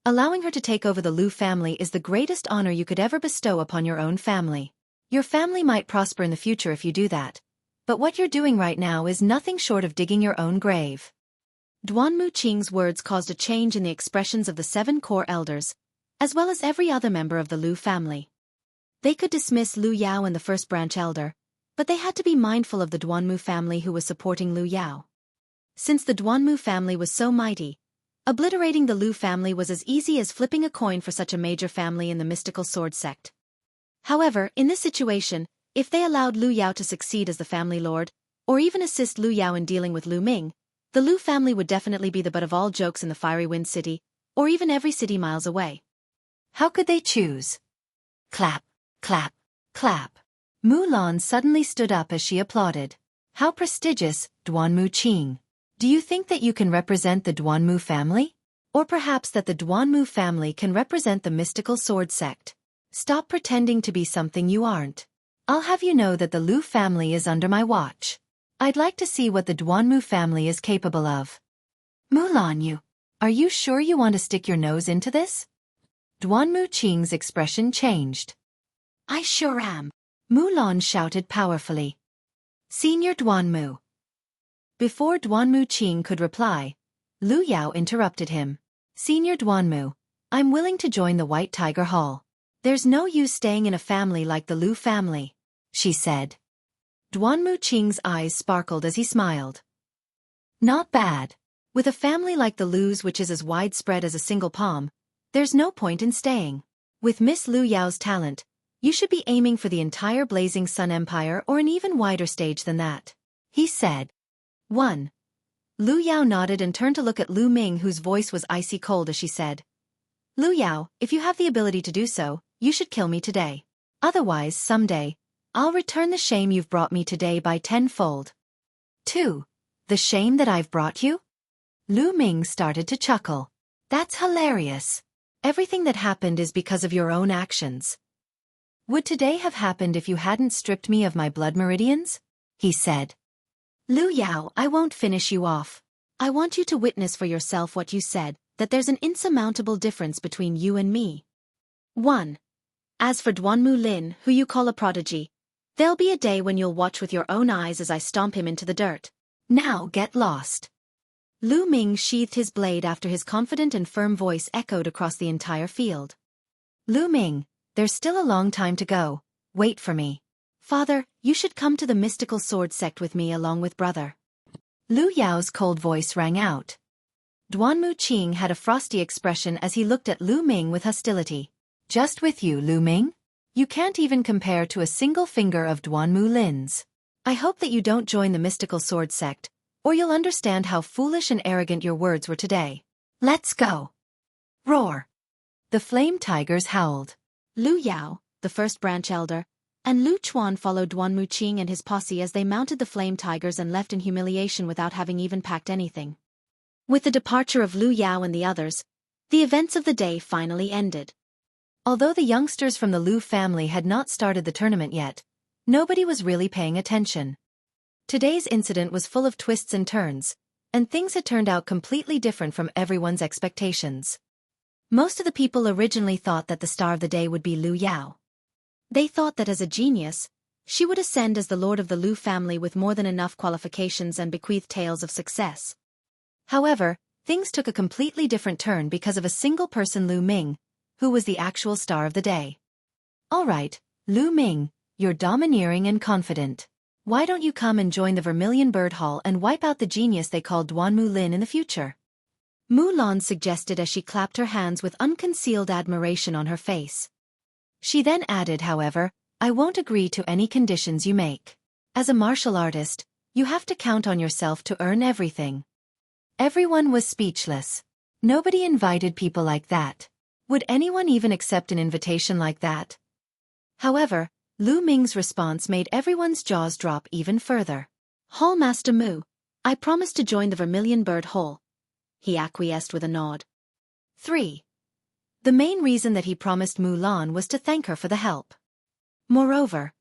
S1: allowing her to take over the Lu family is the greatest honor you could ever bestow upon your own family. Your family might prosper in the future if you do that, but what you're doing right now is nothing short of digging your own grave. Duanmu Qing's words caused a change in the expressions of the 7 core elders, as well as every other member of the Lu family. They could dismiss Lu Yao and the First Branch Elder, but they had to be mindful of the Duanmu family who was supporting Lu Yao. Since the Duanmu family was so mighty, obliterating the Lu family was as easy as flipping a coin for such a major family in the mystical sword sect. However, in this situation, if they allowed Lu Yao to succeed as the family lord, or even assist Lu Yao in dealing with Lu Ming, the Lu family would definitely be the butt of all jokes in the Fiery Wind City, or even every city miles away. How could they choose? Clap, clap, clap. Mulan suddenly stood up as she applauded. How prestigious, Duanmu Qing. Do you think that you can represent the Duanmu family? Or perhaps that the Duanmu family can represent the mystical sword sect? Stop pretending to be something you aren't. I'll have you know that the Lu family is under my watch. I'd like to see what the Duanmu family is capable of. Mulan, are you sure you want to stick your nose into this? Duanmu Qing's expression changed. I sure am. Mulan shouted powerfully. Senior Duanmu. Before Duanmu Qing could reply, Lu Yao interrupted him. Senior Duanmu, I'm willing to join the White Tiger Hall. There's no use staying in a family like the Lu family, she said. Duanmu Qing's eyes sparkled as he smiled. Not bad. With a family like the Lu's, which is as widespread as a single palm, there's no point in staying. With Miss Lu Yao's talent, you should be aiming for the entire Blazing Sun Empire or an even wider stage than that, he said. 1. Lu Yao nodded and turned to look at Lu Ming, whose voice was icy cold as she said, Lu Yao, if you have the ability to do so, you should kill me today. Otherwise, someday, I'll return the shame you've brought me today by tenfold. 2. The shame that I've brought you? Lu Ming started to chuckle. That's hilarious. Everything that happened is because of your own actions. Would today have happened if you hadn't stripped me of my blood meridians? He said. Lu Yao, I won't finish you off. I want you to witness for yourself what you said, that there's an insurmountable difference between you and me. 1. As for Duanmu Lin, who you call a prodigy, there'll be a day when you'll watch with your own eyes as I stomp him into the dirt. Now get lost. Lu Ming sheathed his blade after his confident and firm voice echoed across the entire field. Lu Ming, there's still a long time to go. Wait for me. Father, you should come to the mystical sword sect with me along with brother. Lu Yao's cold voice rang out. Duanmu Qing had a frosty expression as he looked at Lu Ming with hostility. Just with you, Lu Ming? You can't even compare to a single finger of Duanmu Lin's. I hope that you don't join the mystical sword sect, or you'll understand how foolish and arrogant your words were today. Let's go. Roar. The flame tigers howled. Lu Yao, the first branch elder, and Lu Chuan followed Duanmu Qing and his posse as they mounted the flame tigers and left in humiliation without having even packed anything. With the departure of Lu Yao and the others, the events of the day finally ended. Although the youngsters from the Lu family had not started the tournament yet, nobody was really paying attention. Today's incident was full of twists and turns, and things had turned out completely different from everyone's expectations. Most of the people originally thought that the star of the day would be Lu Yao. They thought that as a genius, she would ascend as the lord of the Lu family with more than enough qualifications and bequeath tales of success. However, things took a completely different turn because of a single person, Lu Ming, who was the actual star of the day. All right, Lu Ming, you're domineering and confident. Why don't you come and join the Vermilion Bird Hall and wipe out the genius they call Duanmu Lin in the future? Mulan suggested as she clapped her hands with unconcealed admiration on her face. She then added, however, I won't agree to any conditions you make. As a martial artist, you have to count on yourself to earn everything. Everyone was speechless. Nobody invited people like that. Would anyone even accept an invitation like that? However, Lu Ming's response made everyone's jaws drop even further. Hall Master Mu, I promise to join the Vermilion Bird Hall. He acquiesced with a nod. 3. The main reason that he promised Mulan was to thank her for the help. Moreover,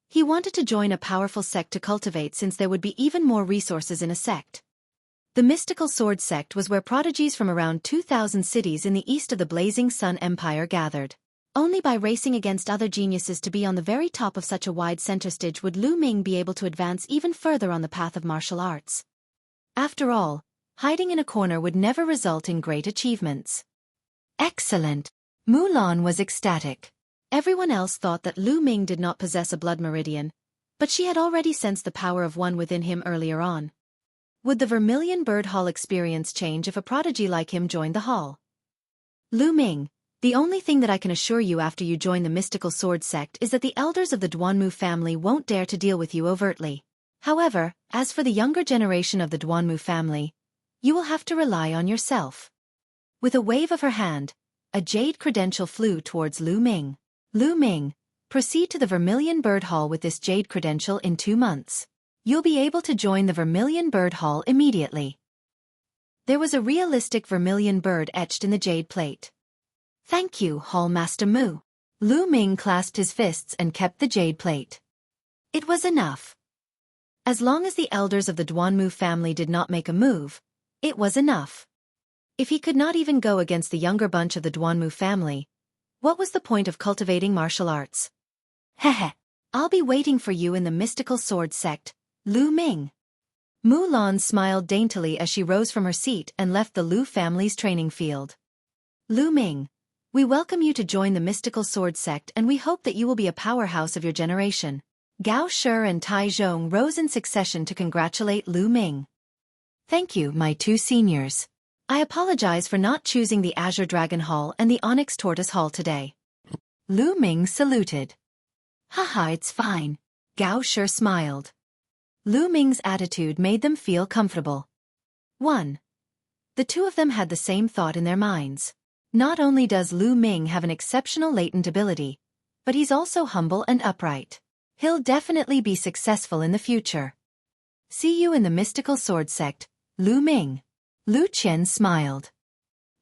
S1: he wanted to join a powerful sect to cultivate since there would be even more resources in a sect. The mystical sword sect was where prodigies from around 2,000 cities in the east of the Blazing Sun Empire gathered. Only by racing against other geniuses to be on the very top of such a wide center stage would Lu Ming be able to advance even further on the path of martial arts. After all, hiding in a corner would never result in great achievements. Excellent! Mulan was ecstatic. Everyone else thought that Lu Ming did not possess a blood meridian, but she had already sensed the power of one within him earlier on. Would the Vermilion Bird Hall experience change if a prodigy like him joined the hall? Lu Ming, the only thing that I can assure you after you join the mystical sword sect is that the elders of the Duanmu family won't dare to deal with you overtly. However, as for the younger generation of the Duanmu family, you will have to rely on yourself. With a wave of her hand, a jade credential flew towards Lu Ming. Lu Ming, proceed to the Vermilion Bird Hall with this jade credential in 2 months. You'll be able to join the Vermilion Bird Hall immediately. There was a realistic vermilion bird etched in the jade plate. Thank you, Hall Master Mu. Lu Ming clasped his fists and kept the jade plate. It was enough. As long as the elders of the Duanmu family did not make a move, it was enough. If he could not even go against the younger bunch of the Duanmu family, what was the point of cultivating martial arts? Heh. I'll be waiting for you in the mystical sword sect, Lu Ming. Mulan smiled daintily as she rose from her seat and left the Lu family's training field. Lu Ming, we welcome you to join the mystical sword sect and we hope that you will be a powerhouse of your generation. Gao Shi and Tai Zhong rose in succession to congratulate Lu Ming. Thank you, my 2 seniors. I apologize for not choosing the Azure Dragon Hall and the Onyx Tortoise Hall today. Lu Ming saluted. Haha, it's fine. Gao Shi smiled. Lu Ming's attitude made them feel comfortable. 1. The 2 of them had the same thought in their minds. Not only does Lu Ming have an exceptional latent ability, but he's also humble and upright. He'll definitely be successful in the future. See you in the mystical sword sect, Lu Ming. Lu Qian smiled.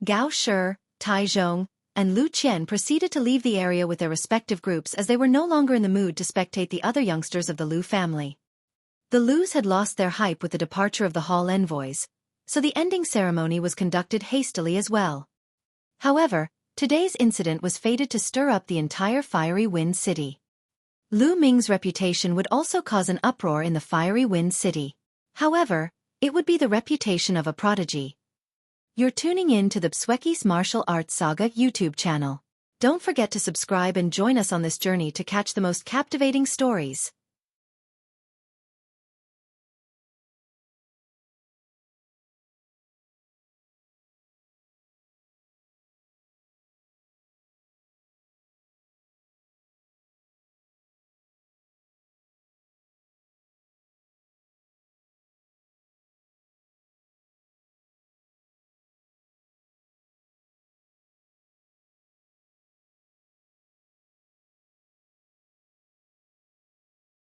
S1: Gao Shi, Tai Zhong, and Lu Qian proceeded to leave the area with their respective groups as they were no longer in the mood to spectate the other youngsters of the Lu family. The Lus had lost their hype with the departure of the hall envoys, so the ending ceremony was conducted hastily as well. However, today's incident was fated to stir up the entire Fiery Wind City. Lu Ming's reputation would also cause an uproar in the Fiery Wind City. However, it would be the reputation of a prodigy. You're tuning in to the Xueqi's Martial Arts Saga YouTube channel. Don't forget to subscribe and join us on this journey to catch the most captivating stories.